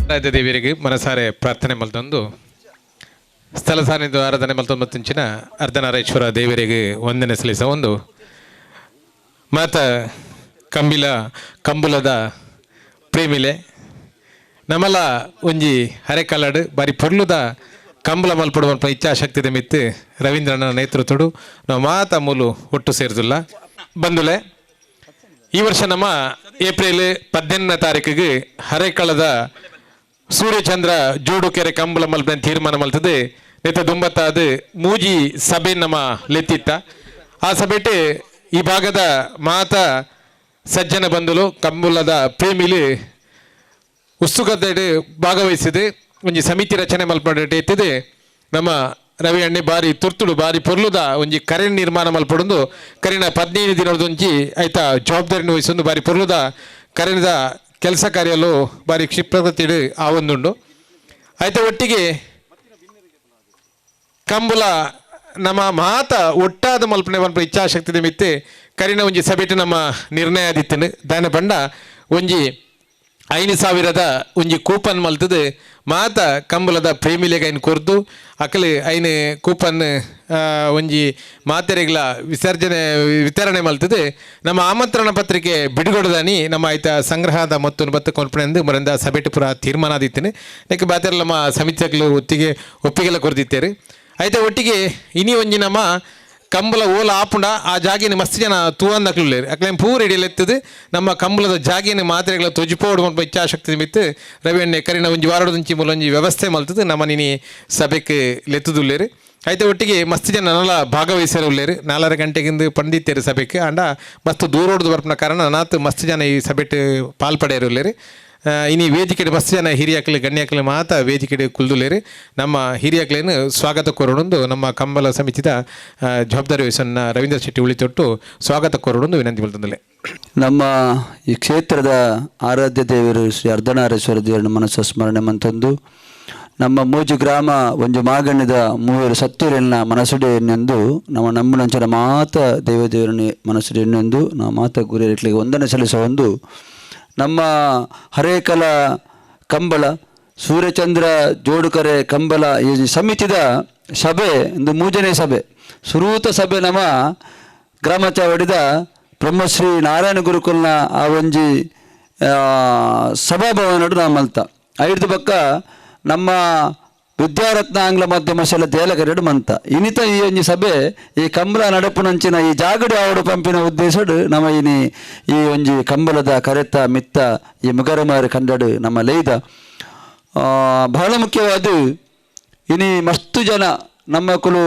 ರಾಜ್ಯ ದೇವಿಯರಿಗೆ ಮನಸಾರೆ ಪ್ರಾರ್ಥನೆ ಮಲ್ತೊಂದು ಸ್ಥಳ ಸಾನ್ನಿಧ್ಯ ಆರಾಧನೆ ಮಲ್ತೊಂದು ಮತ್ತಿಂಚಿನ ಅರ್ಧನಾರೇಶ್ವರ ದೇವರಿಗೆ ವಂದನೆ ಸಲ್ಲಿಸ ಒಂದು ಮಾತ ಕಂಬುಲದ ಪ್ರೇಮಿಲೆ ನಮ್ಮಲ್ಲ ಒಂಜಿ ಹರೆಕಲ್ಲಡು ಬಾರಿ ಪೊರ್ಲುದ ಕಂಬಳ ಮಲ್ಪಡುವ ಇಚ್ಛಾಶಕ್ತಿದ ಮಿತ್ತು ರವೀಂದ್ರನ ನೇತೃತ್ವಡು ನಾವು ಮಾತ ಮೂಲು ಒಟ್ಟು ಸೇರಿದಿಲ್ಲ ಬಂದುಲೆ ಈ ವರ್ಷ ನಮ್ಮ ಏಪ್ರಿಲ್ 18ನೇ ತಾರೀಕಿಗೆ ಹರೆಕಳದ ಸೂರ್ಯಚಂದ್ರ ಜೋಡುಕೆರೆ ಕಂಬಳ ಮಲ್ಪನ ತೀರ್ಮಾನ ಮಲ್ತದೆ ನೆತ್ತ ದುಂಬತ್ತಾದ ಮೂಜಿ ಸಭೆ ನಮ್ಮ ಲೆತ್ತಿತ್ತ ಆ ಸಭೆಟ್ ಈ ಭಾಗದ ಮಾತ ಸಜ್ಜನ ಬಂಧುಲು ಕಂಬಳದ ಪ್ರೇಮಿಲಿ ಉತ್ಸುಕತೆ ಭಾಗವಹಿಸಿದೆ ಒಂಜಿ ಸಮಿತಿ ರಚನೆ ಮಲ್ಪಟ್ಟಿದೆ ನಮ್ಮ ರವಿ ಅಣ್ಣೆ ಬಾರಿ ತುರ್ತುಡು ಬಾರಿ ಪೊರ್ಲುದ ಒಂಜಿ ಕರೆನ್ ನಿರ್ಮಾಣ ಮಲ್ಪಡೊಂದು ಕರೆನ 15 ದಿನದೊಂಜಿ ಐತ ಜವಾಬ್ದಾರಿನ ವಹಿಸೊಂದು ಬಾರಿ ಪೊರ್ಲುದ ಕರೆನದ ಕೆಲಸ ಕಾರ್ಯಲು ಬಾರಿ ಕ್ಷಿಪ್ರಗತಿ ಆ ಒಂದುಂಡು ಐತ ಒಟ್ಟಿಗೆ ಕಂಬುಲ ನಮ್ಮ ಮಾತ ಒಟ್ಟಾದ ಮಲ್ಪನೆ ಇಚ್ಛಾಶಕ್ತಿ ಮಿತ್ತೆ ಕರಿನ ಒಂಜಿ ಸಭೆಟ್ ನಮ್ಮ ನಿರ್ಣಯ ಆದಿತ್ತನು ದಾನ ಪಂಡ ಒಂಜಿ 5,000 ಒಂಜಿ ಕೂಪನ್ ಮಲ್ತದು ಮಾತ ಕಂಬಳದ ಪ್ರೇಮಿಲೆಗೆ ಐನು ಕೊರ್ದು ಅಕಲು ಐನು ಕೂಪನ್ ಒಂಜಿ ಮಾತೆರೆಗಳ ವಿತರಣೆ ಮಲ್ತದು ನಮ್ಮ ಆಮಂತ್ರಣ ಪತ್ರಿಕೆ ಬಿಡುಗಡೆದಾನಿ ನಮ್ಮ ಆಯ್ತ ಸಂಗ್ರಹದ ಮತ್ತು ಬತ್ತು ಕೊಂಡ್ಪಣೆಂದು ಮರಿಂದ ಸಭೆಟ್ ಪುರ ತೀರ್ಮಾನ ಆದಿತ್ತೇನೆ ಯಾಕೆ ಬಾತೆಲ್ಲ ನಮ್ಮ ಸಮಿತಿಗಳು ಒಪ್ಪಿಗೆಲ್ಲ ಕೊರ್ದಿತ್ತೇರು ಆಯ್ತಾ ಒಟ್ಟಿಗೆ ಇನಿ ಒಂಜಿ ನಮ್ಮ ಕಂಬಳ ಓಲ ಆಪುಂಡ ಆ ಜಾಗಿನ ಮಸ್ತ್ ಜನ ತೂವಂದಕ್ಲೇರು ಅಕ್ಲೇನು ಪೂರ ಹಿಡಿಯಲೆತ್ತದು ನಮ್ಮ ಕಂಬಳದ ಜಾಗಿನ ಮಾತ್ರೆಗಳ ತೊಜಿಪೋಡು ಮಲ್ಪ ಇಚ್ಛಾಶಕ್ತಿ ಮಿತ್ತು ರವಿ ಎಣ್ಣೆ ಕರಿನ ಒಂಜಿ ವಾರಡೊಂಚಿ ಮೂಲೊಂಜಿ ವ್ಯವಸ್ಥೆ ಮಲ್ತದು ನಮ್ಮ ನಿನಿ ಸಭೆಗೆ ಲೆತ್ತದುಲ್ಲೇರು అయితే ಒಟ್ಟಿಗೆ ಮಸ್ತ್ ಜನ ನಲ್ಲ ಭಾಗವಹಿಸಲು ಉಳ್ಳೇರು 4 ಗಂಟೆಗಿಂದು ಪಂಡಿತೇರು ಸಭೆಗೆ ಅಂಡ ಮಸ್ತ್ ದೂರೋಡ್ದು ಬರ್ಪನ ಕಾರಣ ನಾತು ಮಸ್ತ್ ಜನ ಈ ಸಭೆಟ್ ಪಾಲ್ಪಡೆಯರು ಉಳ್ಳೇರು ಇನಿ ವೇದಿಕೆಡೆ ಮಸ್ತ್ ಜನ ಹಿರಿಯಕ್ಕಲು ಗಣ್ಯಕ್ಕಲು ಮಾತ ವೇದಿಕೆಡೆ ಕುಲ್ದುಲೇರು ನಮ್ಮ ಹಿರಿಯಕ್ಕಲೇನು ಸ್ವಾಗತ ಕೋರೋಣೊಂದು ನಮ್ಮ ಕಂಬಳ ಸಮಿತಿದ ಜವಾಬ್ದಾರಿ ವಹಿಸನ್ನ ರವೀಂದ್ರ ಶೆಟ್ಟಿ ಉಳಿತೊಟ್ಟು ಸ್ವಾಗತ ಕೋರೋಣೊಂದು ವಿನಂತಿ ಬಲ್ತಂದಲೆ ನಮ್ಮ ಈ ಕ್ಷೇತ್ರದ ಆರಾಧ್ಯ ದೇವರು ಶ್ರೀ ಅರ್ಧನಾರೇಶ್ವರ ದೇವರ ಮನಸ್ಸು ಸ್ಮರಣೆ ಮಂತಂದು ನಮ್ಮ ಮೂಜಿ ಗ್ರಾಮ ಒಂಜು ಮಾಗಣ್ಯದ ಮೂವರು ಸತ್ತೂರಿನ ಮನಸುಡೆ ಎನ್ನೆಂದು ನಮ್ಮ ನಂಬುನಂಚನ ಮಾತ ದೇವದೇವರನ್ನು ಮನಸುಡೆ ಎನ್ನೆಂದು ನಾವು ಮಾತ ಗುರಿಯರಿಗೆ ವಂದನೆ ಸಲ್ಲಿಸುವ ಒಂದು ನಮ್ಮ ಹರೇಕಲ ಕಂಬಳ ಸೂರ್ಯಚಂದ್ರ ಜೋಡುಕರೆ ಕಂಬಳ ಈ ಸಮಿತಿದ ಸಭೆ ಒಂದು 3ನೇ ಸಭೆ ಸುರೂತ ಸಭೆ ನಮ್ಮ ಗ್ರಾಮಚಾವಡಿದ ಬ್ರಹ್ಮಶ್ರೀ ನಾರಾಯಣ ಗುರುಕುಲ್ನ ಆ ಒಂಜಿ ಸಭಾಭವನಡು ನಾ ಮಲ್ತ ಐದು ಪಕ್ಕ ನಮ್ಮ ವಿದ್ಯಾರತ್ನ ಆಂಗ್ಲ ಮಾಧ್ಯಮ ಶಾಲೆ ದೇಲಗರೆಡು ಮಂತ ಇನಿತ ಈ ಒಂಜಿ ಸಭೆ ಈ ಕಂಬಳ ನಡಪುನಂಚಿನ ಈ ಜಾಗಡಿ ಆವಡು ಪಂಪಿನ ಉದ್ದೇಶಡು ನಮ್ಮ ಈ ಒಂಜಿ ಕಂಬಳದ ಕರೆತ ಮಿತ್ತ ಈ ಮುಗರಮಾರಿ ಕಂಡಡು ನಮ್ಮ ಲೈದ ಬಹಳ ಮುಖ್ಯವಾದ ಇನಿ ಮಸ್ತು ಜನ ನಮ್ಮ ಕುಲು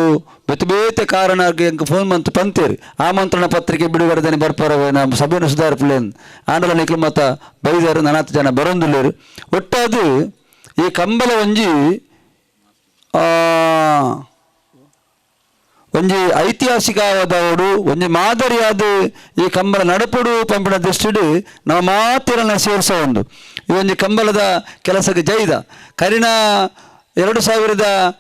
ಬೇತೆ ಕಾರಣಕ್ಕೆ ಫೋನ್ ಮಂತ್ ಪಂತೇರು ಆಮಂತ್ರಣ ಪತ್ರಿಕೆ ಬಿಡುಗಡೆದಾನೆ ಬರ್ಪಾರವ ನಮ್ಮ ಸಭೆಯನ್ನು ಸುಧಾರಿಸಲೇನು ಆಂಡಲ ನಿಕ್ಲು ಮತ್ತ ಬೈದಾರು 4 ಜನ ಬರೋಂದಿಲ್ಲೇರು ಒಟ್ಟಾದು ಈ ಕಂಬಳ ಒಂಜಿ ಐತಿಹಾಸಿಕವಾದವರು ಒಂಜಿ ಮಾದರಿಯಾದ ಈ ಕಂಬಳ ನಡಪುಡು ಪಂಪಿನ ದೃಷ್ಟಿಡು ನಾವು ಮಾತಿರನ್ನ ಸೇರಿಸ ಒಂದು ಈ ಒಂಜಿ ಕಂಬಳದ ಕೆಲಸಕ್ಕೆ ಜೈದ ಕರಿನ 2011,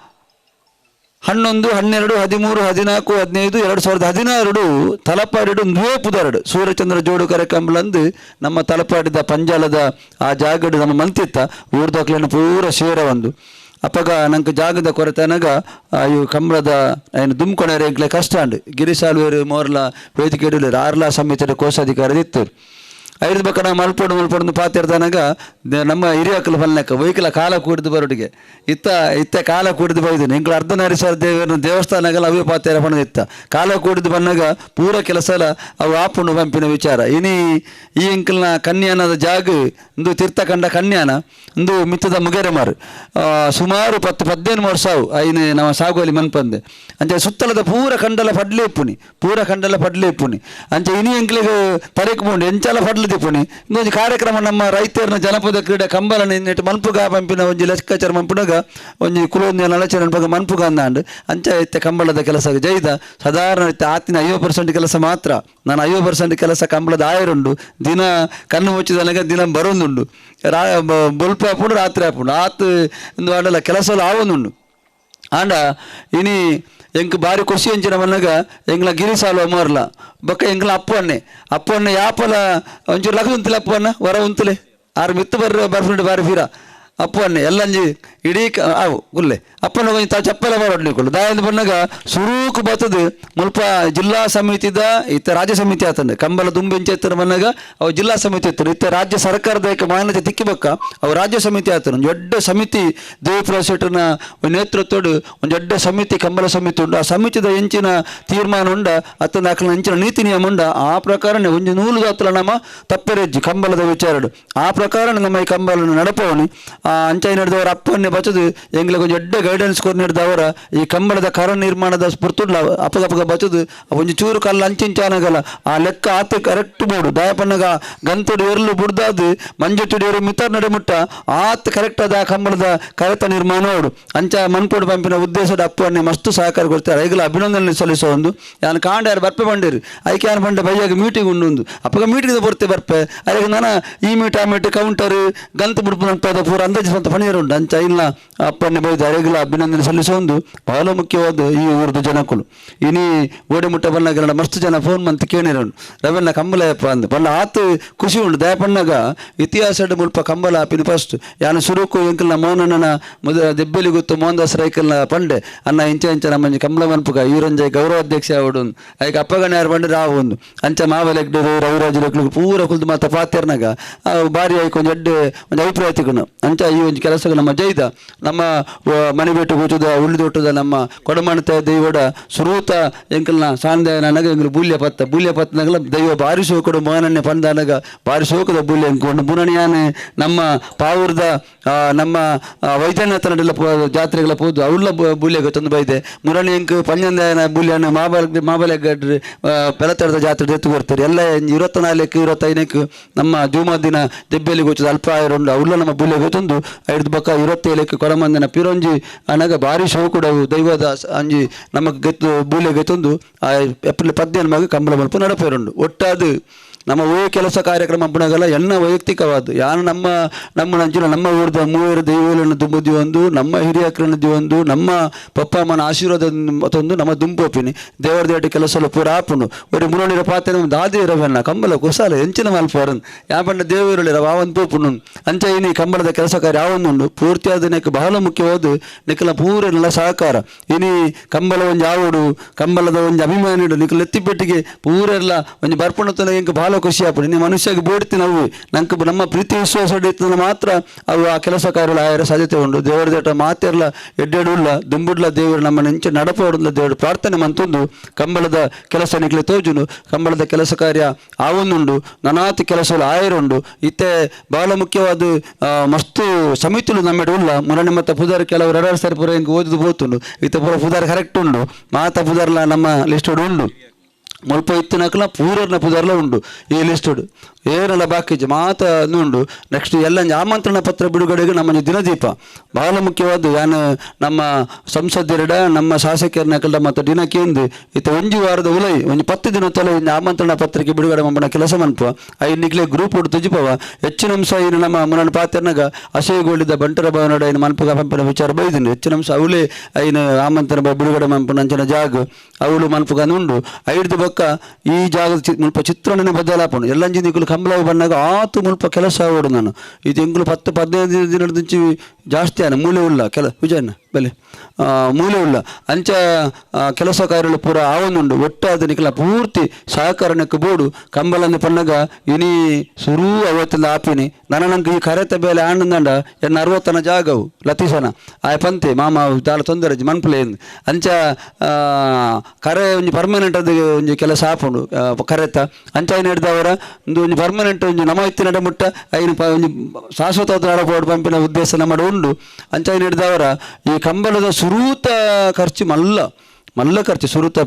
12, 13, 14, 15, 2016 ತಲಪಾಡಿಡು ನ್ವೇಪುದರಡು ಸೂರ್ಯಚಂದ್ರ ಜೋಡುಕರೆ ಕಂಬಳಂದು ನಮ್ಮ ತಲಪಾಡಿದ ಪಂಜಾಲದ ಆ ಜಾಗಡು ನಮ್ಮ ಮಂತಿತ್ತ ಊರ್ದಾಕ್ಲೇನು ಪೂರ ಶೇರ ಒಂದು ಅಪ್ಪಗ ನಂಗೆ ಜಾಗದ ಕೊರತೆನಾಗ ಇವು ಕಂಬಳದ ಏನು ದುಮ್ಕೊಣರೆ ಎಂಕ್ಲೆ ಕಷ್ಟ ಅಂಡು ಗಿರಿಸಾಲ್ವೇರು ಮೋರ್ಲ ವೇದಿಕೆ ಇಡಲೇರು ಆರ್ಲಾ ಸಮಿತಿಯ ಕೋಶಾಧಿಕಾರದಿತ್ತು 5 ಪಕ್ಕ ನಾವು ಮಲ್ಪೊಂದು ಪಾತಿರ್ತಾನಾಗ ನಮ್ಮ ಹಿರಿಯಕ್ಕಲು ಬಲ್ಲಕ್ಕ ವೈಕಲ ಕಾಲ ಕೂಡಿದು ಬರೋಟಿಗೆ ಇತ್ತ ಕಾಲ ಕೂಡಿದು ಬೈದು ಎಂಕ್ಲು ಅರ್ಧನಾರೀಶ್ವರ ದೇವರ ದೇವಸ್ಥಾನಗಳ ಅವೇ ಪಾತ್ಯಾರ ಪಣದಿತ್ತ ಕಾಲ ಕೂಡಿದು ಬಂದಾಗ ಪೂರ ಕೆಲಸ ಅವು ಆಪುಂಡು ಪಂಪಿನ ವಿಚಾರ ಇನಿ ಈ ಎಂಕಲ್ನ ಕನ್ಯಾನದ ಜಾಗ ಒಂದು ತೀರ್ಥಕಂಡ ಕನ್ಯಾನ ಒಂದು ಮಿತ್ತದ ಮುಗೆರೆಮಾರು ಸುಮಾರು 10-15 ವರ್ಷ ಐನು ನಮ್ಮ ಸಾಗೋಲಿ ಮನ್ಪಂದೆ ಅಂಚೆ ಸುತ್ತಲದ ಪೂರ ಕಂಡಲ ಪಡ್ಲೆ ಇಪ್ಪುನಿ ಅಂಚೆ ಇನಿ ಎಂಕ್ಲಿಗೆ ತಲೆಗೆ ಪುಂಡು ಎಂಚಲ ಪಡ್ಲು ತಿಪ್ಪುನಿ ಇನ್ನೊಂದು ಕಾರ್ಯಕ್ರಮ ನಮ್ಮ ರೈತರನ್ನ ಜನಪದ ಕ್ರೀಡೆ ಕಂಬಳ ನೆಟ್ಟು ಮನ್ಪುಗ ಪಂಪಿನ ಒಂಜಿ ಲೆಕ್ಕಾಚಾರ ಮನ್ಪುನಾಗ ಒಂಜಿ ಕುಲೊಂದು ನಲಚರ ಮನ್ಪುಗ ಅಂದಾಂಡು ಅಂಚ ಇತ್ತೆ ಕಂಬಳದ ಕೆಲಸ ಜೈದ ಸಾಧಾರಣ ಇತ್ತೆ ಆತಿನ 50% ಕೆಲಸ ಮಾತ್ರ ನಾನು 50% ಕೆಲಸ ಕಂಬಳದ ಆಯರುಂಡು ದಿನ ಕಣ್ಣು ಮುಚ್ಚಿದನಗ ದಿನ ಬರೋಂದುಂಡು ಬೊಲ್ಪೆ ಹಾಪುಂಡು ರಾತ್ರಿ ಹಾಪುಂಡು ಆತು ಒಂದು ಆಡಲ್ಲ ಕೆಲಸ ಆವೊಂದುಂಡು ಆಂಡ ಇನಿ ಎಂಕ್ ಬಾರಿ ಖುಷಿ ಅಂಚಿನ ಮನ್ನಾಗ ಎಂಗ್ಲ ಗಿರಿಸಾಲು ಮೋರ್ಲ ಬೊಕ್ಕ ಎಂಗ್ಲ ಅಪ್ಪಣ್ಣೆ ಯಾಪಲ ಒಂಚೂರು ಲಗ ಉಂತಲೆ ಅಪ್ಪಣ್ಣ ಹೊರ ಉಂತಲೆ ಆರು ಮಿತ್ತು ಬರ್ಫ್ರೆಂಡ್ ಬಾರಿ ಫೀರ ಅಪ್ಪನ್ನೇ ಎಲ್ಲಂಜಿ ಇಡೀ ಅವು ಗುಲ್ಲೆ ಅಪ್ಪನ ಕೊಂಚ ತಾ ಚಪ್ಪಲ ಬರೋಡ್ಲಿಕ್ಕುಲು ದಾಯಂದ ಬಣ್ಣಗ ಸುರೂಕು ಬತ್ತದು ಮುಲ್ಪ ಜಿಲ್ಲಾ ಸಮಿತಿದ ಇತ್ತ ರಾಜ್ಯ ಸಮಿತಿ ಆತಂದೆ ಕಂಬಲ ದುಂಬೆಂಚೆ ಎತ್ತರ ಬಣ್ಣಗ ಅವು ಜಿಲ್ಲಾ ಸಮಿತಿ ಎತ್ತರ ಇತ್ತ ರಾಜ್ಯ ಸರ್ಕಾರದ ಮಾನ್ಯತೆ ತಿಕ್ಕಿಬೇಕ ಅವು ರಾಜ್ಯ ಸಮಿತಿ ಆತನ ಒಂದು ದೊಡ್ಡ ಸಮಿತಿ ದೇವಪುರ ಶೆಟ್ಟರ್ನ ನೇತೃತ್ವಡು ಒಂದು ದೊಡ್ಡ ಸಮಿತಿ ಕಂಬಲ ಸಮಿತಿ ಉಂಡು ಆ ಸಮಿತಿದ ಎಂಚಿನ ತೀರ್ಮಾನ ಉಂಡ ಅತ್ತೊಂದು ಆಕಲ ಎಂಚಿನ ನೀತಿ ನಿಯಮ ಉಂಡ ಆ ಪ್ರಕಾರನೇ ಒಂದು ನೂಲು ದಾತಲ ನಮ್ಮ ತಪ್ಪರೆಜ್ಜಿ ಕಂಬಲದ ವಿಚಾರಡು ಆ ಪ್ರಕಾರ ನಮ್ಮ ಈ ಕಂಬಲನ್ನು ನಡಪವನಿ ಅಂಚಾಯಿ ನಡೆದವರ ಅಪ್ಪನ್ನೇ ಬಚದು ಎಂಗ್ಲ ಕೊಂಚ ದೊಡ್ಡ ಗೈಡೆನ್ಸ್ ಕೊರ್ ನಡೆದವರ ಈ ಕಂಬಳದ ಕರ ನಿರ್ಮಾಣದ ಸ್ಫೂರ್ತುಡ್ಲ ಅಪಗಪಗ ಬಚದು ಒಂಜಿ ಚೂರು ಕಲ್ಲ ಅಂಚಿಂಚಾನಗಲ ಆ ಲೆಕ್ಕ ಆತ ಕರೆಕ್ಟ್ ಬೋಡು ದಾಯಪನ್ನಗ ಗಂತುಡು ಎರಲು ಬುಡ್ದಾದು ಮಂಜುಟ್ಟುಡು ಎರು ಮಿತರ್ ನಡೆ ಮುಟ್ಟ ಆತ ಕರೆಕ್ಟ್ ಆದ ಆ ಕಂಬಳದ ಕರೆತ ನಿರ್ಮಾಣ ಓಡು ಅಂಚ ಮನ್ಪೋಡು ಪಂಪಿನ ಉದ್ದೇಶದ ಅಪ್ಪನ್ನೇ ಮಸ್ತ್ ಸಹಕಾರ ಕೊಡ್ತಾರೆ ಐಗಲ ಅಭಿನಂದನೆ ಸಲ್ಲಿಸೋ ಒಂದು ಯಾನು ಕಾಂಡ ಯಾರು ಬರ್ಪೆ ಬಂಡೇರು ಐಕೆ ಯಾನು ಬಂಡೆ ಬೈಯಾಗ ಮೀಟಿಂಗ್ ಉಂಡು ಅಪ್ಪಗ ಮೀಟಿಂಗ್ ಬರ್ತೆ ಬರ್ಪೆ ಅದಕ್ಕೆ ನಾನು ಈ ಮೀಟ್ ಆ ಮೀಟ್ ಕೌಂಟರ್ ಗಂತು ಬಿಡ್ಪು ಅಂತ ಪೂರ ಅಂದಾಜು ಸ್ವಂತ ಪಣಿಯರು ಉಂಟು ಅಂಚ ಇಲ್ಲ ಅಪ್ಪನ್ನೇ ಬೈದು ಅರೆಗಲ ಅಭಿನಂದನೆ ಸಲ್ಲಿಸೋ ಒಂದು ಬಹಳ ಮುಖ್ಯವಾದ ಈ ಊರದು ಜನಕ್ಕಳು ಇನಿ ಓಡೆ ಮುಟ್ಟ ಬಣ್ಣಗಳ ಮಸ್ತ್ ಜನ ಫೋನ್ ಮಂತ್ ಕೇಳಿರೋನು ರವೆನ್ನ ಕಂಬಲಯಪ್ಪ ಅಂದು ಬಣ್ಣ ಆತು ಖುಷಿ ಉಂಟು ದಯಪಣ್ಣಗ ಇತಿಹಾಸದ ಮುಲ್ಪ ಕಂಬಲ ಆಪಿನ ಫಸ್ಟ್ ಯಾನು ಸುರುಕು ಎಂಕಲ್ನ ಮೋಹನನ ದೆಬ್ಬೆಲಿ ಗೊತ್ತು ಮೋಹನ್ದಾಸ್ ರೈಕಲ್ನ ಪಂಡೆ ಅನ್ನ ಇಂಚ ಇಂಚ ನಮ್ಮ ಕಂಬಳ ಮನ್ಪುಗ ಇವರಂಜೈ ಗೌರವಾಧ್ಯಕ್ಷ ಆವಡು ಅದಕ್ಕೆ ಅಪ್ಪಗಣ್ಣ ಯಾರು ಬಂದ್ರೆ ಆ ಒಂದು ಅಂಚ ಮಾವಲೆಗ್ಡರು ರವಿರಾಜ ಲೆಗ್ಲು ಪೂರ ಕುಲ್ದು ಮಾತ ಪಾತ್ಯರ್ನಾಗ ಬಾರಿ ಆಯ್ಕೆ ಒಂದು ದೊಡ್ಡ ಒಂದು ಅಭಿಪ್ರಾಯ ತಿಕೊಂಡು ಅಂಚ ಈ ಒಂದು ಕೆಲಸಗಳು ನಮ್ಮ ಜೈದ ನಮ್ಮ ಮನೆ ಬಿಟ್ಟು ಕೂತದ ಉಳಿದೊಟ್ಟದ ನಮ್ಮ ಕೊಡಮಣತ ದೈವಡ ಸುರೂತ ಎಂಕಲ್ನ ಸಾಂದ ನನಗೆ ಎಂಗ್ಲು ಬೂಲ್ಯ ಪತ್ತನಗಲ ದೈವ ಬಾರಿ ಶೋಕಡು ಮೋಹನನ್ನೇ ಪಂದಾನಗ ಬಾರಿ ಶೋಕದ ಬೂಲ್ಯ ಎಂಕೊಂಡು ಮುನಣಿಯಾನೆ ನಮ್ಮ ಪಾವೂರ್ದ ನಮ್ಮ ವೈದ್ಯನಾಥನಡೆಲ್ಲ ಜಾತ್ರೆಗಳ ಪೋದು ಅವಳ ಬೂಲ್ಯಗ ತಂದು ಬೈದೆ ಮುರಣಿ ಎಂಕ್ ಪಂಜಂದನ ಬೂಲ್ಯನ ಮಾಬಲೆಗಡ್ರಿ ಬೆಳತಡದ ಜಾತ್ರೆ ಎತ್ತು ಬರ್ತಾರೆ ಎಲ್ಲ 24-25 ನಮ್ಮ ಜೂಮಾ ದಿನ ದೆಬ್ಬೆಲಿ ಗೊತ್ತದ ಅಲ್ಪ ಆಯರುಂಡು ಅವಳ ನಮ್ಮ ಬೂಲ್ಯ ಗೊತ್ತೊಂದು 5 ಬಕ್ಕ 27 ಕೊಡಮಂದನ ಪಿರೊಂಜಿ ಅನಗ ಬಾರಿ ಶೋಕುಡವು ದೈವದ ಅಂಜಿ ನಮಗೆ ಗೆತ್ತು ಬೂಲ್ಯ ಗೆತ್ತೊಂದು ಏಪ್ರಿಲ್ 15 ಮಗ ಕಂಬಳ ಮಲ್ಪ ನಡಪೇರುಂಡು ಒಟ್ಟಾದು ನಮ್ಮ ಓ ಕೆಲಸ ಕಾರ್ಯಕ್ರಮ ಪುಣಗಲ ಎನ್ನ ವೈಯಕ್ತಿಕವಾದ ಯಾನು ನಮ್ಮ ನಂಚಿನ ನಮ್ಮ ಊರದ ಮೂವರು ದೈವಗಳನ್ನು ದುಂಬುದಿ ಒಂದು ನಮ್ಮ ಹಿರಿಯಕರನ್ನು ಒಂದು ನಮ್ಮ ಪಪ್ಪ ಅಮ್ಮನ ಆಶೀರ್ವಾದ ಮತ್ತೊಂದು ನಮ್ಮ ದುಂಪೋಪಿನಿ ದೇವರ ದೇಟ ಕೆಲಸ ಪೂರ ಆಪುಂಡು ಒಂದು ಮುನ್ನೋಣಿರ ಪಾತ್ರ ದಾದಿ ರವನ್ನ ಕಂಬಲ ಕುಸಾಲ ಎಂಚಿನ ಮಲ್ಪವರನ್ ಯಾಪಂಡ ದೇವರುಳಿರ ವಾವನ್ ಪೋಪುನು ಅಂಚ ಇನಿ ಕಂಬಳದ ಕೆಲಸ ಕಾರ್ಯ ಯಾವೊಂದುಂಡು ಪೂರ್ತಿಯಾದ ನೆಕ್ ಬಹಳ ಮುಖ್ಯವಾದ ನಿಖಲ ಪೂರನೆಲ್ಲ ಸಹಕಾರ ಇನಿ ಕಂಬಳ ಒಂದು ಯಾವಡು ಕಂಬಳದ ಒಂದು ಅಭಿಮಾನಿಡು ನಿಖಲ ಎತ್ತಿಪೆಟ್ಟಿಗೆ ಪೂರೆಲ್ಲ ಒಂದು ಬರ್ಪಣತನ ಎಂಕ ಬಹಳ ಖುಷಿ ಆಗ್ಬಿಡಿ ನೀವು ಮನುಷ್ಯಗೆ ಬೋಡ್ತಿ ನಾವು ನಂಗೆ ನಮ್ಮ ಪ್ರೀತಿ ವಿಶ್ವಾಸ ಇರ್ತದೆ ಮಾತ್ರ ಅವು ಆ ಕೆಲಸ ಕಾರ್ಯಗಳು ಆಯರ ಸಾಧ್ಯತೆ ಉಂಟು ದೇವರ ದೇಟ ಮಾತೆಲ್ಲ ಎಡ್ಡೆಡುಲ್ಲ ದುಂಬುಡ್ಲ ದೇವರು ನಮ್ಮ ನೆಂಚ ನಡಪೋಡಲ್ಲ ದೇವರು ಪ್ರಾರ್ಥನೆ ಮಂತೊಂದು ಕಂಬಳದ ಕೆಲಸ ನಿಕ್ಲೆ ತೋಜುನು ಕಂಬಳದ ಕೆಲಸ ಕಾರ್ಯ ಆವೊಂದುಂಡು ನನಾತಿ ಕೆಲಸಗಳು ಆಯರುಂಡು ಇತ್ತೆ ಬಹಳ ಮುಖ್ಯವಾದ ಮಸ್ತು ಸಮಿತಿಲು ನಮ್ಮೆಡೆ ಉಲ್ಲ ಮುರಣೆ ಮತ್ತು ಪುದಾರ್ ಕೆಲವರು 2 ಸಾರಿ ಪೂರ ಹೆಂಗೆ ಓದಿದು ಬೋತುಂಡು ಇತ್ತೆ ಪೂರ ಪುದಾರ್ ಕರೆಕ್ಟ್ ಉಂಡು ಮಾತಾ ಪುದಾರ್ಲ ನಮ್ಮ ಲಿಸ್ಟ್ ಉಂಡು ಮುಲ್ಪ ಇತ್ತಿನಕಲ ಪೂರರ್ನ ಪುದಾರ್ಲ ಉಂಡು ಈ ಲಿಸ್ಟುಡು ಏನೆಲ್ಲ ಬಾಕಿಜ್ ಮಾತ ಉಂಡು ನೆಕ್ಸ್ಟ್ ಎಲ್ಲ ಆಮಂತ್ರಣ ಪತ್ರ ಬಿಡುಗಡೆಗೆ ನಮ್ಮ ದಿನದೀಪ ಬಹಳ ಮುಖ್ಯವಾದ ಯಾನು ನಮ್ಮ ಸಂಸದರಿಡ ನಮ್ಮ ಶಾಸಕರನ್ನ ಮತ್ತು ದಿನಕ್ಕೇಂದು ಇತ್ತ ಒಂಜಿ ವಾರದ ಉಲೈ ಒಂದು 10 ದಿನ ತೊಲೆ ಆಮಂತ್ರಣ ಪತ್ರಿಕೆ ಬಿಡುಗಡೆ ಮಂಬಣ ಕೆಲಸ ಮನ್ಪ ಐನಿಕ್ಲೆ ಗ್ರೂಪ್ ಉಡು ತುಜಿಪವ ಹೆಚ್ಚಿನ ಅಂಶ ಇನ್ನು ನಮ್ಮ ಮುನ್ನ ಪಾತ್ರನಾಗ ಅಸಹ್ಯಗೊಳಿದ ಬಂಟರ ಭವನಡ ಇನ್ನು ಮನ್ಪಗ ಪಂಪಿನ ವಿಚಾರ ಬೈದಿನಿ ಹೆಚ್ಚಿನ ಅಂಶ ಅವಳೇ ಐನು ಆಮಂತ್ರಣ ಬಿಡುಗಡೆ ಮಂಪನ ಅಂಚನ ಜಾಗ ಅವಳು ಮನ್ಪಗ ಉಂಡು 5 ಬಕ್ಕ ಈ ಜಾಗದ ಮುಲ್ಪ ಚಿತ್ರಣನೆ ಬದಲಾಪಣೆ ಎಲ್ಲಂಜಿ ನಿಕ್ಕಲು ಕಂಬಳ ಬಂದಾಗ ಆತು ಮುಲ್ಪ ಕೆಲಸ ಓಡು ನಾನು ಇದು ಎಂಗ್ಲು 10-15 ದಿನದ నుంచి ಜಾಸ್ತಿ ಆನ ಮೂಲೆ ಉಲ್ಲ ವಿಜಯನ ಬೆಲೆ ಮೂಲೆ ಉಲ್ಲ ಅಂಚ ಕೆಲಸ ಕಾರ್ಯಗಳು ಪೂರ ಆವೊಂದುಂಡು ಒಟ್ಟಾದ ನಿಖಲ ಪೂರ್ತಿ ಸಹಕಾರನಕ್ಕೆ ಬೋಡು ಕಂಬಲನ್ನು ಪನ್ನಗ ಇನಿ ಸುರೂ ಅವತ್ತಿಂದ ಆಪಿನಿ ನಂಗೆ ಈ ಕರೆತ ಬೇಲೆ ಆನಂದಂಡ 60 ಜಾಗವು ಲತೀಸನ ಆಯ ಪಂತೆ ಮಾಮ ದಾಳ ತೊಂದರೆ ಮನ್ಪುಲೆ ಅಂಚ ಕರೆ ಒಂಜಿ ಪರ್ಮನೆಂಟ್ ಅದು ಒಂಜಿ ಕೆಲಸ ಆಪುಂಡು ಕರೆತ ಅಂಚ ಐನು ಹಿಡ್ದವರ ಒಂದು ಪರ್ಮನೆಂಟ್ ಒಂಜಿ ನಮ ಇತ್ತಿ ನಡ ಮುಟ್ಟ ಐನು ಒಂಜಿ ಶಾಶ್ವತ ಆಡಪೋಡು ಪಂಪಿನ ಉದ್ದೇಶ ನಮ್ಮ ಉಂಡು ಅಂಚ ಐನು ಹಿಡ್ದವರ ಈ ಕಂಬಳದ ಸುರೂತ ಖರ್ಚು ಮಲ್ಲ ಖರ್ಚು ಸುರೂತ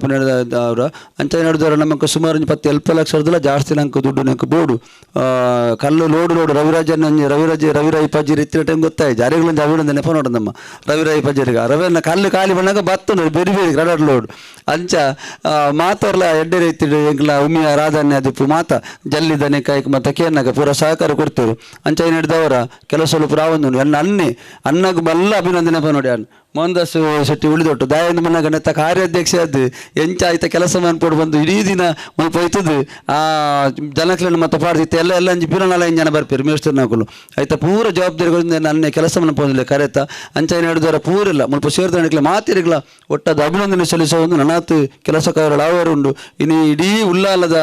ಅವರ ಅಂಚ ನಡೆದವರು ನಮಗೆ ಸುಮಾರು 10 ಲಕ್ಷ ಜಾಸ್ತಿ ನಂಗೆ ದುಡ್ಡು ನಂಗೆ ಬೋಡು ಕಲ್ಲು ಲೋಡು ರವಿರಾಯಿ ಪಜ್ಜಿ ಇತ್ತಿನ ಟೈಮ್ ಗೊತ್ತಾಯ್ತು ಜಾರಿಗಳಿಂದ ಅವಿಡಿಂದ ನೆಪ ನೋಡ ನಮ್ಮ ರವಿರಾಯಿ ಪಜ್ಜರಿಗೆ ರವಿನ ಕಲ್ಲು ಖಾಲಿ ಬಂದಾಗ ಬತ್ತನು ಬೇರೆ ರಡರ್ ಲೋಡ್ ಅಂಚ ಮಾತರ್ಲ ಎಡ್ಡೆ ರೀತಿ ಎಂಗ್ಲ ಉಮಿಯ ರಾಧಾನ್ಯ ದಿಪ್ಪು ಮಾತ ಜಲ್ಲಿದನೆ ಕಾಯ್ಕ ಮತ್ತು ಕೇನಾಗ ಪೂರ ಸಹಕಾರ ಕೊಡ್ತೇವೆ ಅಂಚ ಏನು ಹಿಡ್ದವರ ಕೆಲಸ ಪುರ ಒಂದು ಅನ್ನಗೆ ಮಲ್ಲ ಅಭಿನಂದನೆ ನೆಪ ನೋಡಿ ಮೋಹನ್ದಾಸ್ ಶೆಟ್ಟಿ ಉಳಿದೊಟ್ಟು ದಾಯಂದು ಮನ್ನ ನೆತ್ತ ಕಾರ್ಯ ಕಾರ್ಯಾಧ್ಯಕ್ಷ ಅದು ಎಂಚ ಆಯ್ತ ಕೆಲಸ ಮಾಡ್ಕೊಂಡು ಬಂದು ಇಡೀ ದಿನ ಮುಲ್ಪ ಹೋಯ್ತದು ಆ ಜನಕ್ಲನ್ನು ಮತ್ತೆ ಪಾಡ್ತಿತ್ತು ಎಲ್ಲ ಅಂಜಿ ಪಿರನಾಲ ಜನ ಬರ್ಪೇರು ಮೇಷ್ಠರ್ನಾಕಲು ಆಯ್ತಾ ಪೂರ ಜವಾಬ್ದಾರಿಗಳಿಂದ ನನ್ನ ಕೆಲಸವನ್ನು ಪೋದಿಲ್ಲ ಕರೆತ ಅಂಚ ಏನು ಹೇಳಿದವರ ಪೂರಿಲ್ಲ ಮುಲ್ಪ ಸೇರಿದ ಮಾತಿರಿಗಳ ಒಟ್ಟಾದ ಅಭಿನಂದನೆ ಸಲ್ಲಿಸೋ ಒಂದು ನನಾತು ಕೆಲಸಕಾರರು ಅವರು ಉಂಡು ಇನ್ನು ಇಡೀ ಉಲ್ಲಾಲದ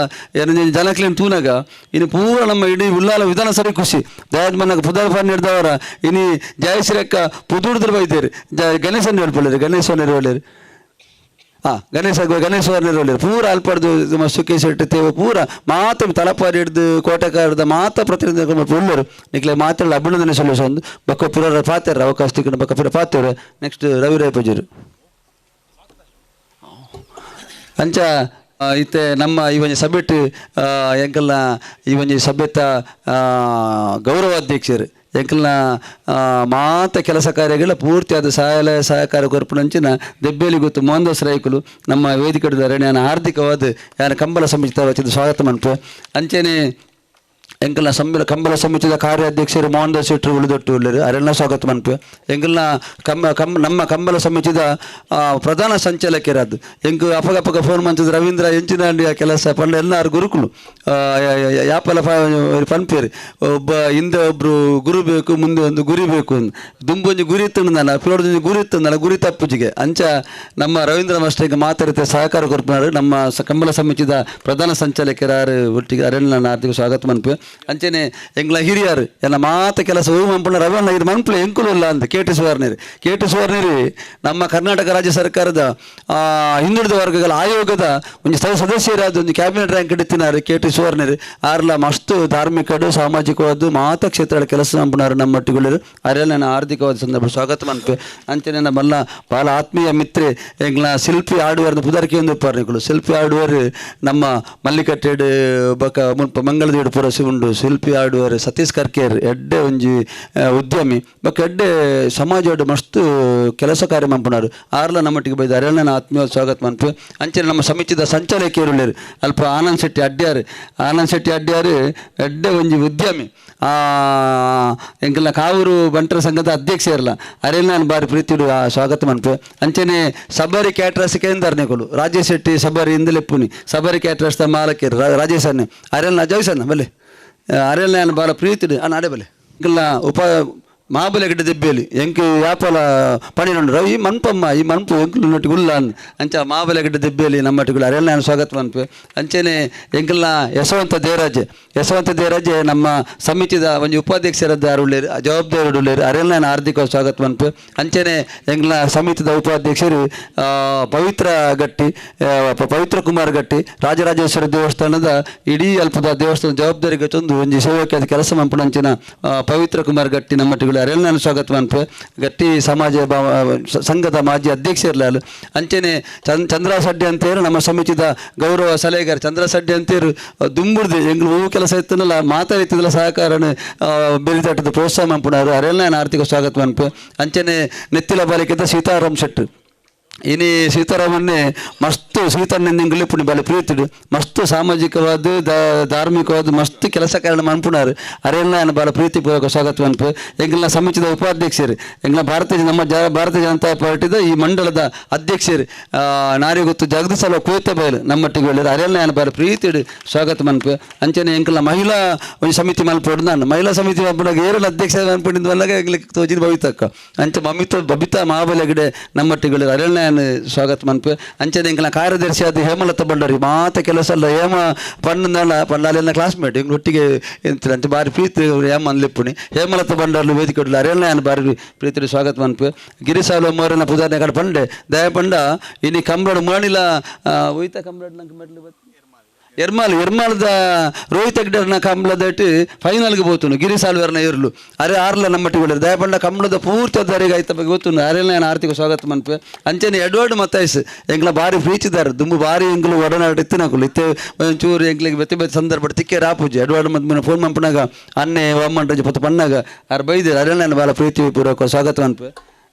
ಜನಕ್ಲೇನು ತೂನಾಗ ಇನ್ನು ಪೂರ ನಮ್ಮ ಇಡೀ ಉಲ್ಲಾಲ ವಿಧಾನಸಭೆ ಖುಷಿ ದಯಾಜ್ಮನಾಗ ಪುದರ್ಫಾನ್ ಹಿಡ್ದವರ ಇನ್ನು ಜಯಶ್ರೀಕ್ಕ ಪುದೂರ್ದ್ರ ಬೈದೇರಿ ಗಣೇಶನ್ ಹೇಳ್ಕೊಳ್ಳಿರಿ ಗಣೇಶವನ್ನೇರು ಹೇಳಿರಿ ಗಣೇಶ್ವರನೇರು ಹೇಳಿರಿ ಪೂರ ಅಲ್ಪಡ್ದು ಸುಖೇಶ್ ಇಟ್ಟಿರ್ತೇವೆ ಪೂರ ಮಾತು ತಲಪಾಡಿ ಹಿಡ್ದು ಕೋಟೆಕಾರದ ಮಾತ ಪ್ರತಿನಿಧಿಗಳು ಉಳ್ಳರು ನಿಕ್ಲೆ ಮಾತಾಡಲು ಅಭಿನಂದನೆ ಸಲ್ಲಿಸೋ ಒಂದು ಬಕ್ಕ ಪುರ ಪಾತ್ಯಾರ ಅವಕಾಶ ತಿಕ್ಕೊಂಡು ಬಕ್ಕ ಪುರ ಪಾತ್ಯಾರ ನೆಕ್ಸ್ಟ್ ರವಿರಾಯ ಪೂಜಾರಿ ಅಂಚ ಇತ್ತೆ ನಮ್ಮ ಈ ಒಂದು ಸಭೆಟ್ ಎಂಕಲ್ನ ಈ ಒಂದು ಸಭೆತ ಗೌರವಾಧ್ಯಕ್ಷರು ಎಂಕಲ್ನ ಮಾತ ಕೆಲಸ ಕಾರ್ಯಗಳ ಪೂರ್ತಿಯಾದ ಸಹಕಾರ ಕೊರ್ಪುನಂಚಿನ ದೆಬ್ಬೇಲಿ ಗೊತ್ತು ಮೋಹನ್ ದಾಸ್ ರೈಕುಲು ನಮ್ಮ ವೇದಿಕೆ ನಾನು ಆರ್ಥಿಕವಾದ ಯಾರ ಕಂಬಳ ಸಮಿತಿ ವಚ್ಚಿದ ಸ್ವಾಗತ ಮನ್ಪೆ ಅಂಚೆನೆ ಎಂಕಲ್ನ ಕಂಬಳ ಸಮಿತಿಯ ಕಾರ್ಯಾಧ್ಯಕ್ಷರು ಮೋಹನ್ ದಾಸ್ ಶೆಟ್ಟರು ಉಳಿದೊಟ್ಟು ಉಳ್ಳರು ಅವರೆಲ್ಲ ಸ್ವಾಗತ ಮನ್ಪೆ ಎಂಕಲ್ನ ನಮ್ಮ ಕಂಬಳ ಸಮಿತಿದ ಪ್ರಧಾನ ಸಂಚಾಲಕರಾದ ಎಂಕು ಅಪಗಪಗ ಫೋನ್ ಮಂತದ ರವೀಂದ್ರ ಎಂಚಿನ ಕೆಲಸ ಪಂಡ ಎಲ್ಲಾರು ಗುರುಕುಲು ಯಾಪಲ ಪನ್ಪೇರಿ ಒಬ್ಬ ಹಿಂದೆ ಒಬ್ರು ಗುರು ಬೇಕು ಮುಂದೆ ಒಂದು ಗುರಿ ಬೇಕು ದುಂಬೊಂಜಿ ಗುರಿ ಇತ್ತಂದಲ್ಲ ಪಿರೋಡೊಂಜಿ ಗುರಿ ಇತ್ತಂದಲ್ಲ ಗುರಿ ತಪ್ಪುಜಿಗೆ ಅಂಚ ನಮ್ಮ ರವೀಂದ್ರ ಮಾಸ್ಟರ್ಗೆ ಮಾತಾಡಿದ ಸಹಕಾರ ಕೊರ್ಪನಾರು ನಮ್ಮ ಕಂಬಳ ಸಮಿತಿದ ಪ್ರಧಾನ ಸಂಚಾಲಕರಾರು ಒಟ್ಟಿಗೆ ಅರೆಲ್ಲ ನನ್ನ ಆರ್ಥಿಕ ಸ್ವಾಗತ ಮನ್ಪೆ ಅಂಚೆನೆ ಎಂಗ್ಲ ಹಿರಿಯರು ಎಲ್ಲ ಮಾತ ಕೆಲಸ ಹೂ ಮಂಪಣ ರವಣ್ಣ ಇದು ಮನ್ಪಲೆ ಎಂಕುಲು ಇಲ್ಲ ಅಂತ ಕೆ ಟಿ ಸುವರ್ಣೇರಿ ನಮ್ಮ ಕರ್ನಾಟಕ ರಾಜ್ಯ ಸರ್ಕಾರದ ಹಿಂದುಳಿದ ವರ್ಗಗಳ ಆಯೋಗದ ಒಂದು ಸದಸ್ಯರಾದ ಒಂದು ಕ್ಯಾಬಿನೆಟ್ ರ್ಯಾಂಕ್ ಹಿಡಿತಿನಾರು ಕೆ ಟಿ ಸುವರ್ಣೇರಿ ಆರ್ಲ ಮಸ್ತು ಧಾರ್ಮಿಕಡು ಸಾಮಾಜಿಕವಾದ ಮಾತ ಕ್ಷೇತ್ರಗಳ ಕೆಲಸ ಮಂಪಣರು ನಮ್ಮ ಒಟ್ಟಿಗಳು ಅರೆಲ್ಲ ನನ್ನ ಆರ್ಥಿಕವಾದ ಸಂದರ್ಭ ಸ್ವಾಗತ ಮನ್ಪೆ ಅಂಚೆನೆ ನಮ್ಮಲ್ಲ ಬಹಳ ಆತ್ಮೀಯ ಮಿತ್ರೆ ಎಂಗ್ಲ ಶಿಲ್ಪಿ ಆಡುವರ್ನ ಪುದರ್ಕೆ ಒಂದು ಪಾರ್ನಿಗಳು ಶಿಲ್ಪಿ ಆಡುವರು ನಮ್ಮ ಮಲ್ಲಿಕಟ್ಟೆಡು ಬಕ ಮುಲ್ಪ ಮಂಗಳದೇಡು ಪುರ ಶಿವುಂಡು ಶಿಲ್ಪಿ ಆಡುವರು ಸತೀಶ್ ಕರ್ಕೇರ್ ಎಡ್ಡೆ ಒಂಜಿ ಉದ್ಯಮಿ ಬಕ್ ಎಡ್ಡೆ ಸಮಾಜ ಮಸ್ತ್ ಕೆಲಸ ಕಾರ್ಯ ಮಂಪುನಾರು ಆರ್ಲ ನಮ್ಮಟ್ಟಿಗೆ ಬೈದ ಅರೆಲ್ಲ ಆತ್ಮೀಯ ಸ್ವಾಗತ ಮನ್ಪು ಅಂಚನೆ ನಮ್ಮ ಸಮಿತಿದ ಸಂಚಾಲಕಿಯರು ಅಲ್ಪ ಆನಂದ್ ಶೆಟ್ಟಿ ಅಡ್ಡ್ಯಾರು ಎಡ್ಡೆ ಒಂಜಿ ಉದ್ಯಮಿ ಎಂಕಲ್ನ ಕಾವೂರು ಬಂಟರ ಸಂಘದ ಅಧ್ಯಕ್ಷ ಇರಲ್ಲ ಅರೆಲ್ಲ ನಾನು ಬಾರಿ ಪ್ರೀತಿಡು ಸ್ವಾಗತ ಮನ್ಪು ಅಂಚನೆ Sabri ಕ್ಯಾಟ್ರಸ್ ಕೇಂದ್ರನೆಗಳು Rajesh Shetty Sabri ಇಂದಲೆಪ್ಪುನಿ Sabri ಕ್ಯಾಟ್ರಸ್ ಮಾಲಕರು Rajesh ಅನ್ನ ಅರೆಲ್ಲ ಜೈಸನ್ನ ಬಲೆ ಅರೆಲ್ಲ ನಾನು ಭಾಳ ಪ್ರೀತಿಡು ನಾಡೆ ಬಲೆ ಇಂಕಲ್ನ ಮಹಾಬಲ ಗಿಡ್ಡ ದೆಬ್ಬೇಲಿ ಎಂಕು ಯಾಪಲ ಪಣಿನೊಂಡು ರವಿ ಈ ಮನ್ಪಮ್ಮ ಈ ಮನ್ಪು ಎಂಕುಲು ನೊಟ್ಟಿಗೆ ಉಲ್ಲ ಅಂಚ ಮಹಾಬಲ ಗಿಡ್ಡ ದೆಬ್ಬೇಲಿ ನಮ್ಮಟ್ಟಿಗಳು ಅರೆಲ್ಲ ನಾನು ಸ್ವಾಗತ ಮನ್ಪು ಅಂಚೆನೆ ಎಂಕಲ್ನ ಯಶವಂತ ದೇವರಾಜೆ ನಮ್ಮ ಸಮಿತಿದ ಒಂದು ಉಪಾಧ್ಯಕ್ಷರಾದ ಯಾರು ಉಳ್ಳೇರು ಜವಾಬ್ದಾರಿ ಉಳ್ಳೇರು ಅರೆಲ್ಲ ನಾನು ಹಾರ್ದಿಕ ಸ್ವಾಗತ ಮನ್ಪು ಅಂಚೆನೆ ಎಂಕಲ್ನ ಸಮಿತಿದ ಉಪಾಧ್ಯಕ್ಷರು ಪವಿತ್ರ ಕುಮಾರ್ ಗಟ್ಟಿ ರಾಜರಾಜೇಶ್ವರ ದೇವಸ್ಥಾನದ ಇಡೀ ಅಲ್ಪದ ದೇವಸ್ಥಾನದ ಜವಾಬ್ದಾರಿಗೆ ತಂದು ಒಂದು ಸೇವಕಿ ಕೆಲಸ ಮಂಪುಣಂಚಿನ ಪವಿತ್ರ ಕುಮಾರ್ ಗಟ್ಟಿ ನಮ್ಮಟ್ಟಿಗಳು ಅರೆಲ್ಲ ನಾನು ಸ್ವಾಗತ ಮನ್ಪು ಗಟ್ಟಿ ಸಮಾಜ ಸಂಘದ ಮಾಜಿ ಅಧ್ಯಕ್ಷ ಇರಲಿಲ್ಲ ಅಂಚೆನೆ ಚಂದ್ರ ಸಡ್ಡಿ ಅಂತೇರು ನಮ್ಮ ಸಮಿತಿದ ಗೌರವ ಸಲಹೆಗಾರ ಚಂದ್ರ ಸಡ್ಡಿ ಅಂತೇರು ದುಂಬುಡ್ದು ಎಂಗ್ಳು ಹೂವು ಕೆಲಸ ಇತ್ತನಲ್ಲ ಮಾತಾಡಿತ್ತಿದ್ದಲ್ಲ ಸಹಕಾರನ ಬೆರಿದಾಟದ ಪ್ರೋತ್ಸಾಹ ಮಂಪುಣರು ಅರೆಲ್ಲ ನಾನು ಆರ್ಥಿಕ ಸ್ವಾಗತ ಮನ್ಪು ಅಂಚೆನೆ ನೆತ್ತಿಲ ಬಾಲಿಕೆದ ಸೀತಾರಾಮ್ ಶೆಟ್ರು ಇನಿ ಸೀತಾರಾಮನ್ನೇ ಮಸ್ತ್ ಸೀತನ್ನೆಂದಿಂಗಲಿ ಪುಣಿ ಬಲೆ ಪ್ರೀತಿಡು ಮಸ್ತ್ ಸಾಮಾಜಿಕವಾದ ಧಾರ್ಮಿಕವಾದ ಮಸ್ತ್ ಕೆಲಸ ಕಾರಣ ಮನ್ಪುಣಾರು ಅರೆಲ್ಲ ನಾನು ಭಾಳ ಪ್ರೀತಿಪೂರ್ವಕ ಸ್ವಾಗತ ಮನ್ಪು ಎಂಗ್ಲ ಸಮಿತಿದ ಉಪಾಧ್ಯಕ್ಷರು ಎಂಗ್ಲ ನಮ್ಮ ಭಾರತೀಯ ಜನತಾ ಪಾರ್ಟಿದ ಈ ಮಂಡಲದ ಅಧ್ಯಕ್ಷರು ನಾರಿಗೊತ್ತು ಜಗದೀಶಲ ಕೋತೆಬೈಲು ನಮ್ಮಟ್ಟಿಗೆ ಹೇಳಿದ್ರು ಅರೆಲ್ಲ ನಾನು ಭಾಳ ಪ್ರೀತಿಡು ಸ್ವಾಗತ ಮನ್ಪು ಅಂಚನೆ ಎಂಗ್ಲ ಮಹಿಳಾ ಒಂದು ಸಮಿತಿ ಮಲ್ಪೋಡು ನಾನು ಮಹಿಳಾ ಸಮಿತಿ ಮಲ್ಪುನಾಗ ಏರಲ್ಲ ಅಧ್ಯಕ್ಷ ಮನ್ಪುಣಿದ್ವಲ್ಲಾಗ ಎಂಗ್ಲಿಕ್ಕೆ ತೋಜಿದ ಭವಿತಕ್ಕ ಅಂಚೆ ಬಬಿತಾ ಮಹಾಬಲಿಗಡೆ ನಮ್ಮಟ್ಟಿಗೆ ಹೇಳಿದ್ರು ಅರೆಲ್ಲ ಸ್ವಾಗತ ಮನ್ಪು ಅಂಚನೆ ಎಂಕಲ್ನ ಕಾರ್ಯದರ್ಶಿ ಆದ ಹೇಮಲತಾ ಬಂಡಾರಿ ಮಾತ ಕೆಲಸ ಅಲ್ಲ ಹೇಮ ಪಣ್ಣಾಲೆಲ್ಲ ಕ್ಲಾಸ್ಮೇಟ್ ಎಂಗ್ ಒಟ್ಟಿಗೆ ಎಂತ ಅಂತ ಭಾರಿ ಪ್ರೀತಿ ಹೇಮ ಅನ್ಲಿಪ್ಪುಣಿ ಹೇಮಲತಾ ಬಂಡಾರ್ಲು ವೇದಿಕೆ ಕೊಡಲಿ ಅರೆಲ್ಲ ನಾನು ಭಾರಿ ಪ್ರೀತಿ ಸ್ವಾಗತ ಮನ್ಪು ಗಿರಿಸಾಲು ಮೋರನ ಪುದಾರ್ನೆ ಕಡೆ ಪಂಡೆ ದಯ ಪಂಡ ಇನ್ನು ಕಂಬಳಡು ಮಾಣಿಲ ಒಯ್ತ ಕಂಬಳಡು ನಂಗೆ ಮೆಡ್ಲು ಎರ್ಮಾಳದ ರೋಹಿತ್ ಹೆಗ್ಡರ್ನ ಕಂಬಳದಟ್ಟು ಫೈನಲ್ಗೆ ಹೋಗ್ತು ಗಿರಿಸಾಲ್ವರ್ನ ಇರ್ಲು ಅರೆ ಆರ್ಲ ನಮ್ಮಟ್ಟಿಗಳು ದಯಪಂಡ ಕಂಬಳದ ಪೂರ್ತಿ ಅದಾರಿಗೆ ಆಯ್ತ ಬಗ್ಗೆ ಗೊತ್ತು ಅರೆಲ್ಲ ನಾನು ಆರ್ಥಿಕ ಸ್ವಾಗತ ಮನ್ಪೆ ಅಂಚನೆ ಎಡ್ವರ್ಡ್ ಮತ್ತಾಯ್ಸ್ ಎಂಗ್ಲ ಭಾರಿ ಪ್ರೀತಿದಾರ ದುಂಬು ಭಾರಿ ಎಂಗ್ಲು ಒಡನಾಟ ಇತ್ತಿನಕುಲು ಇತ್ತೆ ಒಂಚೂರು ಎಂಗ್ಲಿಗೆ ಬೆತ್ತ ಸಂದರ್ಭ ತಿಕ್ಕೆ ರಾಪುಜಿ ಎಡ್ವರ್ಡ್ ಮತ್ತೆ ಫೋನ್ ಮಂಪನಾಗ ಅನ್ನೆ ಒಮ್ಮಂಟ ಪತ್ತು ಪಣ್ಣಾಗ ಅವ್ರು ಬೈದಿರು ಅರೆಲ್ಲ ನಾನು ಭಾಳ ಪ್ರೀತಿ ಪೂರ್ವಕ ಸ್ವಾಗತ ಮನ್ಪೆ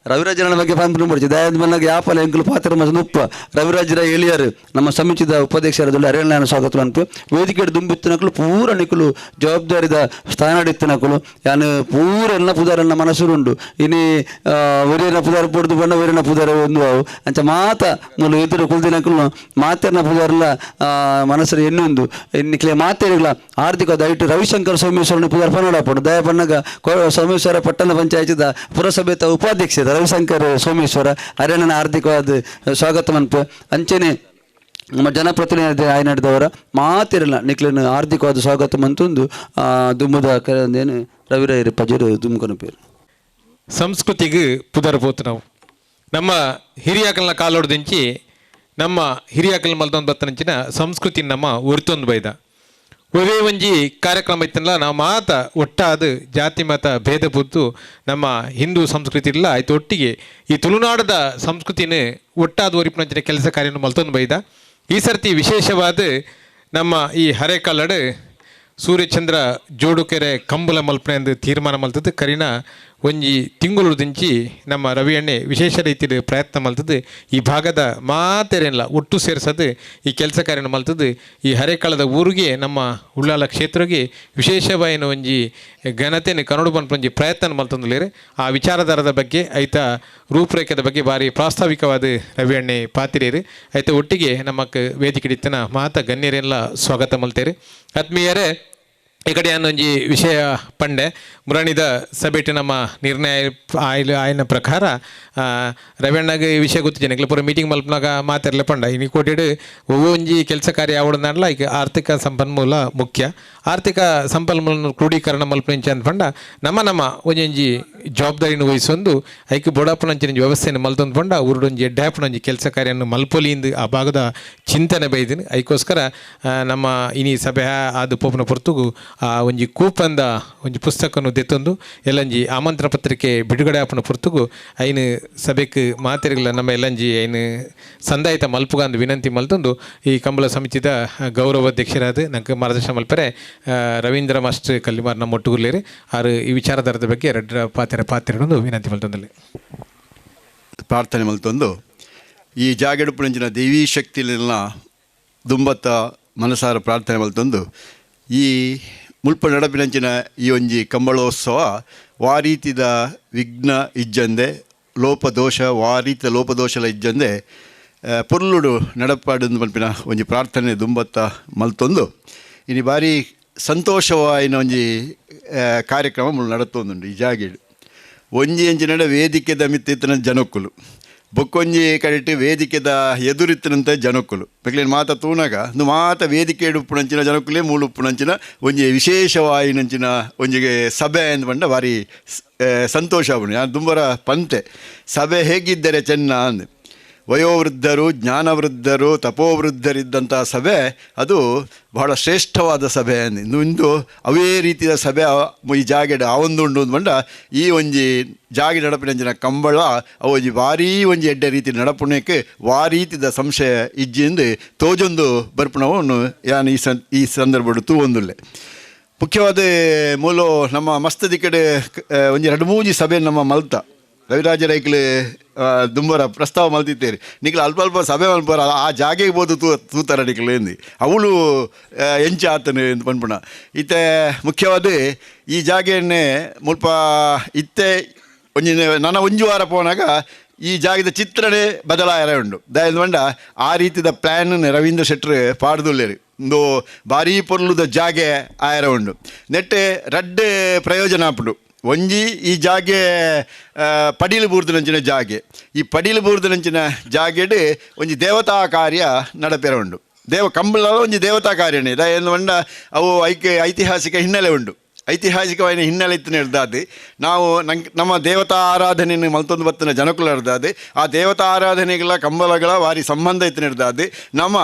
ರವಿರಾಜನ ಬಗ್ಗೆ ಪಂಪನ ಪಡಿಸಿ ದಯಾದ ಮನ್ನಾಗ ಯಾಪಲ ಎಂಕಲು ಪಾತ್ರ ಮಸನ ಉಪ್ಪ ರವಿರಾಜರ ಎಳಿಯರು ನಮ್ಮ ಸಮಿತಿದ ಉಪಾಧ್ಯಕ್ಷರಾದ ಅರೇಳ್ನ ಸ್ವಾಗತ ಅನ್ಪು ವೇದಿಕೆ ದುಂಬಿತ್ತಿನಕಲು ಪೂರ ನಿಕಲು ಜವಾಬ್ದಾರಿದ ಸ್ಥಾನಡಿತ್ತಿನಕಲು ಯಾನು ಪೂರ ಎಲ್ಲ ಪುದಾರನ್ನ ಮನಸ್ಸುರುಂಡು ಇನಿ ವೀರ್ಯನ ಪುದಾರ ಪೊಡ್ದು ಬಣ್ಣ ವೀರ್ಯನ ಪುದಾರ ಒಂದು ಅವು ಅಂಚ ಮಾತ ಮೂಲ ಎದುರು ಕುಲ್ದಿನಕಲು ಮಾತರ್ನ ಪುದಾರಲ್ಲ ಮನಸ್ಸರು ಎನ್ನೊಂದು ನಿಕ್ಲೆ ಮಾತೇರಿಗಳ ಆರ್ಥಿಕ ದಯಟು ರವಿಶಂಕರ್ ಸೋಮೇಶ್ವರನ ಪುದಾರ ಪನ್ನಡ ಪಡು ದಯ ಪಣ್ಣಗ ಸೋಮೇಶ್ವರ ಪಟ್ಟಣ ಪಂಚಾಯತಿದ ಪುರಸಭೆತ ಉಪಾಧ್ಯಕ್ಷ ರವಿಶಂಕರ್ ಸೋಮೇಶ್ವರ ಹರಿಯಾಣನ ಆರ್ಥಿಕವಾದ ಸ್ವಾಗತ ಮನ್ಪು ಅಂಚೆನೆ ನಮ್ಮ ಜನಪ್ರತಿನಿಧಿ ಆಯ್ನಾಡಿದವರ ಮಾತಿರಲ್ಲ ನಿಕ್ಲಿನ ಆರ್ಥಿಕವಾದ ಸ್ವಾಗತ ಮಂತೊಂದು ದುಮ್ಮದ ಏನು ರವಿರಾಯರು ಪಜರು ದುಮ್ಕನ ಪೇರು ಸಂಸ್ಕೃತಿಗೆ ಪುದರ್ಬೋತು ನಾವು ನಮ್ಮ ಹಿರಿಯಾಕಲ್ನ ಕಾಲೋಡ್ದಿಂಚಿ ನಮ್ಮ ಹಿರಿಯಾಕಲ್ ಮಲ್ದೊಂದು ಬತ್ತನಂಚಿನ ಸಂಸ್ಕೃತಿ ನಮ್ಮ ಉರ್ತೊಂದು ಬೈದ ಒವೇ ಒಂಜಿ ಕಾರ್ಯಕ್ರಮ ಇತ್ತಲ್ಲ ನಾವು ಮಾತ ಒಟ್ಟಾದ ಜಾತಿ ಮತ ಭೇದ ಬುದ್ದು ನಮ್ಮ ಹಿಂದೂ ಸಂಸ್ಕೃತಿ ಇಲ್ಲ ಆಯ್ತು ಒಟ್ಟಿಗೆ ಈ ತುಳುನಾಡದ ಸಂಸ್ಕೃತಿನ ಒಟ್ಟಾದ ಒರಿಪಿನಂಚಿನ ಕೆಲಸ ಕಾರ್ಯವನ್ನು ಮಲ್ತೊಂದು ಬೈದ ಈ ಸರ್ತಿ ವಿಶೇಷವಾದ ನಮ್ಮ ಈ ಹರೇಕಾಲಡ್ ಸೂರ್ಯಚಂದ್ರ ಜೋಡುಕೆರೆ ಕಂಬುಲ ಮಲ್ಪನೆ ಎಂದು ತೀರ್ಮಾನ ಮಲ್ತದ್ದು ಕರಿನ ಒಂಜಿ ತಿಂಗಳು ದಿಂಚಿ ನಮ್ಮ ರವಿ ಎಣ್ಣೆ ವಿಶೇಷ ರೀತಿಯಲ್ಲಿ ಪ್ರಯತ್ನ ಮಲ್ತದ್ದು ಈ ಭಾಗದ ಮಾತೆರೆಲ್ಲ ಒಟ್ಟು ಸೇರಿಸೋದು ಈ ಕೆಲಸ ಕಾರ್ಯನ ಮಲ್ತದ್ದು ಈ ಹರೇಕಾಲದ ಊರಿಗೆ ನಮ್ಮ ಉಳ್ಳಾಲ ಕ್ಷೇತ್ರಕ್ಕೆ ವಿಶೇಷವಾಯಿನ ಒಂಜಿ ಘನತೆಯನ್ನು ಕನ್ನಡ ಬಂದು ಪ್ರಯತ್ನ ಮಲ್ತಂದುಲೇರು ಆ ವಿಚಾರಧಾರದ ಬಗ್ಗೆ ಐತ ರೂಪರೇಖದ ಬಗ್ಗೆ ಭಾರಿ ಪ್ರಾಸ್ತಾವಿಕವಾದ ರವಿ ಎಣ್ಣೆ ಪಾತಿರೇರು ಐತ ಒಟ್ಟಿಗೆ ನಮ್ಮಕ್ಕೆ ವೇದಿಕೆ ಇತ್ತನ ಮಾತ ಗಣ್ಯರೆಲ್ಲ ಸ್ವಾಗತ ಮಲ್ತೇರು ಆತ್ಮೀಯರೇ ಈ ಕಡೆ ಅನ್ನೊಂಜಿ ವಿಷಯ ಪಂಡೆ ಮುರಾಣಿದ ಸಭೆಟ್ ನಮ್ಮ ನಿರ್ಣಯ ಆಯ್ನ ಪ್ರಕಾರ ರವಣ್ಣಗೆ ಈ ವಿಷಯ ಗೊತ್ತಿದ್ದೇನೆ ಪೂರ ಮೀಟಿಂಗ್ ಮಲ್ಪನಾಗ ಮಾತಾಡಲೆ ಪಂಡ ಇನ್ನು ಕೋಟಿಡ್ ಒಂಜಿ ಕೆಲಸ ಕಾರ್ಯ ಆವಡನಲ್ಲ ಈಗ ಆರ್ಥಿಕ ಸಂಪನ್ಮೂಲ ಮುಖ್ಯ ಆರ್ಥಿಕ ಸಂಪನ್ಮೂಲ ಕ್ರೋಢೀಕರಣ ಮಲ್ಪನಿಂಚ ಅಂದ್ಪಂಡ ನಮ್ಮ ಒಂಜಿ ಜವಾಬ್ದಾರಿನ ವಹಿಸೊಂದು ಐಕೆ ಬೊಡಾಪನಂಚಿನ ವ್ಯವಸ್ಥೆಯನ್ನು ಮಲ್ತೊಂದು ಪಂಡ ಉರುಡೊಂಜಿ ಎಡ್ಡಾಪನೊಂಜಿ ಕೆಲಸ ಕಾರ್ಯವನ್ನು ಮಲ್ಪೊಲಿಯಿಂದ ಆ ಭಾಗದ ಚಿಂತನೆ ಬೈದಿನಿ ಐಕೋಸ್ಕರ ನಮ್ಮ ಇನಿ ಸಭೆ ಆದ ಪೋಪನ ಪೊರ್ತುಗು ಆ ಒಂಜಿ ಕೂಪಂದ ಒಂಜಿ ಪುಸ್ತಕವನ್ನು ದೆತ್ತೊಂದು ಎಲ್ಲಂಜಿ ಆಮಂತ್ರಣ ಪತ್ರಿಕೆ ಬಿಡುಗಡೆ ಆಪನ ಪೊರ್ತುಗು ಐನು ಸಭೆಗೆ ಮಾತೆರೆಗಳ ನಮ್ಮ ಎಲ್ಲಂಜಿ ಐನು ಸಂದಾಯಿತ ಮಲ್ಪುಗ ಅಂದು ವಿನಂತಿ ಮಲ್ತೊಂದು ಈ ಕಂಬಳ ಸಮಿತಿದ ಗೌರವಾಧ್ಯಕ್ಷರಾದ ನಂಗೆ ಮಾರ್ಗದರ್ಶನ ಮಲ್ಪರೆ ರವೀಂದ್ರ ಮಾಸ್ಟರ್ ಕಲ್ಲಿಮಾರ್ ನಮ್ಮ ಒಟ್ಟುಗುರ್ಲೇರಿ ಆರು ಈ ವಿಚಾರಧಾರದ ಬಗ್ಗೆ ಎರಡರ ಪಾತ್ರೆಗೊಂದು ವಿನಂತಿ ಮಲ್ತೊಂದಲ್ಲಿ ಪ್ರಾರ್ಥನೆ ಮಲ್ತೊಂದು ಈ ಜಾಗೆಡುಪುನಂಚಿನ ದೇವಿ ಶಕ್ತಿಲೆಲ್ಲ ದುಂಬತ್ತ ಮನಸಾರ ಪ್ರಾರ್ಥನೆ ಮಲ್ತೊಂದು ಈ ಮುಲ್ಪ ನಡಪಿನಂಚಿನ ಈ ಒಂಜಿ ಕಂಬಳೋತ್ಸವ ವಾರೀತಿದ ವಿಘ್ನ ಇಜ್ಜಂದೆ ಲೋಪದೋಷ ವಾರೀತಿದ ಲೋಪದೋಷಲ ಇಜ್ಜಂದೆ ಪೊರ್ಲುಡು ನಡಪಾಡು ಮಲ್ಪಿನ ಒಂಜಿ ಪ್ರಾರ್ಥನೆ ದುಂಬತ್ತ ಮಲ್ತೊಂದು ಇನಿ ಬಾರಿ ಸಂತೋಷವಾಯಿನ ಒಂಜಿ ಕಾರ್ಯಕ್ರಮ ನಡತೊಂದುಂಡು ಈ ಜಾಗೆಡು ಒಂಜಿ ಎಂಚಿನಡ ವೇದಿಕೆದ ಮಿತ್ತಿತ್ತಿನ ಜನಕ್ಕುಲು ಬೊಕ್ಕೊಂಜಿ ಕಡಿಟ್ಟು ವೇದಿಕೆದ ಎದುರಿತ್ತಿನಂತ ಜನಕ್ಕುಲು ಬೇಕಲೇನು ಮಾತ ತೂನಾಗ ಒಂದು ಮಾತ ವೇದಿಕೆ ಉಪ್ಪುನಂಚಿನ ಜನಕ್ಕುಲೇ ಮೂಲು ಉಪ್ಪುನಂಚಿನ ಒಂಜಿ ವಿಶೇಷವಾಯಿನಂಚಿನ ಒಂಜಿಗೆ ಸಭೆ ಅಂದ್ಕೊಂಡ ಭಾರಿ ಸಂತೋಷ ಆಗುಂಡು ನಾನು ತುಂಬರ ಪಂತೆ ಸಭೆ ಹೇಗಿದ್ದರೆ ಚೆನ್ನ ಅಂದು ವಯೋವೃದ್ಧರು ಜ್ಞಾನವೃದ್ಧರು ತಪೋವೃದ್ಧರಿದ್ದಂಥ ಸಭೆ ಅದು ಬಹಳ ಶ್ರೇಷ್ಠವಾದ ಸಭೆ ಅಂದು ಇಂದು ಅವೇ ರೀತಿಯ ಸಭೆ ಈ ಜಾಗೆಡ್ ಆವೊಂದುಂಡು ಅಂದ್ಕೊಂಡ ಈ ಒಂಜಿ ಜಾಗೆ ನಡಪಿನಂಚಿನ ಕಂಬಳ ಅವಜಿ ಭಾರೀ ಒಂಜಿ ಎಡ್ಡೆ ರೀತಿ ನಡಪುಣಕ್ಕೆ ವಾರೀತಿದ ಸಂಶಯ ಇಜ್ಜಿಂದು ತೋಜೊಂದು ಬರ್ಪುಣವನ್ನು ಯಾನು ಈ ಸಂದರ್ಭಡು ತೂವೊಂದುಲ್ಲೆ ಮುಖ್ಯವಾದ ಮೂಲ ನಮ್ಮ ಮಸ್ತದಿ ಕಡೆ ಒಂಜಿ ಎರಡು ಮೂಜಿ ಸಭೆ ನಮ್ಮ ಮಲ್ತ ರವಿರಾಜ ರೈಕ್ಲು ದುಂಬರ ಪ್ರಸ್ತಾವ ಮಲ್ತಿದ್ದೇರಿ ನಿಕ್ಲು ಅಲ್ಪ ಅಲ್ಪ ಸಭೆ ಮಲ್ಪರ ಆ ಜಾಗೆಗೆ ಬೋದು ತೂತಾರ ನಿಕ್ಲು ಎಂದು ಅವಳು ಎಂಚ ಆತನು ಎಂದು ಪನ್ಪುಣ ಇತ್ತೆ ಮುಖ್ಯವಾದ ಈ ಜಾಗೆಯನ್ನೇ ಮುಲ್ಪ ಇತ್ತೆ ಒಂಜಿ ನನ್ನ ಒಂಜು ವಾರ ಪೋನಾಗ ಈ ಜಾಗದ ಚಿತ್ರನೇ ಬದಲಾಯರ ಉಂಡು ದಯಂದ ಆ ರೀತಿಯ ಪ್ಲ್ಯಾನ್ ರವೀಂದ್ರ ಶೆಟ್ರ್ ಪಾಡ್ದುಲ್ಲೇರು ಒಂದು ಭಾರೀ ಪೊರ್ಲುದ ಜಾಗೆ ಆಯರ ಉಂಡು ನೆಟ್ಟೆ ರಡ್ಡೆ ಪ್ರಯೋಜನ ಆಪುಂಡು ಒಂಜಿ ಈ ಜಾಗೆ ಪಡೀಲು ಬೂರ್ದನಂಚಿನ ಜಾಗೆ ಈ ಪಡೀಲು ಬೂರ್ದನಂಚಿನ ಜಾಗೆಡ್ ಒಂಜಿ ದೇವತಾ ಕಾರ್ಯ ನಡಪೆರ ಉಂಡು ಕಂಬಳ ಒಂಜಿ ದೇವತಾ ಕಾರ್ಯನೇ ಎಂದು ಅವು ಐತಿಹಾಸಿಕ ಹಿನ್ನೆಲೆ ಉಂಡು ಐತಿಹಾಸಿಕವಾದ ಹಿನ್ನೆಲೆ ಇತ್ತು ಹಿಡ್ದಾದೆ ನಾವು ನಮ್ಮ ದೇವತಾ ಆರಾಧನೆಯನ್ನು ಮಲ್ತೊಂದು ಬತ್ತಿನ ಜನಕುಲ ಹಿಡ್ದಾದೆ ಆ ದೇವತಾ ಆರಾಧನೆಗಳ ಕಂಬಳಗಳ ವಾರಿ ಸಂಬಂಧ ಇತ್ತು ಹಿಡ್ದಾದೆ ನಮ್ಮ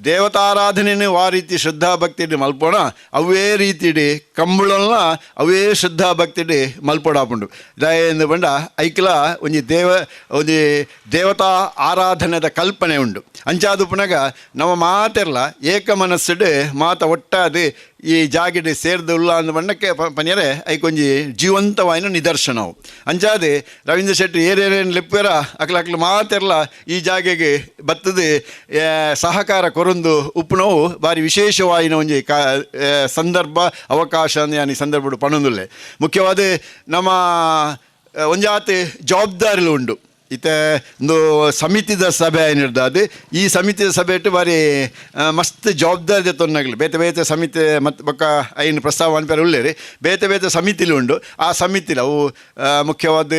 ದೇವತಾರಾಧನೆಯನ್ನು ವಾ ರೀತಿ ಶ್ರದ್ಧಾಭಕ್ತಿ ಮಲ್ಪೋಣ ಅವೇ ರೀತಿ ಕಂಬಳನ್ನ ಅವೇ ಶ್ರದ್ಧಾಭಕ್ತಿ ಮಲ್ಪೋಡಾಪುಂಡು ಎಂದು ಬಂಡ ಐಕ್ಲ ಒಂಜಿ ದೇವತಾ ಆರಾಧನೆದ ಕಲ್ಪನೆ ಉಂಡು ಅಂಚಾದು ಪುನಗ ನಮ್ಮ ಮಾತೆರ್ಲ ಏಕ ಮನಸ್ಸುಡು ಮಾತ ಒಟ್ಟಾದು ಈ ಜಾಗೆಡ್ ಸೇರ್ದುಲ್ಲ ಅಂದ ಬಣ್ಣಕ್ಕೆ ಪನಿಯರೆ ಐಕೊಂಜಿ ಜೀವಂತವಾಯಿನ ನಿದರ್ಶನವು ಅಂಚಾದೆ ರವೀಂದ್ರ ಶೆಟ್ಟಿ ಏರೇನು ಲೆಪ್ಪರ ಅಕ್ಲ ಮಾತೆರ್ಲ ಈ ಜಾಗೆಗೆ ಬತ್ತದ ಸಹಕಾರ ಕೊರೊಂದು ಉಪ್ಪುನವು ಭಾರಿ ವಿಶೇಷವಾಯಿನ ಒಂಜಿ ಸಂದರ್ಭ ಅವಕಾಶ ಯಾನಿ ಸಂದರ್ಭ ಪಣೊಂದುಲ್ಲೆ ಮುಖ್ಯವಾದ ನಮ್ಮ ಒಂಜಾತ್ ಜವಾಬ್ದಾರಿಲು ಉಂಡು ಇತ್ತೆ ಒಂದು ಸಮಿತಿದ ಸಭೆ ಏನಿರ್ತದೆ ಈ ಸಮಿತಿದ ಸಭೆ ಇಟ್ಟು ಬಾರಿ ಮಸ್ತ್ ಜವಾಬ್ದಾರಿ ತೊನ್ನಾಗಲಿ ಬೇತೆ ಬೇತೆ ಸಮಿತಿ ಮತ್ತು ಬೊಕ್ಕ ಐನು ಪ್ರಸ್ತಾವ ಅನ್ಪೇರೆ ಉಳ್ಳೇರಿ ಬೇತೆ ಬೇತೆ ಸಮಿತಿಲಿ ಉಂಡು ಆ ಸಮಿತಿಲಿ ಅವು ಮುಖ್ಯವಾದ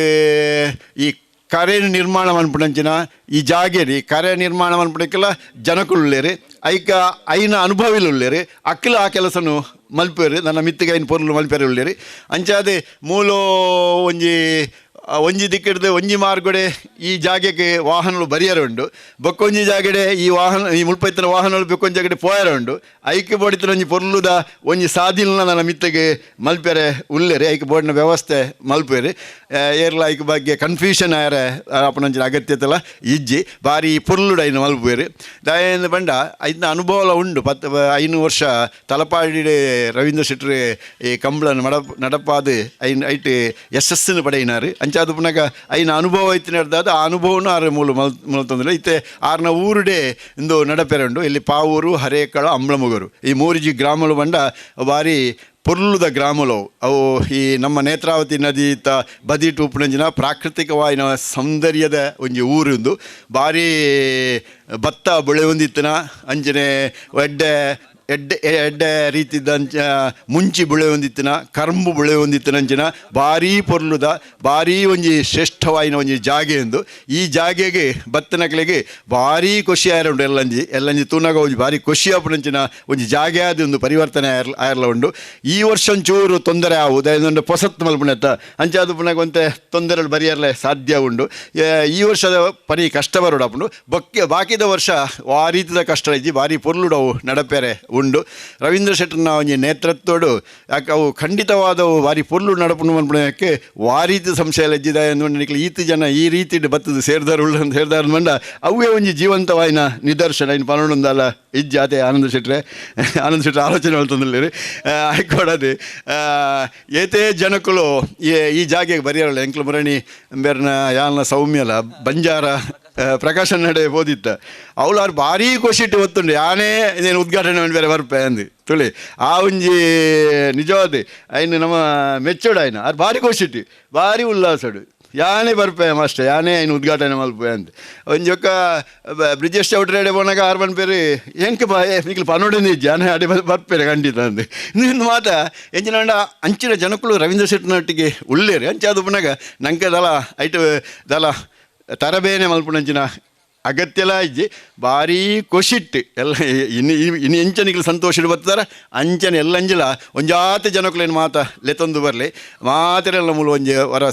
ಈ ಕರೆ ನಿರ್ಮಾಣ ಮನ್ಪುಣಂಚಿನ ಈ ಜಾಗೇರಿ ಕರೆ ನಿರ್ಮಾಣ ಮನ್ಪುಣಕ್ಕೆಲ್ಲ ಜನಕುಳ್ಳೇರಿ ಐಕ ಐನ ಅನುಭವಿಲು ಉಳ್ಳೇರಿ ಅಕ್ಕಲ ಆ ಕೆಲಸನು ಮಲ್ಪೇರಿ ನನ್ನ ಮಿತ್ತಿಗೆ ಐನು ಪೊರ್ಲು ಮಲ್ಪೇರಿ ಉಳ್ಳೇರಿ ಅಂಚಾದೆ ಮೂಲೋ ಒಂಜಿ ದಿಕ್ಕಿಡ್ದು ಒಂಜಿ ಮಾರ್ಗಡೆ ಈ ಜಾಗೆಗೆ ವಾಹನಗಳು ಬರಿಯರ ಉಂಡು ಬೊಕ್ಕೊಂಜಿ ಜಾಗಡೆ ಈ ಮುಲ್ಪೈತನ ವಾಹನಗಳು ಬೊಕ್ಕೊಂಜಿ ಜಾಗಡೆ ಪೋಯರ ಉಂಡು ಐಕೆ ಬೋಡಿತರ ಒಂಜಿ ಪೊರ್ಲುದ ಒಂಜಿ ಸಾದಿಲ್ನ ನನ್ನ ಮಿತ್ತಿಗೆ ಮಲ್ಪೆರೆ ಉಲ್ಲೆರಿ ಐಕೆ ಬೋರ್ಡ್ನ ವ್ಯವಸ್ಥೆ ಮಲ್ಪೇರಿ ಏರ್ಲ ಐಕೆ ಬಗ್ಗೆ ಕನ್ಫ್ಯೂಷನ್ ಆಯರೆ ಅಪ್ಪನಂಚಿನ ಅಗತ್ಯತೆಲ್ಲ ಇಜ್ಜಿ ಭಾರಿ ಪೊರ್ಲುಡ ಐನು ಮಲ್ಪೇರಿ ದಯಂದು ಬಂಡ ಐದನ ಅನುಭವ ಉಂಡು 5 ವರ್ಷ ತಲಪಾಡಿ ರವೀಂದ್ರ ಶೆಟ್ಟಿ ಈ ಕಂಬಳನ್ನು ನಡಪಾದು ಐಟ್ ಯಶಸ್ಸನ್ನು ಪಡೆಯಿನಾರು ಅಂಚಾದ ಪುನಗ ಐನ ಅನುಭವ ಐತಿ ನಡೆದಾದ ಆ ಅನುಭವನೂ ಆರ ಮೂಲ ತೊಂದರೆ ಇತ್ತೆ ಆರ್ನ ಊರುಡೆ ಇಂದು ನಡಪೆರೆ ಉಂಡು ಇಲ್ಲಿ ಪಾವೂರು ಹರೇಕಳ ಅಂಬ್ಳಮುಗರು ಈ ಮೂರಿಜಿ ಗ್ರಾಮಗಳು ಬಂಡ ಭಾರಿ ಪೊರ್ಲುದ ಗ್ರಾಮಗಳು ಅವು ಈ ನಮ್ಮ ನೇತ್ರಾವತಿ ನದಿ ಬದಿಟು ಉಪ್ಪುನಂಜಿನ ಪ್ರಾಕೃತಿಕವಾಯಿನ ಸೌಂದರ್ಯದ ಒಂಜಿ ಊರಿಂದು ಭಾರಿ ಭತ್ತ ಬೆಳೆ ಹೊಂದಿತ್ತನ ಅಂಜನೆ ಎಡ್ಡೆ ರೀತಿದ ಮುಂಚಿ ಬುಳೆ ಹೊಂದಿತ್ತಿನ ಕರಂಬು ಬುಳೆ ಹೊಂದಿತ್ತಿನಂಚಿನ ಭಾರೀ ಪೊರ್ಲುದ ಭಾರೀ ಒಂಜಿ ಶ್ರೇಷ್ಠವಾಯಿನ ಒಂಜಿ ಜಾಗೆ ಎಂದು ಈ ಜಾಗೆಗೆ ಬತ್ತನಕ್ಲೆಗೆ ಭಾರೀ ಖುಷಿ ಆಯರ ಉಂಡು ಎಲ್ಲಂಜಿ ತೂನಾಗ ಒಂಜಿ ಭಾರಿ ಖುಷಿ ಆಪುನಂಚಿನ ಒಂಜಿ ಜಾಗೆ ಆದ ಒಂದು ಪರಿವರ್ತನೆ ಆಯರ್ಲ ಉಂಡು ಈ ವರ್ಷ ಒಂಚೂರು ತೊಂದರೆ ಆವುದು ಅದೊಂದು ಪೊಸತ್ ಮಲ್ಪುಣೆತ್ತ ಅಂಚಾದ ಪುನಗ ಒಂತೆ ತೊಂದರೆ ಬರಿಯರ್ಲೆ ಸಾಧ್ಯ ಉಂಡು ಈ ವರ್ಷದ ಪರಿ ಕಷ್ಟ ಬರೋಡಾಪುಂಡು ಬಾಕಿದ ವರ್ಷ ಆ ರೀತಿಯ ಕಷ್ಟ ಇಜ್ಜಿ ಭಾರಿ ಪೊರ್ಲುಡವು ನಡಪೆರೆ ಉಂಡು ರವೀಂದ್ರ ಶೆಟ್ಟರ್ನ ಒಂಜಿ ನೇತೃತ್ವಡು ಯಾಕೆ ಅವು ಖಂಡಿತವಾದವು ಭಾರಿ ಪೊರ್ಲು ನಡಪುಂಡು ಮನ್ಪುಣಕ್ಕೆ ವಾ ರೀತಿ ಸಂಶಯ ಎಜ್ಜಿದ ಎಂದು ಈತ ಜನ ಈ ರೀತಿ ಬತ್ತದು ಸೇರ್ದಾರು ಅಂತ ಹೇಳ್ದಾರ ಮಂಡ ಅವೇ ಒಂಜಿ ಜೀವಂತವಾಯಿನ ನಿದರ್ಶನ ಇನ್ನು ಪನ್ನೊಂದಲ್ಲ ಇಜ್ಜಾತೆ ಆನಂದ ಶೆಟ್ರೆ ಆಲೋಚನೆ ಹೇಳ್ತಂದಿಲ್ಲ ಆಯ್ಕೊಡದೆ ಏತೇ ಜನಕ್ಕಳು ಈ ಜಾಗೆಗೆ ಬರೆಯಲ್ಲ ಎಂಕ್ಲು ಮುರಣಿ ಬೇರೆನ ಯಾನ ಸೌಮ್ಯಲ ಬಂಜಾರ ಪ್ರಕಾಶನ್ ನಡೆ ಓದಿತ್ತ ಅವಳು ಭಾರೀ ಖುಷಿಟ್ಟು ಒತ್ತುಂಡು ಯಾನೇ ಇದೇನು ಉದ್ಘಾಟನೆ ಮಾಡಿ ಬೇರೆ ಬರ್ಪೆ ಅಂದು ತುಳಿ ಆ ಒಂಜಿ ನಿಜವಾದ ಐನು ನಮ್ಮ ಮೆಚ್ಚೋಡು ಆಯ್ನ ಅವ್ರು ಭಾರಿ ಖುಷಿಟ್ಟು ಭಾರಿ ಉಲ್ಲಾಸಡು ಯಾನೇ ಬರ್ಪೆ ಅಷ್ಟೇ ಯಾನೇ ಐನು ಉದ್ಘಾಟನೆ ಮಲ್ಪೆ ಅಂತ ಒಂಜೊಕ್ಕ ಬ್ರಿಜೇಶ್ ಚೌಟ್ರಿ ಪೋನಾಗ ಆರ್ಬನ್ ಪೇರು ಹೆಂಗೆ ನಿಕ್ಲು ಪನ್ನೋಡನೇ ಜಾನೆ ಅಡೆ ಬರ್ಪೇರೆ ಖಂಡಿತ ಅಂದು ಇನ್ನು ಮಾತ ಎಂಚಿನ ಅಂಚಿನ ಜನಕ್ಕಳು ರವೀಂದ್ರ ಶೆಟ್ಟಿನೊಟ್ಟಿಗೆ ಉಳ್ಳೇರಿ ಅಂಚಾದ ಪುನಗ ನಂಗೆ ದಲ ತರಬೇನೆ ಮಲ್ಪುಣಂಚಿನ ಅಗತ್ಯಲ ಇಜ್ಜಿ ಭಾರೀ ಖುಷಿಟ್ಟು ಎಲ್ಲ ಇನ್ನು ಎಂಚನಿಗಳು ಸಂತೋಷ ಬರ್ತಾರೆ ಅಂಚನೆ ಎಲ್ಲಂಜಿಲ ಒಂಜಾತಿ ಜನಕ್ಕಳೇನು ಮಾತ ಲೆತ್ತೊಂದು ಬರಲಿ ಮಾತೆರೆಲ್ಲ ಮೂಲ ಒಂಜಿ ವರ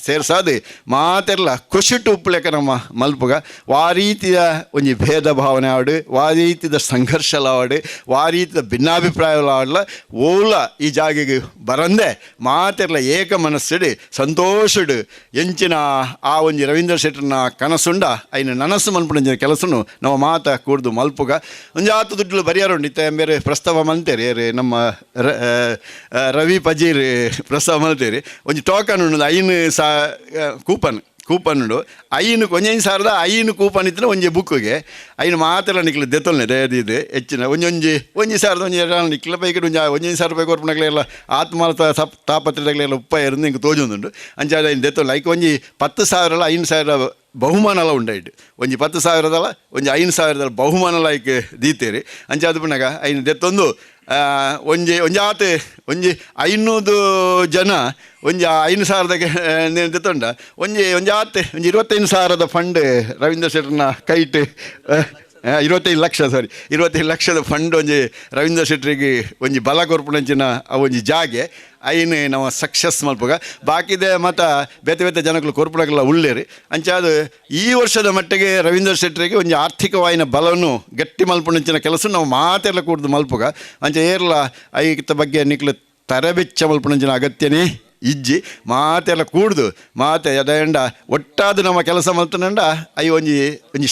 ಸೇರ್ಸಾದು ಮಾತೆಲ್ಲ ಖುಷಿಟ್ಟು ಉಪ್ಪುಲೆಕ್ಕ ನಮ್ಮ ಮಲ್ಪುಗ ವಾ ರೀತಿಯ ಒಂಜಿ ಭೇದ ಭಾವನೆ ಆಡು ವಾ ರೀತಿಯ ಸಂಘರ್ಷಲಾಡು ವಾ ರೀತಿಯ ಭಿನ್ನಾಭಿಪ್ರಾಯಲಾಡಲ ಓಲ ಈ ಜಾಗೆಗೆ ಬರಂದೆ ಮಾತೆಲ್ಲ ಏಕ ಮನಸ್ಸಿಡು ಸಂತೋಷಡು ಎಂಚಿನ ಆ ಒಂಜಿ ರವೀಂದ್ರ ಶೆಟ್ಟರ್ನ ಕನಸುಂಡ ಐನು ನನಸು ಮಲ್ಪುಂಡ ಕೆಲಸನು ನಾವು ಮಾತ ಕೂಡ್ದು ಮಲ್ಪುಗ ಒಂಜಿ ಆತು ದುಡ್ಡು ಬರಿಯಾರುಂಡು ಇತ್ತೆ ಬೇರೆ ಪ್ರಸ್ತಾವ ಮಲ್ತೇರಿ ನಮ್ಮ ರವಿ ಪಜೀರ್ ಪ್ರಸ್ತಾವ ಮಲ್ತೇರಿ ಒಂಜಿ ಟೋಕನ್ ಉಂಡು ಐನು ಕೂಪನ್ ಉಂಡು ಐನು ಒಂಜೊಂಜಿ ಸಾವಿರದ ಐನು ಕೂಪನ್ ಇತ್ತಿನ ಒಂಜಿ ಬುಕ್ಕಿಗೆ ಐನು ಮಾತೆಲ್ಲ ನಿಕ್ಲು ದೆತ್ತೊಲ್ನೆ ದಯದಿದ್ದು ಹೆಚ್ಚಿನ ಒಂಜಿ ಸಾವಿರದ ಒಂಜಿ ನಿಕ್ಲ ಪೈಕಿ ಒಂಜೊಂಜಿ ಸಾವಿರ ರೂಪಾಯಿ ಕೊರ್ಪಣಗಳೆಲ್ಲ ಆತ್ಮಾಲ ತಾಪತ್ರಗಳೆಲ್ಲ ಉಪ್ಪ ಇருந்து ಹಿಂಗೆ ತೋಜೊಂದುಂಡು ಅಂಚಾದ ಐನು ದೆತ್ತೊಲ್ಲ ಐಕೆ ಒಂಜಿ 10,000 5,000 ಬಹುಮಾನಲ ಉಂಡಾಯ್ತು ಒಂಜಿ 10,000 ಒಂಜಿ 5,000 ಬಹುಮಾನಲ ಐಕೆ ದೀತೇರಿ ಅಂಚಾದ ಪುನಗ ಐನು ದೆತ್ತೊಂದು ಒಂಜಿ 500 ಜನ ಒಂಜಿ 5,000 ದೆತ್ತೊಂಡ ಒಂಜಿ 25,000 ಫಂಡ್ ರವೀಂದ್ರ ಶೆಟ್ಟರ್ನ ಕೈಟ್ 25 ಲಕ್ಷದ ಫಂಡ್ ಒಂಜಿ ರವೀಂದ್ರ ಶೆಟ್ಟರಿಗೆ ಒಂಜಿ ಬಲ ಕೊರ್ಪುನಂಚಿನ ಒಂಜಿ ಜಾಗೆ ಐನು ನಾವು ಸಕ್ಸಸ್ ಮಲ್ಪುಗ ಬಾಕಿದೆ ಮತ್ತು ಬೇತೆ ಜನಗಳು ಕೊರ್ಪುನಗಳೆಲ್ಲ ಉಳ್ಳೇರಿ ಅಂಚಾದ ಈ ವರ್ಷದ ಮಟ್ಟಿಗೆ ರವೀಂದ್ರ ಶೆಟ್ಟರಿಗೆ ಒಂಜಿ ಆರ್ಥಿಕವಾಯಿನ ಬಲವನ್ನು ಗಟ್ಟಿ ಮಲ್ಪುನಂಚಿನ ಕೆಲಸ ನಾವು ಮಾತೆಲ್ಲ ಕೂಡ್ದು ಮಲ್ಪುಗ ಅಂಚ ಏರ್ಲ ಐತ ಬಗ್ಗೆ ನಿಕ್ಲು ತರಬೆಚ್ಚ ಮಲ್ಪುನಂಚಿನ ಅಗತ್ಯನೇ ಇಜ್ಜಿ ಮಾತೆಲ್ಲ ಕೂಡ್ದು ಮಾತೆ ಅದಂಡ ಒಟ್ಟಾದ ನಮ್ಮ ಕೆಲಸ ಮಲ್ತನಂಡ ಅಯ್ಯ ಒಂಜಿ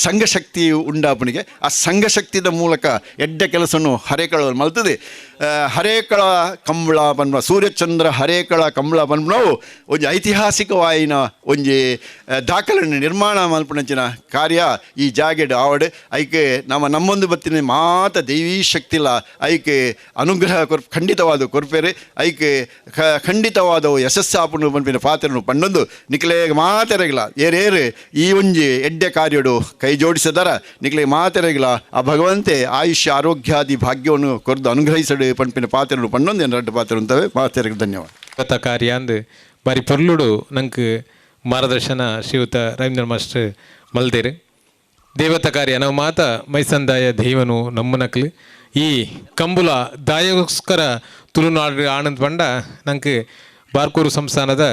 ಸಂಘಶಕ್ತಿ ಉಂಡಾಪನಿಗೆ ಆ ಸಂಘಶಕ್ತಿದ ಮೂಲಕ ಎಡ್ಡ ಕೆಲಸವನ್ನು ಹರೇಕಳ ಮಲ್ತದೆ. ಹರೇಕಳ ಕಂಬಳ ಪನ್ಪ ಸೂರ್ಯಚಂದ್ರ ಹರೇಕಳ ಕಂಬಳ ಪನ್ಪನವು ಒಂಜಿ ಐತಿಹಾಸಿಕವಾಯಿನ ಒಂಜಿ ದಾಖಲೆಯನ್ನು ನಿರ್ಮಾಣ ಮಲ್ಪನಂಚಿನ ಕಾರ್ಯ ಈ ಜಾಗೆಡ್ ಆವಡ್ ಐಕೆ ನಮ್ಮೊಂದು ಬತ್ತಿನ ಮಾತ ದೈವೀ ಶಕ್ತಿಲ ಐಕೆ ಅನುಗ್ರಹ ಖಂಡಿತವಾದ ಕೊರ್ಪೇರೆ ಐಕೆ ಖಂಡಿತವಾದ ಯಶಸ್ಸಾಪನು ಪನ್ಪಿನ ಪಾತ್ರನು ಪಂಡೊಂದು ನಿಕ್ಲೆಗೆ ಮಾತೆರೆಗಿಲ್ಲ ಏರೇರು ಈ ಒಂಜಿ ಎಡ್ಡೆ ಕಾರ್ಯಡು ಕೈ ಜೋಡಿಸಿದಾರ ನಿಕ್ಲೆಗೆ ಮಾತೆರೆಗಿಲ್ಲ ಆ ಭಗವಂತೆ ಆಯುಷ್ಯ ಆರೋಗ್ಯಾದಿ ಭಾಗ್ಯವನ್ನು ಕೊರ್ದು ಅನುಗ್ರಹಿಸಡು ಪಂಪಿನ ಪಾತ್ರನು ಪಂಡೊಂದು ಏನು ರಡ್ಡು ಪಾತ್ರ ಅಂತವೆ ಮಾತೆರೆಗೆ ಧನ್ಯವಾದ. ಕಾರ್ಯ ಅಂದು ಬಾರಿ ಪೊರ್ಲುಡು ನಂಗೆ ಮಾರ್ಗದರ್ಶನ ಶ್ರೀಯುತ ರವೀಂದ್ರ ಮಾಸ್ಟರ್ ಮಲ್ದೇರು ದೇವತ ಕಾರ್ಯ ನಾವು ಮಾತ ಮೈಸಂದಾಯ ದೈವನು ನಮ್ಮನಕ್ಲು ಈ ಕಂಬುಲ ದಾಯೋಸ್ಕರ ತುಳುನಾಡು ಆನಂದ್ ಪಂಡ ನಂಗೆ ಬಾರ್ಕೂರು ಸಂಸ್ಥಾನದ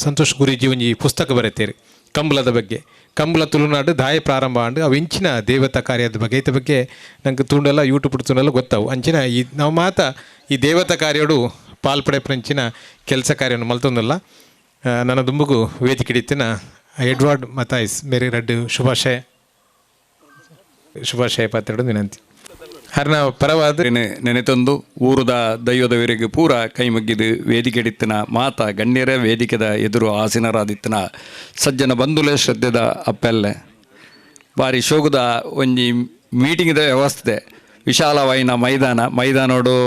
ಸಂತೋಷ್ ಗುರೂಜಿ ಒಂಜಿ ಪುಸ್ತಕ ಬರೀತೀರಿ ಕಂಬಳದ ಬಗ್ಗೆ. ಕಂಬಳ ತುಳುನಾಡು ದಾಯ ಪ್ರಾರಂಭ ಆಂಡು ಅವು ಇಂಚಿನ ದೇವತಾ ಕಾರ್ಯದ ಬಗ್ಗೆ ಈತ ಬಗ್ಗೆ ನಂಗೆ ತುಂಡೆಲ್ಲ ಯೂಟ್ಯೂಬ್ ತುಂಡೆಲ್ಲ ಗೊತ್ತಾವು ಅಂಚಿನ ಈ ನಾವು ಮಾತ ಈ ದೇವತಾ ಕಾರ್ಯಡು ಪಾಲ್ಪಡೆ ಪ್ರಂಚಿನ ಕೆಲಸ ಕಾರ್ಯವನ್ನು ಮಲ್ತೊಂದಲ್ಲ ನನ್ನ ದುಂಬುಗು ವೇದಿಕೆ ಹಿಡಿತಿನ ಎಡ್ವರ್ಡ್ ಮತಾಯ್ಸ್ ಮೇರೆ ರಡ್ಡು ಶುಭಾಶಯ ಪಾತ್ರೆಡು ವಿನಂತಿ ಹರ್ನ ಪರವಾದ ನೆನೆತೊಂದು ಊರುದ ದೈವದವರಿಗೆ ಪೂರ ಕೈ ಮುಗ್ಗಿದು ವೇದಿಕೆ ಹಿಡಿತಿನ ಮಾತ ಗಣ್ಯರ ವೇದಿಕೆದ ಎದುರು ಆಸೀನರಾದಿತ್ತಿನ ಸಜ್ಜನ ಬಂಧುಲೆ ಶ್ರದ್ಧೆದ ಅಪ್ಪೆಲ್ಲೆ ಬಾರಿ ಶೋಕದ ಒಂಜಿ ಮೀಟಿಂಗ್ದ ವ್ಯವಸ್ಥೆ ವಿಶಾಲವಾಯಿನ ಮೈದಾನೋಡು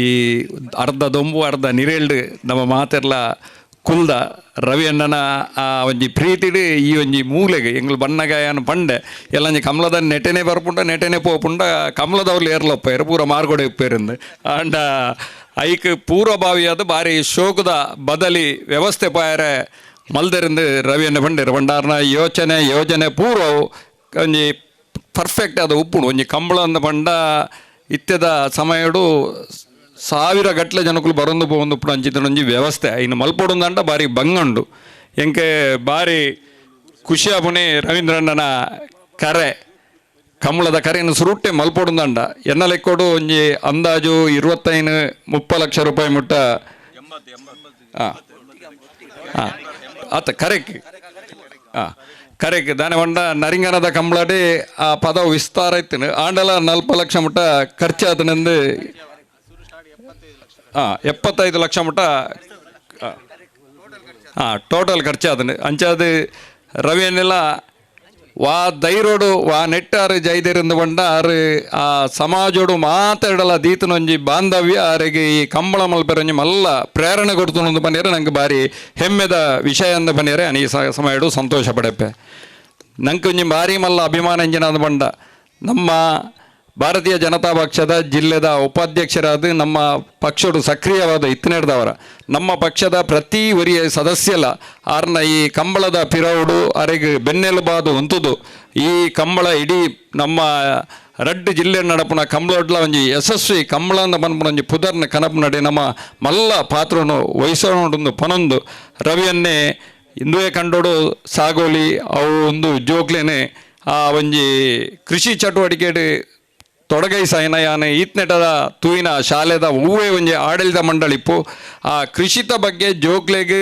ಈ ಅರ್ಧ ದೊಂಬು ಅರ್ಧ ನಿರೇಳ್ಡು ನಮ್ಮ ಮಾತೆರ್ಲ ಕುಲ್ದ ರವಿ ಅಣ್ಣನ ಆ ಒಂಜಿ ಪ್ರೀತಿಡು ಈ ಒಂಜಿ ಮೂಲೆಗೆ ಎಂಗ್ಳು ಬಣ್ಣಗಾಯನ ಪಂಡೆ ಎಲ್ಲಂಜಿ ಕಮಲದ ನೆಟೆನೆ ಬರ್ಪುಂಡ ನೆಟೆನೆ ಪೋಪುಂಡ ಕಮಲದವ್ರು ಏರ್ಲಪ್ಪ ಪೂರ ಮಾರ್ಗೊಡೆ ಉಪ್ಪೇರಿಂದ ಅಂಡ ಐಕ್ ಪೂರ್ವಭಾವಿಯಾದ ಬಾರಿ ಶೋಕದ ಬದಲಿ ವ್ಯವಸ್ಥೆ ಪಾಯರೆ ಮಲ್ದರಿಂದ ರವಿಯನ್ನ ಪಂಡಿರು ಪಂಡಾರ್ನ ಯೋಜನೆ ಪೂರ್ವವು ಒಂಜಿ ಪರ್ಫೆಕ್ಟ್ ಆದ ಉಪ್ಪುಂಡು ಒಂಜಿ ಕಂಬಳ ಅಂದ ಪಂಡ ಇತ್ಯದ ಸಮಯಡು ಸಾವಿರ ಗಟ್ಟಲೆ ಜನಕ್ಕೂ ಬರೋದು ಪೋಂದು ಉಪ್ಪು ಅಂಚಿದೊಂಜಿ ವ್ಯವಸ್ಥೆ ಇನ್ನು ಮಲ್ಪೊಡುಂದಂಡ ಬಾರಿ ಬಂಗಂಡು ಎಂಕೆ ಬಾರಿ ಖುಷಿ ಆಪುಣಿ ರವೀಂದ್ರಣ್ಣನ ಕರೆ ಕಂಬಳದ ಕರೆಯನ್ನು ಸುರುಟ್ಟೆ ಮಲ್ಪೊಡುಂದಂಡ ಎನ್ನ ಲೆಕ್ಕೋಡು ಒಂಜಿ ಅಂದಾಜು 25-30 ಲಕ್ಷ ರೂಪಾಯಿ ಮುಟ್ಟ ಆತ ಕರೆಕ್ ದಾನೆ ಪಂಡ ನರಿಂಗನದ ಕಂಬಳಡಿ ಆ ಪದವು ವಿಸ್ತಾರ ಇತ್ತು ಆಂಡಲ 40 ಲಕ್ಷ ಮುಟ್ಟ ಖರ್ಚಾದನೆಂದು 75 ಲಕ್ಷ ಮುಟ್ಟ ಟೋಟಲ್ ಖರ್ಚಾದನು ಅಂಚಾದು ರವಿಯನ್ನೆಲ್ಲ ವಾ ದೈರೋಡು ವಾ ನೆಟ್ಟಾರು ಜೈದಿರಿಂದ ಬಂಡ ಆರು ಆ ಸಮಾಜೋಡು ಮಾತಾಡಲ್ಲ ದೀತನೊಂಜಿ ಬಾಂಧವ್ಯ ಆರಿಗೆ ಈ ಕಂಬಳ ಮಲ್ಪೆರೊಂಜಿ ಮಲ್ಲ ಪ್ರೇರಣೆ ಕೊಡ್ತು ಬನ್ನಿರೆ ನಂಗೆ ಬಾರಿ ಹೆಮ್ಮೆದ ವಿಷಯ ಅಂದ ಬನ್ನಿರೆ ಅನಿ ಸಮಯಡು ಸಂತೋಷ ಪಡೆಪೆ ನಂಗೆ ಒಂಜಿ ಬಾರಿ ಮಲ್ಲ ಅಭಿಮಾನ ಎಂಜಿನ ಅಂದ ಬಂಡ ನಮ್ಮ ಭಾರತೀಯ ಜನತಾ ಪಕ್ಷದ ಜಿಲ್ಲೆದ ಉಪಾಧ್ಯಕ್ಷರಾದ ನಮ್ಮ ಪಕ್ಷಡು ಸಕ್ರಿಯವಾದ ಇತ್ತಿನೆಡ್ದವರ ನಮ್ಮ ಪಕ್ಷದ ಪ್ರತಿ ವರಿಯ ಸದಸ್ಯಲ ಆರ್ನ ಈ ಕಂಬಳದ ಪಿರೌಡು ಅರೆಗೆ ಬೆನ್ನೆಲುಬಾದು ಹೊಂತುದು ಈ ಕಂಬಳ ಇಡೀ ನಮ್ಮ ರಡ್ಡು ಜಿಲ್ಲೆ ನಡಪುನ ಕಂಬಳೊಡ್ಲ ಒಂಜಿ ಯಶಸ್ವಿ ಕಂಬಳ ಅಂದ ಪನ್ಪುನ ಒಂಜಿ ಪುದರ್ನ ಕನಪು ನಡೆ ನಮ್ಮ ಮಲ್ಲ ಪಾತ್ರನು ವಹಿಸೋಣೊಂದು ಪನೊಂದು ರವಿಯನ್ನೇ ಇಂದುವೆ ಕಂಡೋಡು ಸಾಗೋಲಿ ಅವು ಒಂದು ಜೋಕ್ಲೇನೆ ಆ ಒಂಜಿ ಕೃಷಿ ಚಟುವಟಿಕೆ ತೊಡಗೈ ಸೈನಯಾನ ಈತ್ನೆಟದ ತೂಯಿನ ಶಾಲೆದ ಹೂವೇ ಒಂಜಿ ಆಡಳಿತ ಮಂಡಳಿಪ್ಪು ಆ ಕೃಷಿತ ಬಗ್ಗೆ ಜೋಕ್ಲೆಗೆ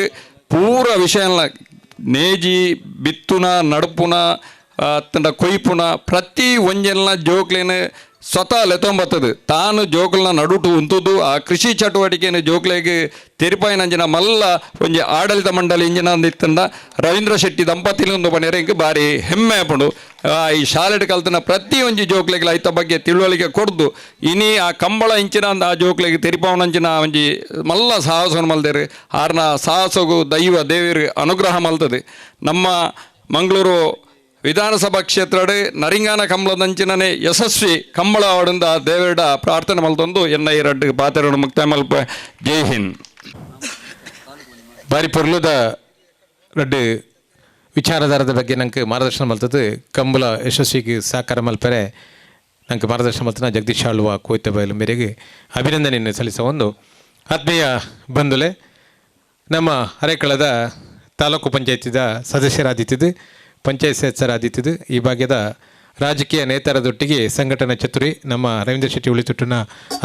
ಪೂರ ವಿಷಯನ ನೇಜಿ ಬಿತ್ತುನ ನಡುಪುನ ತಂಡ ಕೊಯ್ಪುನ ಪ್ರತಿ ಒಂಜೆಲ್ನ ಜೋಕ್ಲೇನ ಸ್ವತಃ ಲೆತೊಂಬತ್ತದು ತಾನು ಜೋಕ್ಲನ ನಡುಟು ಉಂತುದು ಆ ಕೃಷಿ ಚಟುವಟಿಕೆಯನ್ನು ಜೋಕ್ಲೆಗೆ ತೆರಿಪಾಯಿನಂಜಿನ ಮಲ್ಲ ಒಂಜಿ ಆಡಳಿತ ಮಂಡಳಿ ಇಂಜಿನ ಅಂದಿತ್ತಂಡ ರವೀಂದ್ರ ಶೆಟ್ಟಿ ದಂಪತಿಲೊಂದು ಬನ್ನಿರೆ ಇಂಗೆ ಬಾರಿ ಹೆಮ್ಮೆ ಪಡು ಈ ಶಾಲೆಡ್ ಕಲ್ತನ ಪ್ರತಿ ಒಂಜಿ ಜೋಕ್ಲೆಗೆ ಐತ ಬಗ್ಗೆ ತಿಳುವಳಿಕೆ ಕೊಡ್ದು ಇನಿ ಆ ಕಂಬಳ ಇಂಚಿನ ಆ ಜೋಕ್ಲೆಗೆ ತೆರಿಪಾವನಂಚಿನ ಒಂಜಿ ಮಲ್ಲ ಸಾಹಸವನ್ನು ಮಲ್ದೇರು ಆರ್ನ ಸಾಹಸಗೂ ದೈವ ದೇವಿರು ಅನುಗ್ರಹ ಮಲ್ತದೆ. ನಮ್ಮ ಮಂಗಳೂರು ವಿಧಾನಸಭಾ ಕ್ಷೇತ್ರಡ್ ನರಿಂಗಾನ ಕಂಬಳದಂಚಿನೇ ಯಶಸ್ವಿ ಕಂಬಳ ಆವಡಿಂದ ದೇವರ ಪ್ರಾರ್ಥನೆ ಮಲ್ತೊಂದು ಎನ್ನ ಈ ರಡ್ಡು ಪಾತ್ರೆಯನ್ನು ಮುಕ್ತಾಯ ಮಲ್ಪ. ಜೈ ಹಿಂದ್. ಬಾರಿ ಪೊರ್ಲುದ ರಡ್ಡು ವಿಚಾರಧಾರದ ಬಗ್ಗೆ ನಂಗೆ ಮಾರ್ಗದರ್ಶನ ಮಲ್ತದ್ದು ಕಂಬಳ ಯಶಸ್ವಿಗೆ ಸಹಕಾರ ಮಲ್ಪರೆ ನಂಗೆ ಮಾರ್ಗದರ್ಶನ ಮಲ್ತನ ಜಗದೀಶ್ ಆಳ್ವ ಕೋಯ್ತ ಬಯಲು ಮೇರೆಗೆ ಅಭಿನಂದನೆಯನ್ನು ಸಲ್ಲಿಸುವ ಒಂದು ಆತ್ಮೀಯ ಬಂಧುಲೆ ನಮ್ಮ ಹರೇಕಳದ ತಾಲೂಕು ಪಂಚಾಯತಿದ ಸದಸ್ಯರಾದಿತ್ತಿದ್ದು ಪಂಚಾಯತ್ ಸದಸ್ಯರಾದಿತ್ತಿದ್ದು ಈ ಭಾಗ್ಯದ ರಾಜಕೀಯ ನೇತಾರದೊಟ್ಟಿಗೆ ಸಂಘಟನಾ ಚತುರಿ ನಮ್ಮ ರವೀಂದ್ರ ಶೆಟ್ಟಿ ಉಳಿತುಟ್ಟಿನ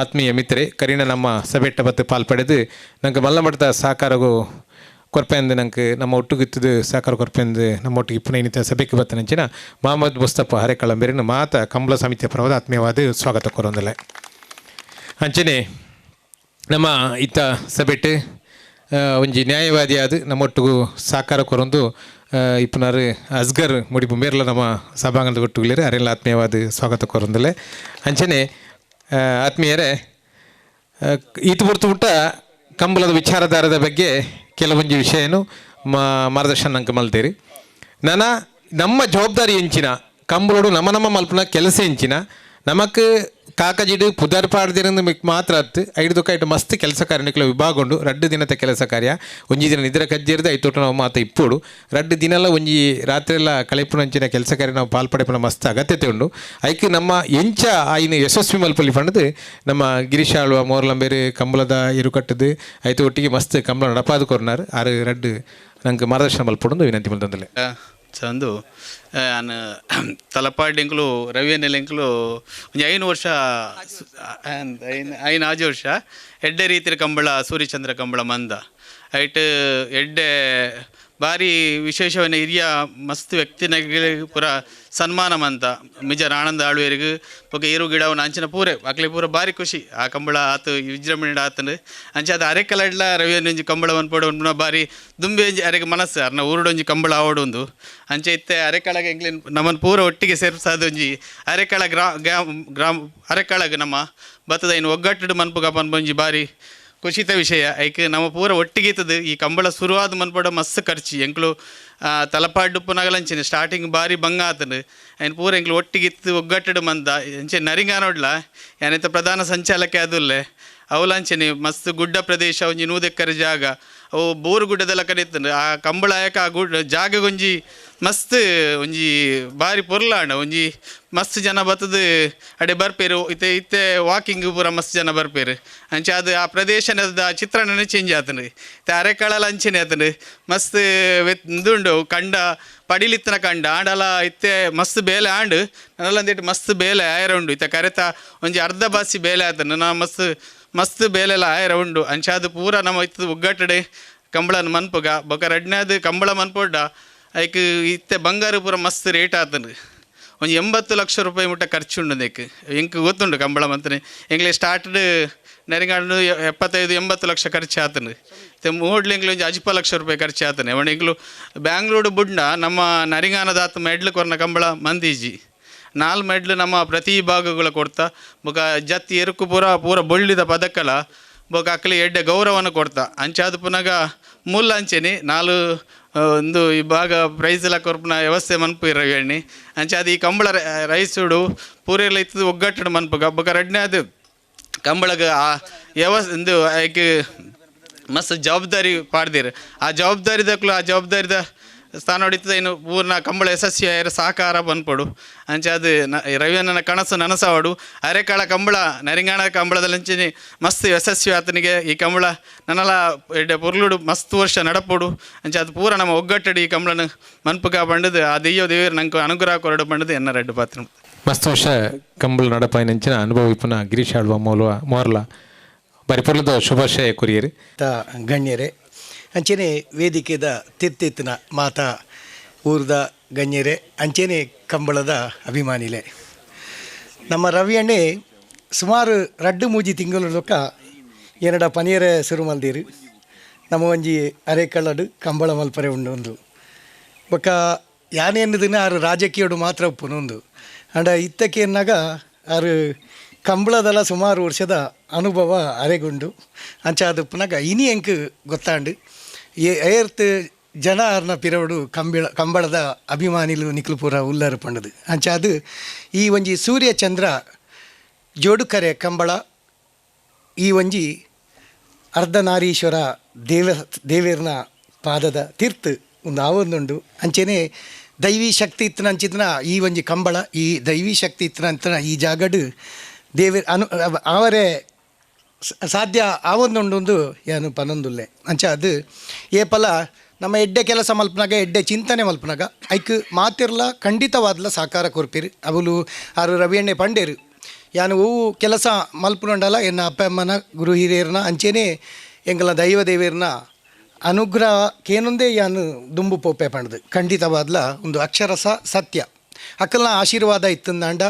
ಆತ್ಮೀಯ ಮಿತ್ರೆ ಕರೀನ ನಮ್ಮ ಸಭೆಟ್ಟ ಬತ್ತು ಪಾಲ್ಪಡೆದು ನಂಗೆ ಮಲ್ಲಮಟ್ಟದ ಸಹಕಾರಗೂ ಕೊರ್ಪೆಂದು ನಂಗೆ ನಮ್ಮ ಒಟ್ಟಿಗಿತ್ತದು ಸಾಕಾರ ಕೊರ್ಪೆಂದು ನಮ್ಮ ಒಟ್ಟಿಗೆ ಪುನಃ ಇನ್ನಿತ ಸಭೆಗೆ ಬತ್ತನಂಚಿನ ಮೊಹಮ್ಮದ್ ಮುಸ್ತಫಾ ಹರೆಕಳಂಬೇರಿನ ಮಾತ ಕಂಬಳ ಸಮಿತಿಯ ಪರವಾದ ಆತ್ಮೀಯವಾದ ಸ್ವಾಗತ ಕೊರೊಂದಲೆ ಅಂಚನೆ ನಮ್ಮ ಇತ್ತ ಸಭೆಟ್ ಒಂಜಿ ನ್ಯಾಯವಾದಿಯಾದ ನಮ್ಮೊಟ್ಟಿಗೂ ಸಾಕಾರ ಕೊರೊಂದು ಇಪ್ಪನಾರು ಅಸ್ಗರ್ ಮುಡಿಪು ಮೇರ್ಲ ನಮ್ಮ ಸಭಾಂಗಣದ ಒಟ್ಟುಗಳಿರಿ ಅರೆಲ್ಲ ಆತ್ಮೀಯವಾದ ಸ್ವಾಗತ ಕೊರೊಂದಲೆ ಅಂಚನೆ ಆತ್ಮೀಯರೇ ಈತು ಹೊರತು ಬಿಟ್ಟ ಕಂಬಳದ ವಿಚಾರಧಾರದ ಬಗ್ಗೆ ಕೆಲವೊಂದು ವಿಷಯನು ಮಾರ್ಗದರ್ಶನ ನಂಗೆ ಮಲ್ತೀರಿ ನಮ್ಮ ಜವಾಬ್ದಾರಿ ಎಂಚಿನ ಕಂಬಳೋಡು ನಮ್ಮ ಮಲ್ಪನ ಕೆಲಸ ಎಂಚಿನ ನಮಕ್ ಕಾಕಜಿಡು ಪುದರ್ ಪಾಡ್ದಿರಂದು ಮಿಕ್ ಮಾತ್ರ ಅತ್ತು ಐದು ಕೈಟ್ ಮಸ್ತ್ ಕೆಲಸ ಕಾರ್ಯಗಳು ವಿಭಾಗೊಂಡು 2 ದಿನದ ಕೆಲಸ ಕಾರ್ಯ ಒಂಜಿ ದಿನ ನಿದ್ರೆ ಕಜ್ಜಿರ್ದು ಐತೋಟ ನಾವು ಮಾತ ಇಪ್ಪೋಡು 2 ದಿನ ಒಂಜಿ ರಾತ್ರಿ ಎಲ್ಲ ಕಳೆಪುನಂಚಿನ ಕೆಲಸ ಕಾರ್ಯ ನಾವು ಪಾಲ್ಪಡೆಪುನ ಮಸ್ತ್ ಅಗತ್ಯತೆ ಉಂಡು ಐಕೆ ನಮ್ಮ ಎಂಚ ಆಯ್ನ ಯಶಸ್ವಿ ಮಲ್ಪಲ್ಲಿ ಪಂಡದು ನಮ್ಮ ಗಿರೀಶ್ ಆಳ್ವ ಮೋರ್ಲಂಬೇರು ಕಂಬಳದ ಇರುಕಟ್ಟದು ಐತು ಒಟ್ಟಿಗೆ ಮಸ್ತ್ ಕಂಬಳ ನಡಪಾದು ಕೊರ್ನಾರು 2 ನಂಗೆ ಮಾರ್ಗದರ್ಶನ ಮಲ್ಪೊಂದು ವಿನಂತಿ ಮಲ್ತಂದಲೆ ಚಂದು ನಾನು ತಲಪಾಡಿಂಕ್ಲು ರವಿಯನ್ನೆಲೆಂಕ್ಲು ಒಂದು 5 ವರ್ಷ 5 ವರ್ಷ ಎಡ್ಡೆ ರೀತಿಯ ಕಂಬಳ ಸೂರ್ಯಚಂದ್ರ ಕಂಬಳ ಮಂದ ಐಟ್ ಎಡ್ಡೆ ಭಾರಿ ವಿಶೇಷವನ್ನ ಹಿರಿಯ ಮಸ್ತ್ ವ್ಯಕ್ತಿಗಳಿಗೆ ಪೂರ ಸನ್ಮಾನ ಮಂತ ಮಿಜರ್ ಆನಂದ ಆಳ್ವೇರಿಗೂ ಬೊಕ ಏರು ಗಿಡವನ್ನು ಅಂಚಿನ ಪೂರೆ ಅಕ್ಲೆ ಪೂರ ಭಾರಿ ಖುಷಿ ಆ ಕಂಬಳ ಆತು ವಿಜೃಂಭಣೆ ಆತಂಡು ಅಂಚೆ ಅದು ಅರೆಕಲಡ್ಲ ರವಿಯೊಂಜಿ ಕಂಬಳ ಅನ್ಪೋಡು ಭಾರಿ ದುಂಬಿ ಒಂಜಿ ಅರೆಗೆ ಮನಸ್ಸು ಅರ್ನ ಊರುಡೊಂಜಿ ಕಂಬಳ ಆವೊಂದು ಅಂಚೆ ಇತ್ತೆ ಅರೆಕಳಗೆ ಎಂಗ್ಲಿನ್ ನಮ್ಮನ್ನು ಪೂರ ಒಟ್ಟಿಗೆ ಸೇರ್ಸಾದೊಂಜಿ ಅರೆಕಳ ಗ್ರಾಮ ಅರೆಕಳಗೆ ನಮ್ಮ ಬತ್ತದ ಇನ್ನು ಒಗ್ಗಟ್ಟು ಮನ್ಪುಗ ಪನ್ಪೊಂಜಿ ಭಾರಿ ಖುಷಿತ ವಿಷಯ ಐಕೆ ನಮ್ಮ ಪೂರ ಒಟ್ಟಿಗಿತ್ತದು ಈ ಕಂಬಳ ಶುರುವಾದ ಮನ್ಪಡ ಮಸ್ತ್ ಖರ್ಚು ಎಂಕ್ಲು ತಲಪಾಡು ನಗಲಂಚಿನ ಸ್ಟಾರ್ಟಿಂಗ್ ಭಾರಿ ಬಂಗ ಆತನು ఆయన ಪೂರ ಎಂಕ್ಲು ಒಟ್ಟಿಗಿತ್ತು ಒಗ್ಗಟ್ಟು ಮಂದ ಎಂಚೆ ನರಿಂಗ ನೋಡ್ಲ ಏನೈತ ಪ್ರಧಾನ ಸಂಚಾಲಕ ಅದುಲ್ಲೆ ಅವಲಂಚನೆ ಮಸ್ತ್ ಗುಡ್ಡ ಪ್ರದೇಶ ಒಂಜಿ 100 ಎಕರೆ ಜಾಗ ಅವು ಬೋರು ಗುಡ್ಡದೆಲ್ಲ ಕಡಿತಂಡು ಆ ಕಂಬಳ ಆಯಕ ಆ ಗುಡ್ಡ ಜಾಗಗೊಂಜಿ ಮಸ್ತ್ ಒಂಜಿ ಭಾರಿ ಪೊರ್ಲಾಂಡ ಒಂಜಿ ಮಸ್ತ್ ಜನ ಬತ್ತದು ಅಡೆ ಬರ್ಪೇರು ಇತ್ತೆ ವಾಕಿಂಗ್ ಪೂರ ಮಸ್ತ್ ಜನ ಬರ್ಪೇರು ಅಂಚೆ ಅದು ಆ ಪ್ರದೇಶದ ಚಿತ್ರಣನೇ ಚೇಂಜ್ ಆತನು ಇತ್ತೆ ಅರೆಕಳಲ ಅಂಚೆನೆ ಆತನು ಮಸ್ತ್ ಇದುಂಡು ಕಂಡ ಪಡಿಲಿತ್ತನ ಕಂಡ ಆಂಡಲ ಇತ್ತೆ ಮಸ್ತ್ ಬೇಲೆ ಆಂಡು ನನ್ನಲ್ಲಂದಿಟ್ಟು ಮಸ್ತ್ ಬೇಲೆ ಆಯರ ಉಂಡು ಇತ್ತೆ ಕರೆತ ಒಂಜಿ ಅರ್ಧ ಬಾಸಿ ಬೇಲೆ ಆತನು ನಾ ಮಸ್ತ್ ಬೇಲೆಲ್ಲ ಆಯರ ಉಂಡು ಅಂಚೆ ಅದು ಪೂರ ನಮ್ಮ ಇತ್ತು ಒಗ್ಗಟ್ಟಡೆ ಕಂಬಳನ ಮನ್ಪುಗ ಬೊಕ 2ನೇದು ಕಂಬಳ ಮನ್ಪೊಡ್ಡ ಐಕ್ ಇತ್ತೆ ಬಂಗಾರ ಪೂರ ಮಸ್ತ್ ರೇಟ್ ಆತನು ಒಂದು 80 ಲಕ್ಷ ರೂಪಾಯಿ ಮುಟ್ಟ ಖರ್ಚು ಉಂಡು ಅದಕ್ಕೆ ಎಂಕ್ ಗೊತ್ತುಂಡು ಕಂಬಳ ಮಂತನೆ ಎಂಗ್ಲೆ ಸ್ಟಾರ್ಟಡ್ ನೆರೆಗಾಡು 75-80 ಲಕ್ಷ ಖರ್ಚು ಆತನು ಮತ್ತೆ ಮೂಡ್ಲಿಂಗ್ಲು ಒಂದು 10 ಲಕ್ಷ ರೂಪಾಯಿ ಖರ್ಚು ಆತನೆ ಅವನಿಗ್ಲು ಬ್ಯಾಂಗ್ಳೂರು ಬುಡ್ಡ ನಮ್ಮ ನರಿಂಗಾನದಾತ ಮೆಡ್ಲು ಕೊರ್ನ ಕಂಬಳ ಮಂದೀಜಿ 4 ಮೆಡ್ಲು ನಮ್ಮ ಪ್ರತಿ ಭಾಗಗಳ ಕೊಡ್ತಾ ಬೊಕ ಜತ್ತಿ ಎರುಕು ಪೂರ ಬೊಳ್ಳಿದ ಪದಕಲ ಬೊಕ ಅಕ್ಲಿ ಎಡ್ಡೆ ಗೌರವನ ಕೊಡ್ತಾ ಅಂಚಾದ ಪುನಗ ಮೂಲ ಅಂಚೆನಿ 4 ಒಂದು ಈ ಭಾಗ ಪ್ರೈಸ್ ಎಲ್ಲ ಕೊರ್ಪನ ವ್ಯವಸ್ಥೆ ಮನ್ಪು ಇರವಿ ಎಣ್ಣೆ ಅಂಚೆ ಅದು ಈ ಕಂಬಳ ರೈಸುಡು ಪೂರೆಲ್ಲ ಇತ್ತು ಒಗ್ಗಟ್ಟು ಮನ್ಪುಗ ಬೊಕ 2ನೇದು ಕಂಬಳಗ ಆ ಒಂದು ಆಯ್ಕೆ ಮಸ್ತ್ ಜವಾಬ್ದಾರಿ ಪಾಡ್ದಿರು ಆ ಜವಾಬ್ದಾರಿದ ಸ್ಥಾನ ಹೊಡಿತದ ಇನ್ನು ಪೂರ್ಣ ಕಂಬಳ ಯಶಸ್ವಿ ಸಾಕಾರ ಬಂದ್ಪಡು ಅಂಚೆ ಅದು ರವಿಯನ್ನ ಕನಸು ನನಸಾವಡು ಅರೆಕಾಳ ಕಂಬಳ ನರಿಂಗಾಣ ಕಂಬಳದಲ್ಲಂಚೆ ಮಸ್ತ್ ಯಶಸ್ವಿ ಆತನಿಗೆ ಈ ಕಂಬಳ ನನ್ನಲ್ಲ ಎಡ್ಡೆ ಪೊರ್ಲುಡು ಮಸ್ತ್ ವರ್ಷ ನಡಪೋಡು ಅಂಚೆ ಅದು ಪೂರ ನಮ್ಮ ಒಗ್ಗಟ್ಟಡಿ ಈ ಕಂಬಳನ ಮನ್ಪುಗ ಬಂಡದು ಆ ದೇವರು ನಂಗೆ ಅನುಗ್ರಹ ಕೊರಡು ಬಂಡದು ಎನ್ನ 2 ಪಾತ್ರ ಮಸ್ತ್ ವರ್ಷ ಕಂಬಳ ನಡಪಾಯಿನಂಚಿನ ಅನುಭವ ಇಪ್ಪನ ಗಿರೀಶ್ ಆಳ್ವ ಮೋರ್ಲ ಪರಿಪೂರ್ಣದ ಶುಭಾಶಯ ಕುರಿಯರಿ ಗಣ್ಯರೇ ಅಂಚೆನೆ ವೇದಿಕೆದ ತಿರ್ತಿತ್ತಿನ ಮಾತಾ ಊರ್ದ ಗಣ್ಯರೇ ಅಂಚೆನೆ ಕಂಬಳದ ಅಭಿಮಾನಿಲೆ ನಮ್ಮ ರವಿಯಣ್ಣೆ ಸುಮಾರು 2-3 ತಿಂಗಳೊಳಕ ಎರಡ ಪನಿಯರೆ ಶುರು ಮಲ್ದಿರು ನಮ್ಮ ಒಂಜಿ ಅರೆಕಳ್ಳಡು ಕಂಬಳ ಮಲ್ಪರೆ ಉಂಡು ಬೊಕ್ಕ ಯಾನೇನಿದಿನ ಆರು ರಾಜಕೀಯಡು ಮಾತ್ರ ಉಪ್ಪುನೊಂದು ಅಂಡ ಇತ್ತಕ್ಕೆ ಎನ್ನಾಗ ಆರು ಕಂಬಳದಲ್ಲ ಸುಮಾರು ವರ್ಷದ ಅನುಭವ ಅರೆಗುಂಡು ಅಂಚ ಅದು ಪುನಗ ಇನಿ ಎಂಕ್ ಗೊತ್ತಾಂಡು ಏರ್ತ್ ಜನ ಅರ್ನ ಪಿರವಡು ಕಂಬಳದ ಅಭಿಮಾನಿಲು ನಿಕ್ಲು ಪೂರ ಉಲ್ಲರು ಪಂಡದು ಅಂಚ ಅದು ಈ ಒಂಜಿ ಸೂರ್ಯಚಂದ್ರ ಜೋಡುಕರೆ ಕಂಬಳ ಈ ಒಂಜಿ ಅರ್ಧನಾರೀಶ್ವರ ದೇವೇರ್ನ ಪಾದದ ತೀರ್ಥ ಒಂದು ಆವೊಂದುಂಡು ಅಂಚೆನೆ ದೈವಿ ಶಕ್ತಿ ಇತ್ತನ ಅಂಚಿದ್ನ ಈ ಒಂಜಿ ಕಂಬಳ ಈ ದೈವಿ ಶಕ್ತಿ ಇತ್ತನ ಅಂತ ಈ ಜಾಗಡು ದೇವೇ ಅವರೇ ಸಾಧ್ಯ ಆವೊಂದುಂಡು ಏನು ಪನೊಂದುಲ್ಲೆ ಅಂಚ ಅದು ಏಪಲ ನಮ್ಮ ಎಡ್ಡೆ ಕೆಲಸ ಮಲ್ಪನಾಗ ಎಡ್ಡೆ ಚಿಂತನೆ ಮಲ್ಪನಾಗ ಐಕ್ ಮಾತಿರ್ಲ ಖಂಡಿತವಾದ್ಲ ಸಾಕಾರ ಕೊರ್ಪಿರು ಅವಳು ಆರು ರವಿಯಣ್ಣೆ ಪಂಡೇರು ಯಾನು ಹೂವು ಕೆಲಸ ಮಲ್ಪುಂಡಲ್ಲ ಎನ್ನ ಅಪ್ಪ ಅಮ್ಮನ ಗುರು ಹಿರಿಯರನ್ನ ಅಂಚೆನೇ ಎಂಗಲ ದೈವ ದೇವೇರ್ನ ಅನುಗ್ರಹ ಕೇನೊಂದೇ ಯಾನು ದುಂಬು ಪೋಪೆ ಪಂಡದು ಖಂಡಿತವಾದ್ಲ ಒಂದು ಅಕ್ಷರಸ ಸತ್ಯ ಅಕ್ಕಲ್ನ ಆಶೀರ್ವಾದ ಇತ್ತಂದಾಂಡ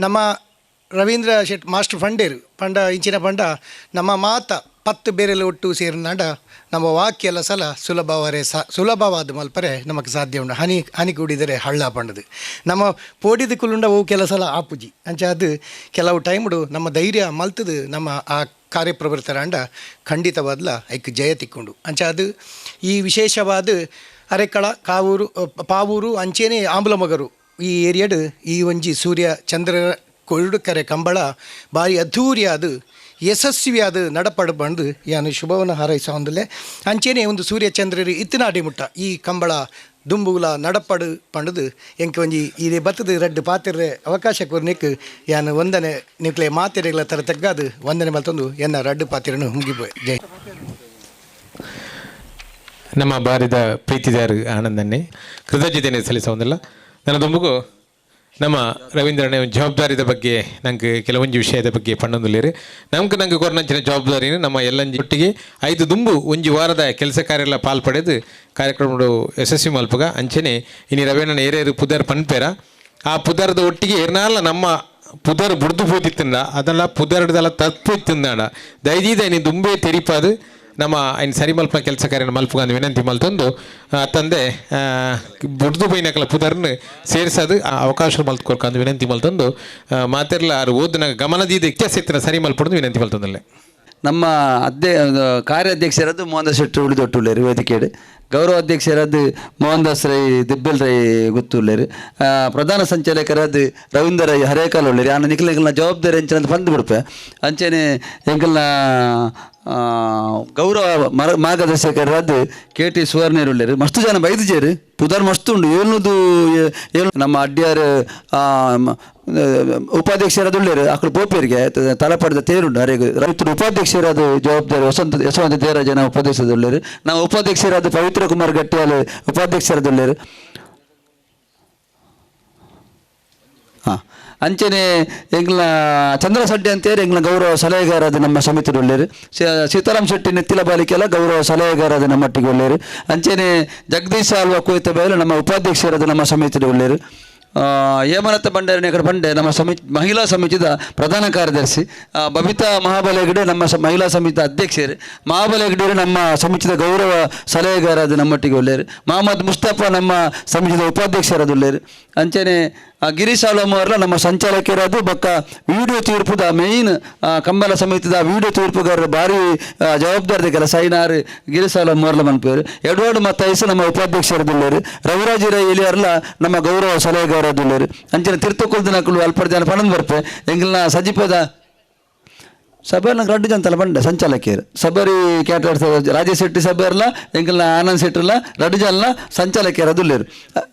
ನಮ್ಮ ರವೀಂದ್ರ ಶೆಟ್ ಮಾಸ್ಟರ್ ಫಂಡೇರು ಪಂಡ ಇಂಚಿನ ಪಂಡ ನಮ್ಮ ಮಾತ 10 ಬೇರೆಲ್ಲ ಒಟ್ಟು ಸೇರಿನಾಂಡ ನಮ್ಮ ವಾಕ್ಯ ಎಲ್ಲ ಸಲ ಸುಲಭವಾದ ಮಲ್ಪರೆ ನಮಗೆ ಸಾಧ್ಯ ಉಂಡು ಹನಿ ಕೂಡಿದರೆ ಹಳ್ಳ ಪಂಡದು ನಮ್ಮ ಪೋಡಿದ ಕುಲುಂಡ ಅವು ಕೆಲವು ಸಲ ಆಪುಜಿ ಅಂಚ ಅದು ಕೆಲವು ಟೈಮ್ಡು ನಮ್ಮ ಧೈರ್ಯ ಮಲ್ತದು ನಮ್ಮ ಆ ಕಾರ್ಯಪ್ರವೃತ್ತರಾಂಡ ಖಂಡಿತವಾದ್ಲ ಐಕ್ ಜಯ ತಿಕ್ಕೊಂಡು ಅಂಚ ಅದು ಈ ವಿಶೇಷವಾದ ಅರೆಕಳ ಕಾವೂರು ಪಾವೂರು ಅಂಚೆನೇ ಆಂಬಲಮಗರು ಈ ಏರಿಯಾಡು ಈ ಒಂಜಿ ಸೂರ್ಯ ಚಂದ್ರ ಕೊರಡುಕರೆ ಕಂಬಳ ಭಾರಿ ಅದ್ಧೂರಿಯಾದ ಯಶಸ್ವಿಯಾದ ನಡಪಡು ಬಂದು ಯಾನು ಶುಭವನ್ನು ಹಾರೈಸ ಹೊಂದಲೆ ಅಂಚೆನೇ ಒಂದು ಸೂರ್ಯ ಚಂದ್ರರು ಇತ್ತಿನಾಡಿ ಮುಟ್ಟ ಈ ಕಂಬಳ ದುಂಬುಲ ನಡಪಡು ಪಂಡದು ಎಂಕ ಒಂಜಿ ಇದೇ ಬತ್ತದ ರಡ್ಡು ಪಾತಿರ ಅವಕಾಶ ಕೊರ್ನಿಕ್ ಯಾನು ಒಂದನೆ ನಿಕ್ಲೆ ಮಾತಿರೆಗಳ ಥರ ತೆಗ್ಗಾದು ಒಂದನೆ ಮಲ್ತೊಂದು ಎನ್ನ ರಡ್ಡು ಪಾತಿರನ್ನು ಮುಗಿಪೋಯ್ ಜೈ ನಮ್ಮ ಬಾರಿದ ಪ್ರೀತಿದಾರ ಆನಂದನ್ನೇ ಕೃತಜ್ಞತೆಯನ್ನು ಸಲ್ಲಿಸೋದಿಲ್ಲ ನನ್ನ ದುಂಬುಗು ನಮ್ಮ ರವೀಂದ್ರನೇ ಒಂದು ಜವಾಬ್ದಾರಿದ ಬಗ್ಗೆ ನಂಗೆ ಕೆಲವೊಂದು ವಿಷಯದ ಬಗ್ಗೆ ಪಣ್ಣೊಂದುಲ್ಲೇರಿ ನಂಗೆ ಕೊರನಂಚಿನ ಜವಾಬ್ದಾರಿನ ನಮ್ಮ ಎಲ್ಲಂಜಿ ಒಟ್ಟಿಗೆ 5 ದುಂಬು ಒಂಜಿ ವಾರದ ಕೆಲಸ ಕಾರ್ಯ ಪಾಲ್ಪಡೆದು ಕಾರ್ಯಕ್ರಮ ಯಶಸ್ವಿ ಮಲ್ಪಗ ಅಂಚನೆ ಇನಿ ರವೀಣನ ಏರೇರು ಪುದರ್ ಪನ್ಪೇರ ಆ ಪುದರದ ಒಟ್ಟಿಗೆ ಏರ್ನಾಲ ನಮ್ಮ ಪುದರ್ ಬುಡ್ದು ಹೋದಿತ್ತಂಡ ಅದೆಲ್ಲ ಪುದರ್ದೆಲ್ಲ ತಪ್ಪು ಇತ್ತಂದಾಡ ದಯದೀದ ಇನಿ ದುಂಬೆ ತೆರಿಪಾದು ನಮ್ಮ ಇನ್ನು ಸರಿ ಮಲ್ಪ ಕೆಲಸ ಕಾರ್ಯ ಮಲ್ಪಗಂದು ವಿನಂತಿ ಮಲ್ತೊಂದು ತಂದೆ ಬುಡ್ದು ಬೈನಕಲ ಪುದರ್ನ ಸೇರಿಸೋದು ಅವಕಾಶ ಮಲ್ತ್ಕೊಳ್ಕಂದು ವಿನಂತಿ ಮಲ್ತೊಂದು ಮಾತೆರ್ಲ ಅವ್ರು ಓದಿನ ಗಮನದೀದ ಇತ್ಯಾಸ ಸರಿ ಮಲ್ಪೊಂದು ವಿನಂತಿ ಮಲ್ತೊಂದಲ್ಲೇ ನಮ್ಮ ಕಾರ್ಯಾಧ್ಯಕ್ಷರಾದ ಮೋಹನ್ ದಾಸ್ ಶೆಟ್ಟಿ ಉಳಿದೊಟ್ಟುಳ್ಳೇರು ವೇದಿಕೆಡು ಗೌರವ ಅಧ್ಯಕ್ಷರಾದ ಮೋಹನ್ ದಾಸ್ ರೈ ದಿಬ್ಬಲ್ ರೈ ಗೊತ್ತುಳ್ಳೇರು ಪ್ರಧಾನ ಸಂಚಾಲಕರಾದ ರವೀಂದ್ರ ರೈ ಹರೇಕಾಲ್ ಉಳ್ಳೇರು ಆನ ನಿಖಿಲ ಜವಾಬ್ದಾರಿ ಅಂಚೆ ಬಂದು ಬಿಡ್ಪೆ ಅಂಚೆನೆ ಎಂಕಲ್ನ ಗೌರವ ಮಾರ್ಗದರ್ಶಕರಾದ KT ಸುವರ್ಣೇರು ಉಳ್ಳೇರು ಮಸ್ತು ಜನ ಬೈದಿಜೇರು ಪುದರ್ ಮಸ್ತು ಉಂಡು ಏನು ನಮ್ಮ ಅಡ್ಡಿಯಾರು ಉಪಾಧ್ಯಕ್ಷರಾದ ಉಳ್ಳೇರು ಅಕ್ಕಳು ಪೋಪೇರಿಗೆ ತಲಪಡಿದ ತೇರುಂಡು ಅರೆಗೆ ರೈತರು ಉಪಾಧ್ಯಕ್ಷರಾದ ಜವಾಬ್ದಾರಿ ಯಶವಂತ ದೇವರಾಜನ ಉಪಾಧ್ಯಕ್ಷರಾದ ಉಳ್ಳೇರು ನಾವು ಉಪಾಧ್ಯಕ್ಷರಾದ ಪವಿತ್ರ ಕುಮಾರ್ ಗಟ್ಟಿಯಾಲ್ ಉಪಾಧ್ಯಕ್ಷರಾದ ಉಳ್ಳೇರು ಹಾಂ ಅಂಚನೆ ಎಂಗ್ಲ ಚಂದ್ರ ಸಡ್ಡಿ ಅಂತೇಳಿ ಎಂಗ್ಲ ಗೌರವ ಸಲಹೆಗಾರಾದ ನಮ್ಮ ಸಮಿತಿ ಒಳ್ಳೆಯರು ಸೀತಾರಾಮ್ ಶೆಟ್ಟಿ ನೆತ್ತಿಲ ಬಾಲಿಕೆಲ್ಲ ಗೌರವ ಸಲಹೆಗಾರಾದ ನಮ್ಮಟ್ಟಿಗೆ ಒಳ್ಳೆಯರು ಅಂಚನೆ ಜಗದೀಶ್ ಆಲ್ವಾ ಕುರಿತ ಬಯಲು ನಮ್ಮ ಉಪಾಧ್ಯಕ್ಷರಾದ ನಮ್ಮ ಸಮಿತಿ ಒಳ್ಳೆಯರು ಹೇಮಲತ ಭಂಡಾರಿ ಬಂಡೆ ನಮ್ಮ ಮಹಿಳಾ ಸಮಿತಿದ ಪ್ರಧಾನ ಕಾರ್ಯದರ್ಶಿ ಬಬಿತಾ ಮಹಾಬಲೇಗಡೆ ನಮ್ಮ ಮಹಿಳಾ ಸಮಿತಿ ಅಧ್ಯಕ್ಷರು ಮಹಾಬಲೇಗಡೆ ನಮ್ಮ ಸಮಿತಿದ ಗೌರವ ಸಲಹೆಗಾರಾದ ನಮ್ಮೊಟ್ಟಿಗೆ ಒಳ್ಳೆಯರು ಮೊಹಮ್ಮದ್ ಮುಸ್ತಫಾ ನಮ್ಮ ಸಮಿತಿದ ಉಪಾಧ್ಯಕ್ಷರಾದ ಒಳ್ಳೆಯರು ಅಂಚನೆ ಗಿರೀಶ್ ಆಲಮ್ ಅವರ ನಮ್ಮ ಸಂಚಾಲಕರಾದ ಬೊಕ್ಕ ವಿಡಿಯೋ ತೀರ್ಪುದ ಮೇಯ್ನ್ ಕಂಬಲ ಸಮಿತಿದ ವಿಡಿಯೋ ತೀರ್ಪುಗಾರರು ಭಾರಿ ಜವಾಬ್ದಾರಿ ಕೆಲಸ ಐನಾರು ಗಿರೀಶ್ ಆಲಮ್ ಅವರ್ಲ ಮನ್ಪೇರು ಎಡ್ವರ್ಡ್ ಮತ್ತೈಸು ನಮ್ಮ ಉಪಾಧ್ಯಕ್ಷರದುಳ್ಳೇರು ರವಿರಾಜ್ ರೈ ಎಲಿಯರ್ಲ ನಮ್ಮ ಗೌರವ ಸಲಹೆಗಾರದುಳ್ಳೇರು ಅಂಚಿನ ತೀರ್ಥಕುಲ್ದ ನಕಲು ಅಲ್ಪ ಜನ ಪಣಂದು ಬರ್ಪೆ ಎಂಗಿಲ್ನ ಸಜಿಪದ ಸಭೆಯಲ್ಲಿ ನಂಗೆ 2 ಜನ ತಲೆ ಬಂಡೆ ಸಂಚಾಲಕಿಯರು ಸಬರಿ ಕ್ಯಾಟರ್ಸ್ ರಾಜೇಶ್ ಶೆಟ್ಟಿ ಸಭೆಯರ್ಲ ಎಂಕಲ್ನ ಆನಂದ್ ಶೆಟ್ಟಿರ್ಲ 2 ಜನ ಸಂಚಾಲಕಿಯರು ಅದುಲ್ಲೇರು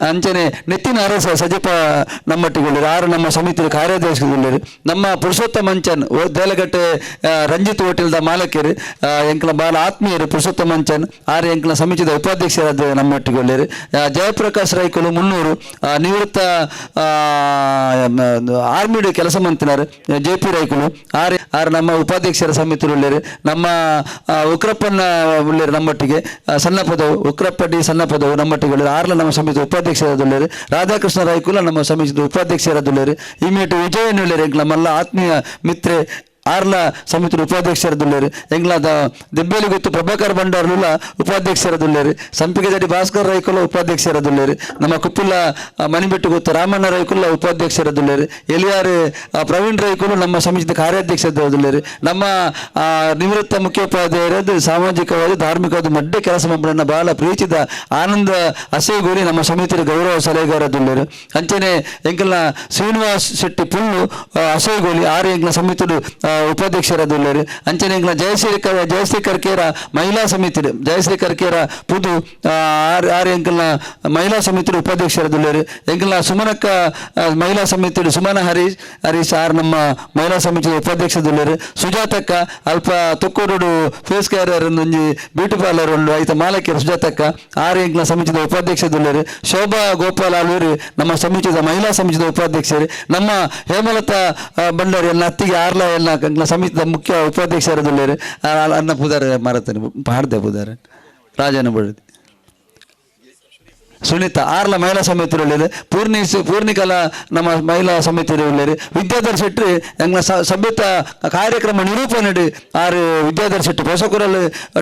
ಅಂಚನೆ ನೆತ್ತಿನ ಅರಸ ಸಜಿಪ ನಮ್ಮಟ್ಟಿಗೊಳ್ಳಿರು 6 ನಮ್ಮ ಸಮಿತಿ ಕಾರ್ಯಾಧ್ಯಕ್ಷರುಳ್ಳೇರು ನಮ್ಮ ಪುರುಷೋತ್ತಮ ಮಂಚನ್ ದೇಲಗಟ್ಟೆ ರಂಜಿತ್ ಹೋಟೆಲ್ದ ಮಾಲಕಿಯರು ಎಂಕಲ ಬಾಲ ಆತ್ಮೀಯರು ಪುರುಷೋತ್ತಮ ಮಂಚನ್ 6 ಎಂಕಲ ಸಮಿತಿದ ಉಪಾಧ್ಯಕ್ಷರಾದ ನಮ್ಮಟ್ಟಿಗೊಳ್ಳಿರು ಜಯಪ್ರಕಾಶ್ ರೈಕುಲು 300 ನಿವೃತ್ತ ಆರ್ಮಿಡ್ ಕೆಲಸ ಮಂತ್ರಿನಾರು JP ರೈಕುಲು 6 ನಮ್ಮ ಉಪಾಧ್ಯಕ್ಷರ ಸಮಿತಿ ಉಳ್ಳೇರು ನಮ್ಮ ಉಕ್ರಪ್ಪನ ಉಳ್ಳೇರು ನಮ್ಮೊಟ್ಟಿಗೆ ಸಣ್ಣ ಪದವು ಉಕ್ರಪ್ಪಡಿ ಸಣ್ಣ ಪದವು ನಮ್ಮೊಟ್ಟಿಗೆ ಉಳ್ಳೇರು 6 ನಮ್ಮ ಸಮಿತಿ ಉಪಾಧ್ಯಕ್ಷರಾದುಳ್ಳೇರು ರಾಧಾಕೃಷ್ಣ ರಾಯ್ಕುಲ ನಮ್ಮ ಸಮಿತಿ ಉಪಾಧ್ಯಕ್ಷರಾದುಳ್ಳೇರು ಇಮೇಟು ವಿಜಯನ್ ಉಳ್ಳೇರು ಎಂಗ್ಲ ಮಲ್ಲ ಆತ್ಮೀಯ ಮಿತ್ರೆ 6 ಸಮಿತಿ ಉಪಾಧ್ಯಕ್ಷರದುಳ್ಳೇರು ಎಂಗ್ಲಾದ ದೆಬ್ಬೇಲಿ ಗೊತ್ತು ಪ್ರಭಾಕರ್ ಭಂಡಾರ್ಲುಲ ಉಪಾಧ್ಯಕ್ಷರದುಳ್ಳೇರು ಸಂಪಿಗೆದಡಿ ಭಾಸ್ಕರ್ ರೈಕುಲ ಉಪಾಧ್ಯಕ್ಷರದುಳ್ಳೇರು ನಮ್ಮ ಕುಪ್ಪಿಲ ಮಣಿಬೆಟ್ಟು ಗೊತ್ತು ರಾಮಣ್ಣ ರೈಕುಲ ಉಪಾಧ್ಯಕ್ಷರದುಳ್ಳೇರು ಎಲಿಯಾರು ಪ್ರವೀಣ್ ರೈಕುಲು ನಮ್ಮ ಸಮಿತಿ ಕಾರ್ಯಾಧ್ಯಕ್ಷರದುಳ್ಳೇರು ನಮ್ಮ ನಿವೃತ್ತ ಮುಖ್ಯೋಪಾಧ್ಯಾಯರದು ಸಾಮಾಜಿಕವಾದ ಧಾರ್ಮಿಕವಾದ ಮಡ್ಡೆ ಕೆಲಸ ಮಬ್ಬಳನ್ನ ಬಹಳ ಪ್ರೀತಿದ ಆನಂದ ಅಸೇಗೋಳಿ ನಮ್ಮ ಸಮಿತಿಯ ಗೌರವ ಸಲಹೆಗಾರದುಳ್ಳೇರು ಅಂಚನೆ ಎಂಕಲ್ನ ಶ್ರೀನಿವಾಸ್ ಶೆಟ್ಟಿ ಪುಲ್ಲು ಅಸೇಗೋಳಿ 6 ಎಂಕಲ ಸಮಿತಿ ಉಪಾಧ್ಯಕ್ಷರಾದುಳ್ಳೇರು ಅಂಚನೆ ಎಂಗ್ಲ ಜಯಶ್ರೀ ಕರ್ಕೇರ ಮಹಿಳಾ ಸಮಿತಿ ಜಯಶ್ರೀ ಕರ್ಕೇರ ಪುದು 6 ಎಂಕಲ್ನ ಮಹಿಳಾ ಸಮಿತಿ ಉಪಾಧ್ಯಕ್ಷರಾದುಳ್ಳೇರು ಎಂಕಲ್ನ ಸುಮನಕ್ಕ ಮಹಿಳಾ ಸಮಿತಿ ಸುಮನ ಹರೀಶ್ 6 ನಮ್ಮ ಮಹಿಳಾ ಸಮಿತಿ ಉಪಾಧ್ಯಕ್ಷರಾದುಳ್ಳೇರು ಸುಜಾತಕ್ಕ ಅಲ್ಪ ತುಕ್ಕೂರು ಫೇಸ್ ಕೇರ್ ಒಂಜಿ ಬ್ಯೂಟಿ ಪಾರ್ಲರ್ ಉಂಡು ಐತ ಮಾಲಕಿಯರು ಸುಜಾತಕ್ಕ 6 ಎಂಕಲ ಸಮಿತಿದ ಉಪಾಧ್ಯಕ್ಷರಾದುಳ್ಳೇರು ಶೋಭಾ ಗೋಪಾಲ್ ಆಲೂರು ನಮ್ಮ ಸಮಿತಿದ ಮಹಿಳಾ ಸಮಿತಿದ ಉಪಾಧ್ಯಕ್ಷರು ನಮ್ಮ ಹೇಮಲತಾ ಭಂಡಾರಿ ಎಲ್ಲ ಅತ್ತಿಗೆ 6 ಎಲ್ಲ ಸಮಿತಿದ ಮುಖ್ಯ ಉಪಾಧ್ಯಕ್ಷರದುಳ್ಳೇರು ಅನ್ನ ಪುದಾರ ಮಾರತಾನೆ ಪಾಡ್ದೆ ಪುದಾರ ರಾಜನ ಬಡದಿ ಸುನೀತಾ ಆರ್ಲ ಮಹಿಳಾ ಸಮಿತಿ ಒಳ್ಳೆಯರು ಪೂರ್ಣಿಕಲ ನಮ್ಮ ಮಹಿಳಾ ಸಮಿತಿ ಒಳ್ಳೆಯರು ವಿದ್ಯಾಧರ್ ಶೆಟ್ಟಿ ಎಂಗ್ಲ ಸಭ್ಯತಾ ಕಾರ್ಯಕ್ರಮ ನಿರೂಪಣೆ ಆರು ವಿದ್ಯಾಧರ್ ಶೆಟ್ಟಿ ಹೊಸಕುರಲ್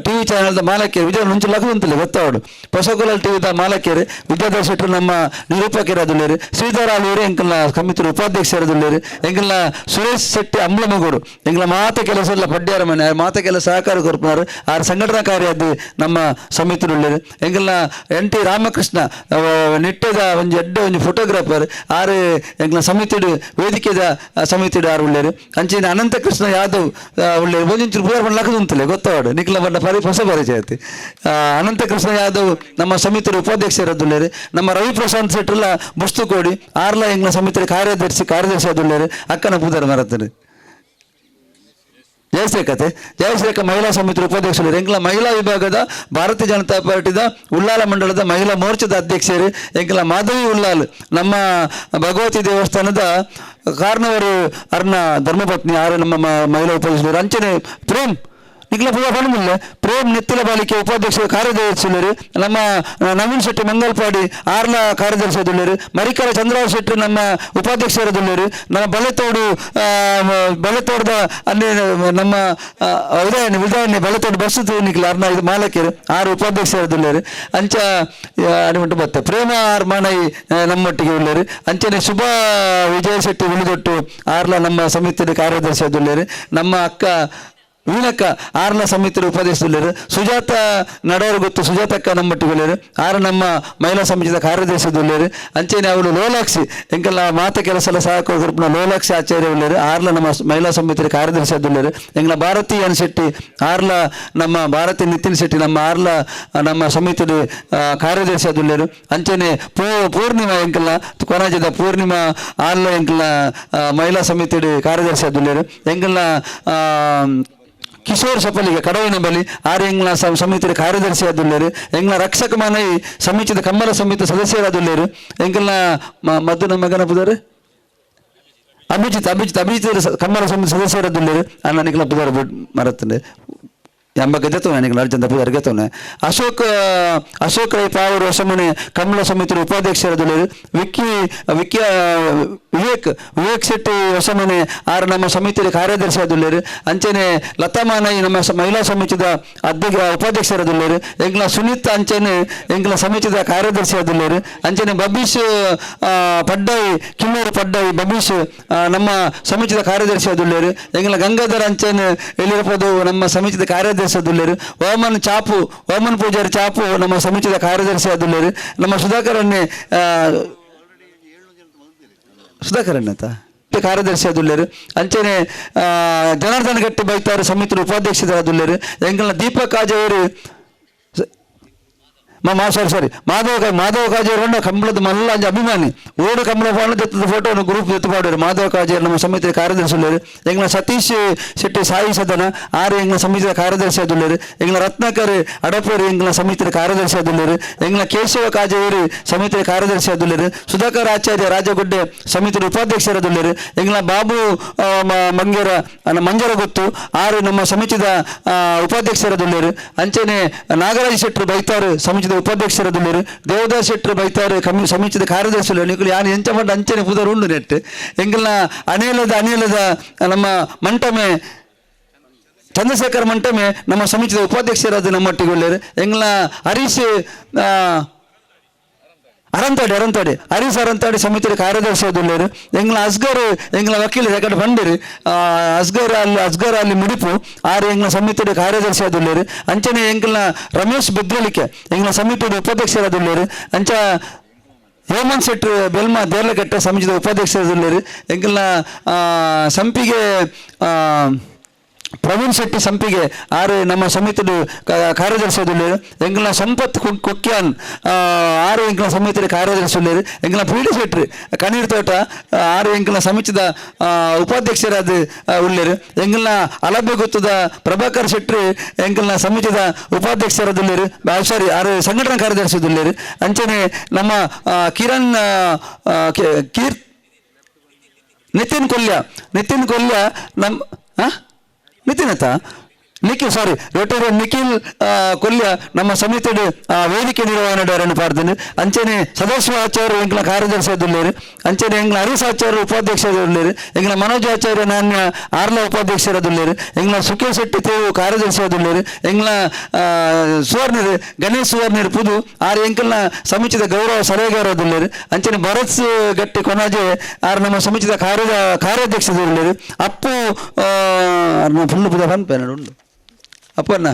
ಟಿವಿ ಚಾನೆಲ್ದ ಮಾಲಕಿಯರು ವಿಜಯ ಮುಂಚೆ ಲಗುಂತಿಲ್ಲ ಗೊತ್ತಾವಡು ಹೊಸಕುರಲ್ ಟಿವಿದ ಮಾಲಕಿಯರು ವಿದ್ಯಾಧರ್ ಶೆಟ್ಟಿ ನಮ್ಮ ನಿರೂಪಕರಾದುಳ್ಳೇರು ಶ್ರೀಧರ ಆಲೂರು ಎಂಕಲ್ನ ಸಮಿತಿ ಉಪಾಧ್ಯಕ್ಷರಾದುಳ್ಳೇರು ಎಂಕಲ್ನ ಸುರೇಶ್ ಶೆಟ್ಟಿ ಅಂಬ್ಲಮಗೋಡು ಎಂಗ್ಲ ಮಾತ ಕೆಲಸ ಎಲ್ಲ ಪಡ್ಯಾರ ಮನೆ ಮಾತ ಕೆಲಸ ಸಹಕಾರ ಕೊರ್ಪುನಾರು ಆರು ಸಂಘಟನಾಕಾರಿಯಾದ ನಮ್ಮ ಸಮಿತಿ ಉಳ್ಳೇರು ಎಂಕಲ್ನ ಎನ್ ಟಿ ರಾಮಕೃಷ್ಣ ನಿಟ್ಟದ ಒಂದು ಎಡ್ಡ ಒಂದು ಫೋಟೋಗ್ರಾಫರ್ ಆರು ಎಂಗ್ಲ ಸಮಿತಿಡು ವೇದಿಕೆದ ಸಮಿತಿಡು ಆರು ಉಳ್ಳೇರು ಅಂಚಿನ ಅನಂತಕೃಷ್ಣ ಯಾದವ್ ಉಳ್ಳೇರು ಒಂದಿಂಚು ಪೂರ ಲಕ್ಕದು ಅಂತಲೇ ಗೊತ್ತಾವಡು ನಿಖಿಲ ಬಣ್ಣ ಹೊಸ ಪರಿಚಯ ಐತಿ ಅನಂತಕೃಷ್ಣ ಯಾದವ್ ನಮ್ಮ ಸಮಿತಿಯ ಉಪಾಧ್ಯಕ್ಷರಾದುಳ್ಳೇರು ನಮ್ಮ ರವಿ ಪ್ರಶಾಂತ್ ಶೆಟ್ರಲ್ಲ ಬುಸ್ತುಕೋಡಿ ಆರ್ಲ ಎಂಗ್ಲ ಸಮಿತಿಯ ಕಾರ್ಯದರ್ಶಿ ಆದುಳ್ಳೇರು ಅಕ್ಕನ ಪೂದರ ಮರತರು ಜಯಶ್ರೇಖ ಮಹಿಳಾ ಸಮಿತಿ ಉಪಾಧ್ಯಕ್ಷರು ಎಂಕಲ ಮಹಿಳಾ ವಿಭಾಗದ ಭಾರತೀಯ ಜನತಾ ಪಾರ್ಟಿದ ಉಳ್ಳಾಲ ಮಂಡಲದ ಮಹಿಳಾ ಮೋರ್ಚಾದ ಅಧ್ಯಕ್ಷರು ಎಂಕಲ ಮಾಧವಿ ಉಳ್ಳಾಲ್ ನಮ್ಮ ಭಗವತಿ ದೇವಸ್ಥಾನದ ಕಾರ್ನವರು ಅರ್ನ ಧರ್ಮಪತ್ನಿ ಆರು ನಮ್ಮ ಮಹಿಳಾ ಉಪಾಧ್ಯಕ್ಷರು ಅಂಚನೆ ಪ್ರೇಮ್ ನಿಖಿಲ ಪೂಜಾ ಪಣಮಿಲ್ಲ ಪ್ರೇಮ್ ನೆತ್ತಿಲ ಬಾಲಿಕೆ ಉಪಾಧ್ಯಕ್ಷ ಕಾರ್ಯದರ್ಶಿರು ನಮ್ಮ ನವೀನ್ ಶೆಟ್ಟಿ ಮಂಗಲ್ಪಾಡಿ ಆರ್ಲ ಕಾರ್ಯದರ್ಶಿಯುಳ್ಳರು ಮರಿಕರ ಚಂದ್ರರಾವ್ ಶೆಟ್ಟಿ ನಮ್ಮ ಉಪಾಧ್ಯಕ್ಷರಾದುಳ್ಳರು ನಮ್ಮ ಬಲೆತೋಟದ ಅಲ್ಲಿ ನಮ್ಮ ಉದಾಹರಣೆ ಬಲೆತೋಟ ಬಸ್ಸು ನಿಖಿಲ ಅರ್ನ ಇದು ಮಾಲಕಿಯರು ಆರು ಉಪಾಧ್ಯಕ್ಷರಾದುಳ್ಳರು ಅಂಚ ಅಡಿಮಟ್ಟು ಬತ್ತ ಪ್ರೇಮ ಆರ್ ಮಾನೈ ನಮ್ಮೊಟ್ಟಿಗೆ ಉಳ್ಳರು ಅಂಚನೆ ಶುಭ ವಿಜಯ ಶೆಟ್ಟಿ ಉಳಿದೊಟ್ಟು ಆರ್ಲ ನಮ್ಮ ಸಮಿತಿಯ ಕಾರ್ಯದರ್ಶಿಯಾದುಳ್ಳರು ನಮ್ಮ ಅಕ್ಕ ವೀಣಕ್ಕ ಆರ್ನ ಸಮಿತಿಯ ಉಪಾಧ್ಯಕ್ಷರು ಸುಜಾತ ನಡವರು ಗೊತ್ತು ಸುಜಾತಕ್ಕ ನಮ್ಮೊಟ್ಟಿಗೆ ಆರು ನಮ್ಮ ಮಹಿಳಾ ಸಮಿತಿಯ ಕಾರ್ಯದರ್ಶಿಯುಳ್ಳರು ಅಂಚೆನೆ ಅವಳು ಲೋಲಾಕ್ಷಿ ಎಂಕಲ್ಲ ಮಾತ ಕೆಲಸ ಎಲ್ಲ ಸಹಕಾರ ಗ್ರೂಪ್ನ ಲೋಲಾಕ್ಷಿ ಆಚಾರ್ಯ ಉಳ್ಳರು ಆರ್ಲ ನಮ್ಮ ಮಹಿಳಾ ಸಮಿತಿಯ ಕಾರ್ಯದರ್ಶಿಯುಳ್ಳರು ಎಂಗ್ಲ ಭಾರತಿ ಎನ್ ಶೆಟ್ಟಿ ಆರ್ಲ ನಮ್ಮ ಭಾರತಿ ನಿತಿನ್ ಶೆಟ್ಟಿ ನಮ್ಮ ಆರ್ಲ ನಮ್ಮ ಸಮಿತಿಯ ಕಾರ್ಯದರ್ಶಿಯುಳ್ಳರು ಅಂಚೆನೆ ಪೂರ್ಣಿಮಾ ಎಂಕಲ್ಲ ಕೊನಾಜದ ಪೂರ್ಣಿಮಾ ಆರ್ಲ ಎಂಕಲ್ಲ ಮಹಿಳಾ ಸಮಿತಿಯ ಕಾರ್ಯದರ್ಶಿಯುಳ್ಳರು ಎಂಕಲ್ಲ ಕಿಶೋರ್ ಸಫಲಿಗೆ ಕಡವಿನ ಬಲಿ ಆರು ಎಂಗ್ಲ ಸಮಿತಿಯ ಕಾರ್ಯದರ್ಶಿಯಾದುಳ್ಳರು ಎಂಗ್ಲ ರಕ್ಷಕ ಮನೈ ಸಮಿತಿಯ ಕಮ್ಮಲ ಸಮಿತಿ ಸದಸ್ಯರಾದುಳ್ಳರು ಎಂಗ್ಲ ಮದ್ದು ನಮ್ಮ ಮಗನ ಪುದಾರೆ ಅಭಿಜಿತ್ ಕಮ್ಮಲ ಸಮಿತಿ ಸದಸ್ಯರಾದುಳ್ಳರು ಅನ್ನ ನಿಖಲ ಪುದಾರ ಮರತ್ತಂಡೆ ಎಂಬ ಗೆದ್ದವನೆ ನಿಖಲ ಅರ್ಜಂತ ಪುದಾರ ಗೆತ್ತವನೆ ಅಶೋಕ್ ರೈ ಪಾವರು ಹೊಸಮನೆ ಕಮಲ ಸಮಿತಿಯ ಉಪಾಧ್ಯಕ್ಷರಾದುಳ್ಳರು ವಿವೇಕ್ ಶೆಟ್ಟಿ ಹೊಸಮನೆ ಆರು ನಮ್ಮ ಸಮಿತಿಯ ಕಾರ್ಯದರ್ಶಿಯಾದುಳ್ಳರು ಅಂಚನೆ ಲತಾ ಮಾನೈ ನಮ್ಮ ಮಹಿಳಾ ಸಮಿತಿಯ ಉಪಾಧ್ಯಕ್ಷರಾದುಳ್ಳರು ಎಂಗ್ಲ ಸುನೀತ್ ಅಂಚನೆ ಎಂಗ್ಲ ಸಮಿತಿಯ ಕಾರ್ಯದರ್ಶಿಯಾದುಳ್ಳರು ಅಂಚನೆ ಬಬೀಶ್ ಪಡ್ಡಾಯಿ ಕಿನ್ನೂರು ಪಡ್ಡಾಯಿ ಬಬೀಶ್ ನಮ್ಮ ಸಮಿತಿಯ ಕಾರ್ಯದರ್ಶಿಯಾದುಳ್ಳರು ಎಂಗ್ಲ ಗಂಗಾಧರ್ ಅಂಚನೆ ಎಲ್ಲಿರಬಹುದು ನಮ್ಮ ಸಮಿತಿಯ ಕಾರ್ಯದರ್ಶಿಯಾದುಳ್ಳರು ಓಮನ್ ಪೂಜಾರಿ ಚಾಪು ನಮ್ಮ ಸಮಿತಿಯ ಕಾರ್ಯದರ್ಶಿಯಾದುಳ್ಳರು ನಮ್ಮ ಸುಧಾಕರನ್ನೇ ಕಾರ್ಯದರ್ಶಿಯಾದುಳ್ಳರು ಅಂಚನೆ ಜನಾರ್ದನ ಗಟ್ಟಿ ಬೈತಾರು ಸಮಿತಿಯ ಉಪಾಧ್ಯಕ್ಷರಾದುಳ್ಳರು ಎಂಕಲ್ನ ದೀಪಕ್ ಕಾಜವರು ಮಾಧವ ಕಾಜೇರು ಕಂಬಳದ ಮಲ್ಲ ಅಂಜ ಅಭಿಮಾನಿ ಓಡು ಕಂಬಳ ಎತ್ತದ ಫೋಟೋವನ್ನು ಗ್ರೂಪ್ ಎತ್ತುಪಾಡರು ಮಾಧವ ಕಾಜೇರು ನಮ್ಮ ಸಮಿತಿಯ ಕಾರ್ಯದರ್ಶಿ ಉಳ್ಳರು ಎಂಗ್ಲ ಸತೀಶ್ ಶೆಟ್ಟಿ ಸಾಯಿ ಸದನ ಆರು ಎಂಗ್ಲ ಸಮಿತಿಯ ಕಾರ್ಯದರ್ಶಿಯಾದುಳ್ಳರು ಎಂಗ್ಲ ರತ್ನಾಕರ್ ಅಡಪೂರು ಎಂಗ್ಲ ಸಮಿತಿಯ ಕಾರ್ಯದರ್ಶಿಯಾದುಳ್ಳರು ಎಂಗ್ಲ ಕೇಶವ ಕಾಜೇರು ಸಮಿತಿಯ ಕಾರ್ಯದರ್ಶಿಯಾದುಳ್ಳರು ಸುಧಾಕರ್ ಆಚಾರ್ಯ ರಾಜಗುಡ್ಡೆ ಸಮಿತಿಯ ಉಪಾಧ್ಯಕ್ಷರಾದುಳ್ಳರು ಎಂಗ್ಲ ಬಾಬು ಮಂಜರ ಗೊತ್ತು ಆರು ನಮ್ಮ ಸಮಿತಿಯ ಉಪಾಧ್ಯಕ್ಷರಾದುಳ್ಳರು ಅಂಚನೆ ನಾಗರಾಜ್ ಶೆಟ್ಟಿ ಬೈತಾರು ಸಮಿತಿಯ ಉಪಾಧ್ಯಕ್ಷರಾದುಳ್ಳರು ದೇವದಾಸ್ ಶೆಟ್ಟಿ ಬೈತಾರು ಸಮಿತಿಯ ಕಾರ್ಯದರ್ಶಿ ನಿಖಲು ಯಾನು ಎಂಚ ಮಾಡಿ ಅಂಚನೆ ಪುದರ್ ಉಂಡು ನೆಟ್ಟು ಎಂಗಲ್ನ ಅನಿಲದ ನಮ್ಮ ಮಂಟಮೆ ಚಂದ್ರಶೇಖರ್ ಮಂಟಮೆ ನಮ್ಮ ಸಮಿತಿಯ ಉಪಾಧ್ಯಕ್ಷರಾದ ನಮ್ಮೊಟ್ಟಿಗೆ ಉಳ್ಳರು ಎಂಗ್ಲ ಹರೀಶ್ ಅರಂತಾಡಿ ಹರೀಶ್ ಅರಂತಾಡಿ ಸಮಿತಿಯ ಕಾರ್ಯದರ್ಶಿಯಾದುಳ್ಳರು ಎಂಗ್ಲ ಅಸ್ಗರ್ ಎಂಗ್ಲ ವಕೀಲ ಯಾಕಡೆ ಬಂದಿರಿ ಅಸ್ಗರ್ ಅಲ್ಲಿ ಮುಡಿಪು ಆರು ಎಂಗ್ಲ ಸಮಿತಿಯ ಕಾರ್ಯದರ್ಶಿಯಾದುಳ್ಳರು ಅಂಚನೆ ಎಂಗ್ಲ ರಮೇಶ್ ಬೆದ್ರಲಿಕೆ ಎಂಗ್ಲ ಸಮಿತಿಯ ಉಪಾಧ್ಯಕ್ಷರಾದುಳ್ಳರು ಅಂಚ ಹೇಮಂತ್ ಶೆಟ್ಟಿ ಬೆಲ್ಮಾ ದೇರ್ಲಕಟ್ಟೆ ಸಮಿತಿಯ ಉಪಾಧ್ಯಕ್ಷರಾದುಳ್ಳರು ಎಂಗ್ಲ ಸಂಪಿಗೆ ಪ್ರವೀಣ್ ಶೆಟ್ಟಿ ಸಂಪಿಗೆ ಆರು ನಮ್ಮ ಸಮಿತಿಯ ಕಾರ್ಯದರ್ಶಿಯಾದುಳ್ಳರು ಎಂಗ್ಲ ಸಂಪತ್ ಕೊಕ್ಯಾನ್ ಆರು ಎಂಗ್ಲ ಸಮಿತಿಯ ಕಾರ್ಯದರ್ಶಿಯುಳ್ಳರು ಎಂಗ್ಲ ಪೀಡಿ ಶೆಟ್ಟಿ ಕಣ್ಣೀರ್ ತೋಟ ಆರು ಎಂಗ್ಲ ಸಮಿತಿಯ ಉಪಾಧ್ಯಕ್ಷರಾದ ಉಳ್ಳರು ಎಂಗ್ಲ ಅಲಭ್ಯ ಗೊತ್ತದ ಪ್ರಭಾಕರ್ ಶೆಟ್ಟಿ ಎಂಗ್ಲ ಸಮಿತಿಯ ಉಪಾಧ್ಯಕ್ಷರಾದುಳ್ಳರು ಸಾರಿ ಆರು ಸಂಘಟನಾ ಕಾರ್ಯದರ್ಶಿಯಾದುಳ್ಳರು ಅಂಚನೆ ನಮ್ಮ ಕಿರಣ್ ನಿತಿನ್ ಕೊಲ್ಯ ನಮ್ಮ ನಿತಿನ್ ರೋಟೇರಿಯನ್ ನಿಖಿಲ್ ಕೊಲ್ಯ ನಮ್ಮ ಸಮಿತಿಡು ವೇದಿಕೆ ನಿರ್ವಹಣೆಯನ್ನು ಪಾಡ್ತೀನಿ ಅಂಚನೆ ಸದಾಶಿವ ಆಚಾರ್ಯ ಎಂಗ್ಲ ಕಾರ್ಯದರ್ಶಿ ಅದುಲ್ಲೇರು ಅಂಚನೆ ಎಂಗ್ಲ ಹರೀಶ್ ಆಚಾರ್ಯ ಉಪಾಧ್ಯಕ್ಷರುಳ್ಳೇರು ಎಂಗ್ಲ ಮನೋಜ್ ಆಚಾರ್ಯ ನಾಣ್ಯ ಆರ್ಲ ಉಪಾಧ್ಯಕ್ಷರದುಲ್ಲೇರು ಎಂಗ್ಲ ಸುಖೇಶ್ ಶೆಟ್ಟಿ ತೇವು ಕಾರ್ಯದರ್ಶಿ ಅದುಲ್ಲೇರು ಎಂಗ್ಲ ಸುವರ್ಣರು ಗಣೇಶ್ ಸುವರ್ಣರು ಪುದು ಆರು ಎಂಕಲ್ನ ಸಮಿತಿದ ಗೌರವ ಸಲಹೆಗಾರ ಅದುಲ್ಲೇರು ಅಂಚನೆ ಭರತ್ ಗಟ್ಟಿ ಕೊನಾಜೆ ಆರು ನಮ್ಮ ಸಮಿತಿದ ಕಾರ್ಯಾಧ್ಯಕ್ಷರುಳ್ಳೇರು ಅಪ್ಪು ಫುಲ್ ಪುದ ಪನ್ಪೇನ ಉಂಡು ಅಪ್ಪಣ್ಣ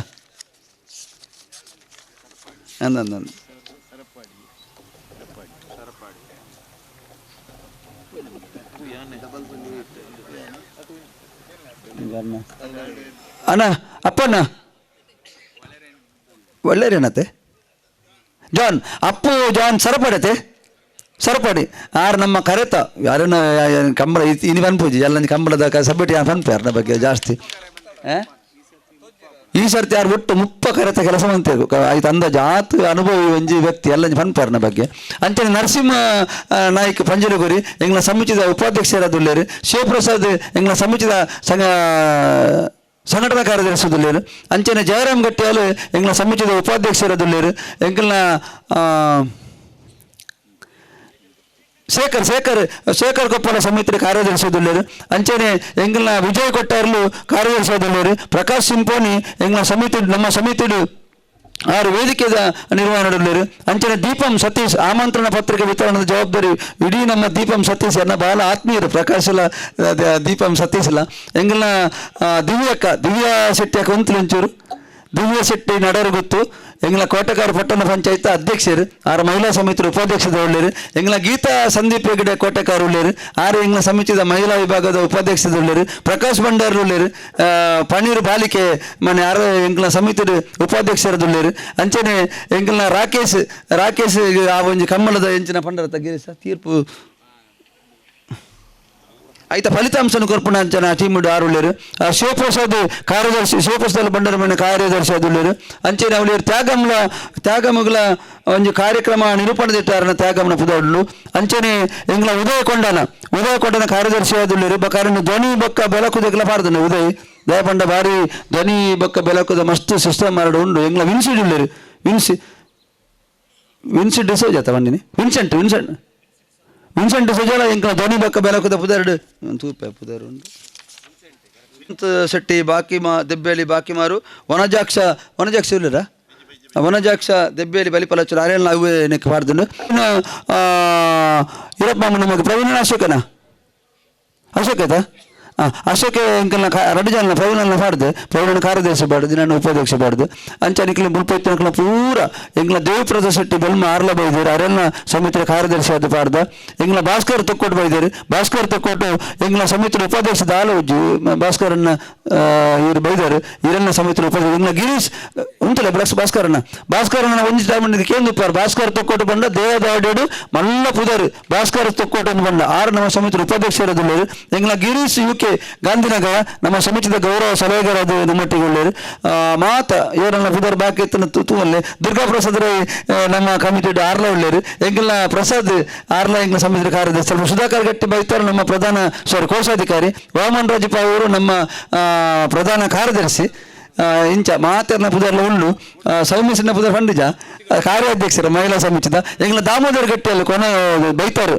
ಅಂದ ಅಣ್ಣ ಅಪ್ಪಣ್ಣ ಒಳ್ಳೆಯರೇನತ್ತೆ ಜಾನ್ ಅಪ್ಪು ಜಾನ್ ಸರಪಡಿ ಆರು ನಮ್ಮ ಕರೆತ ಯಾರನ್ನ ಕಂಬಳ ಇನಿ ಪನ್ಪೂಜಿ ಎಲ್ಲ ಕಂಬಳದ ಸಬ್ಬಟ್ಟಿ ಪನ್ಪೆ ಅರ್ನ ಬಗ್ಗೆ ಜಾಸ್ತಿ ಈ ಸರ್ತಿ ಯಾರು ಒಟ್ಟು 30 ಕರೆತ ಕೆಲಸ ಮಂತೇಕು ಆಯ್ತು ಅಂದ ಜಾತ್ ಅನುಭವಿ ಒಂಜಿ ವ್ಯಕ್ತಿ ಎಲ್ಲ ಪನ್ಪರ್ನ ಬಗ್ಗೆ ಅಂಚನೆ ನರಸಿಂಹ ನಾಯ್ಕ ಪಂಜಲಗುರಿ ಎಂಗ್ಲ ಸಮಿತಿದ ಉಪಾಧ್ಯಕ್ಷರಾದುಲ್ಲೇರು ಶಿವಪ್ರಸಾದ್ ಎಂಗ್ಲ ಸಮಿತಿದ ಸಂಘಟನಾ ಕಾರ್ಯದರ್ಶಿದುಲ್ಲೇರು ಅಂಚನೆ ಜಯರಾಮ್ ಗಟ್ಟಿಯಾಲು ಎಂಗ್ಲ ಸಮಿತಿದ ಉಪಾಧ್ಯಕ್ಷರಾದುಲ್ಲೇರು ಎಂಗ್ಲ ಶೇಖರ್ ಕೊಪ್ಪಳ ಸಮಿತಿ ಕಾರ್ಯದರ್ಶಿದುಲ್ಲೇರು ಅಂಚನೆ ಎಂಗ್ಲ ವಿಜಯ್ ಕೊಟ್ಟಾರ್ಲು ಕಾರ್ಯದರ್ಶಿದುಲ್ಲೇರು ಪ್ರಕಾಶ್ ಸಿಂಪೋನಿ ಎಂಗ್ಲ ಸಮಿತಿ ನಮ್ಮ ಸಮಿತಿಡು ಆರು ವೇದಿಕೆದ ನಿರ್ವಹಣೆಯುಳ್ಳೇರು ಅಂಚನೆ ದೀಪಂ ಸತೀಶ್ ಆಮಂತ್ರಣ ಪತ್ರಿಕೆ ವಿತರಣದ ಜವಾಬ್ದಾರಿ ಇಡೀ ನಮ್ಮ ದೀಪಂ ಸತೀಶ್ ಅನ್ನ ಬಹಳ ಆತ್ಮೀಯರು ಪ್ರಕಾಶಲ ದೀಪಂ ಸತೀಶ್ಲ ಎಂಗ್ಲ ದಿವ್ಯಾ ಶೆಟ್ಟಿ ಅಕ್ಕ ಒಂಚೂರು ದಿವ್ಯ ಶೆಟ್ಟಿ ನಡರು ಗೊತ್ತು ಎಂಗ್ಲ ಕೋಟೆಕಾರು ಪಟ್ಟಣ ಪಂಚಾಯತ್ ಅಧ್ಯಕ್ಷರು ಆರು ಮಹಿಳಾ ಸಮಿತಿ ಉಪಾಧ್ಯಕ್ಷದ ಒಳ್ಳೇರು ಎಂಗ್ಲ ಗೀತಾ ಸಂದೀಪ್ ಹೆಗಡೆ ಕೋಟೆಕಾರು ಉಳ್ಳೇರು ಆರು ಎಂಗ್ಲ ಸಮಿತಿದ ಮಹಿಳಾ ವಿಭಾಗದ ಉಪಾಧ್ಯಕ್ಷದ ಉಳ್ಳೇರು ಪ್ರಕಾಶ್ ಭಂಡಾರ್ ಉಳ್ಳೇರು ಪಣೀರು ಬಾಲಿಕೆ ಮನೆ ಆರು ಎಂಗ್ಲ ಸಮಿತಿ ಉಪಾಧ್ಯಕ್ಷರದ್ದು ಉಳ್ಳೇರು ಅಂಚನೆ ಎಂಗ್ಲ ರಾಕೇಶ್ ಆ ಒಂಜಿ ಕಮ್ಮಲದ ಎಂಚಿನ ಪಂಡರ ತಗಿರಿ ತೀರ್ಪು ಆಯ್ತಾ ಫಲಿತಾಂಶನ ಕೊರ್ಪುಣ ಅಂಚನ ಟೀಮ್ ಆರು ಉಳ್ಳೇರು ಶಿವಪ್ರಸಾದ್ ಕಾರ್ಯದರ್ಶಿ ಶಿವಪ್ರಸಾದ್ ಬಂಡರಮನೆ ಕಾರ್ಯದರ್ಶಿ ಅದುಳ್ಳೇರು ಅಂಚನೆ ಅವಳಿಯರು ತ್ಯಾಗಮುಗಳ ಒಂದು ಕಾರ್ಯಕ್ರಮ ನಿರೂಪಣೆದಿಟ್ಟಾರನ ತ್ಯಾಗಮನ ಪುದಡ್ಲು ಅಂಚನೆ ಎಂಗ್ಲ ಉದಯ ಕೊಂಡನ ಕಾರ್ಯದರ್ಶಿ ಅದುಳ್ಳೇರು ಬಕಾರನ್ನು ಧ್ವನಿ ಬೊಕ್ಕ ಬೆಳಕುದಕ್ಕೆಲ್ಲ ಪಾಡ್ದನೆ ಉದಯ್ ದಯಪಂಡ ಬಾರಿ ಧ್ವನಿ ಬೊಕ್ಕ ಬೆಳಕುದ ಮಸ್ತ್ ಸಿಸ್ಟಮ್ ಮಾಡು ಉಂಡು ಎಂಗ್ಲ ವಿನ್ಸಿಡ್ ಉಳ್ಳೇರು ವಿನ್ಸಿಡ್ ಡಿಸೋಜ್ ಆತ ಬಂದಿನಿ ವಿನ್ಸೆಂಟ್ ಸುಜಾಲ ಎಂಕ ಧ್ವನಿ ಬಕ್ಕ ಬೆಳಕುದ ಪುದರ್ಡು ತೂಪೆ ಪುದರ್ ಉಂಟು ಶೆಟ್ಟಿ ದೆಬ್ಬೇಲಿ ಬಾಕಿಮಾರು ವನಜಾಕ್ಷ ಇಲ್ಲರ ವನಜಾಕ್ಷ ದೆಬ್ಬೇಲಿ ಬಲಿಪಲಚ್ಚು ಅರೆಲ್ಲ ಅವೇ ನೆಕ್ ಪಾಡ್ದುಂಡು ಇರಪ್ಪ ನಮಗೆ ಪ್ರವೀಣ ಅಶೋಕ ಆಯ್ತಾ ಅಶೋಕ ಎಂಕಲ್ನ ರಡ್ಡು ಜನ ಪ್ರವೀಣನ ಪಾಡ್ದೆ ಪ್ರವೀಣ ಕಾರ್ಯದರ್ಶಿ ಬಾಡ್ದು ನಾನು ಉಪಾಧ್ಯಕ್ಷ ಬಾಡ್ದು ಅಂಚನಿಕ್ಲಿ ಮುಲ್ಪೈತಿನಕ್ಲ ಪೂರ ಎಂಗ್ಲ ದೇವಿಪ್ರದ ಶೆಟ್ಟಿ ಬೆಲ್ಮ ಆರ್ಲ ಬೈದೇರು ಅರೆಲ್ಲ ಸಮಿತಿಯ ಕಾರ್ಯದರ್ಶಿ ಅದು ಪಾಡ್ದ ಎಂಗ್ಲ ಭಾಸ್ಕರ್ ತೊಕ್ಕೊಟ್ಟು ಬೈದೇರು ಭಾಸ್ಕರ್ ತೊಕ್ಕೊಟ್ಟು ಎಂಗ್ಲ ಸಮಿತಿಯ ಉಪಾಧ್ಯಕ್ಷದ ಆಲ ಉಜ್ಜಿ ಭಾಸ್ಕರನ್ನ ಇವರು ಬೈದಾರು ಇವರೆಲ್ಲ ಸಮಿತಿಯ ಉಪಾಧ್ಯಕ್ಷ ಎಂಗ್ಲ ಗಿರೀಶ್ ಉಂಟಲ್ಲ ಭಾಸ್ಕರನ ಒಂಜಿ ಟೈಮ್ ಕೇಂದ್ರ ಭಾಸ್ಕರ್ ತೊಕ್ಕೊಟ್ಟು ಬಂದ ದೇವದಾಡು ಮಲ್ಲ ಪುದರು ಭಾಸ್ಕರ್ ತೊಕ್ಕೊಟ್ಟು ಬಂದ ಆರು ನಮ್ಮ ಸಮಿತಿಯ ಉಪಾಧ್ಯಕ್ಷರದು ಎಂಗ್ಲ ಗಿರೀಶ್ ಯುಕೆ ಗಾಂಧಿನಗರ ನಮ್ಮ ಸಮಿತಿದ ಗೌರವ ಸಲಹೆಗಾರ ಅದು ನಮ್ಮೊಟ್ಟಿಗೆ ಉಳ್ಳೇರು ಮಾತ ಇವರೆಲ್ಲ ಪುದರ್ ಬಾಕಿ ಎತ್ತನ ತೂವಲ್ಲೇ ದುರ್ಗಾ ಪ್ರಸಾದ್ ರೈ ನಮ್ಮ ಕಮಿಟಿ ಆರ್ಲ ಉಳ್ಳೇರು ಎಂಗ್ಲ ಪ್ರಸಾದ್ ಆರ್ಲ ಎಂಗ್ಲ ಸಮಿತಿ ಕಾರ್ಯದರ್ಶಿ ಸ್ವಲ್ಪ ಸುಧಾಕರ್ ಗಟ್ಟಿ ಬೈತಾರೆ ನಮ್ಮ ಕೋಶಾಧಿಕಾರಿ ವಾಮನ್ ರಾಜಪ್ಪ ಅವರು ನಮ್ಮ ಪ್ರಧಾನ ಕಾರ್ಯದರ್ಶಿ ಇಂಚ ಮಾತರ್ನ ಪುದರ್ಲ ಉಳ್ಳು ಸೌಮ್ಯಸಿನ ಪುದರ್ ಪಂಡಿಜ ಕಾರ್ಯಾಧ್ಯಕ್ಷರ ಮಹಿಳಾ ಸಮಿತಿದ ಎಂಗ್ಲ ದಾಮೋದರ್ ಗಟ್ಟಿಯಲ್ಲಿ ಕೊನೆ ಬೈತಾರೆ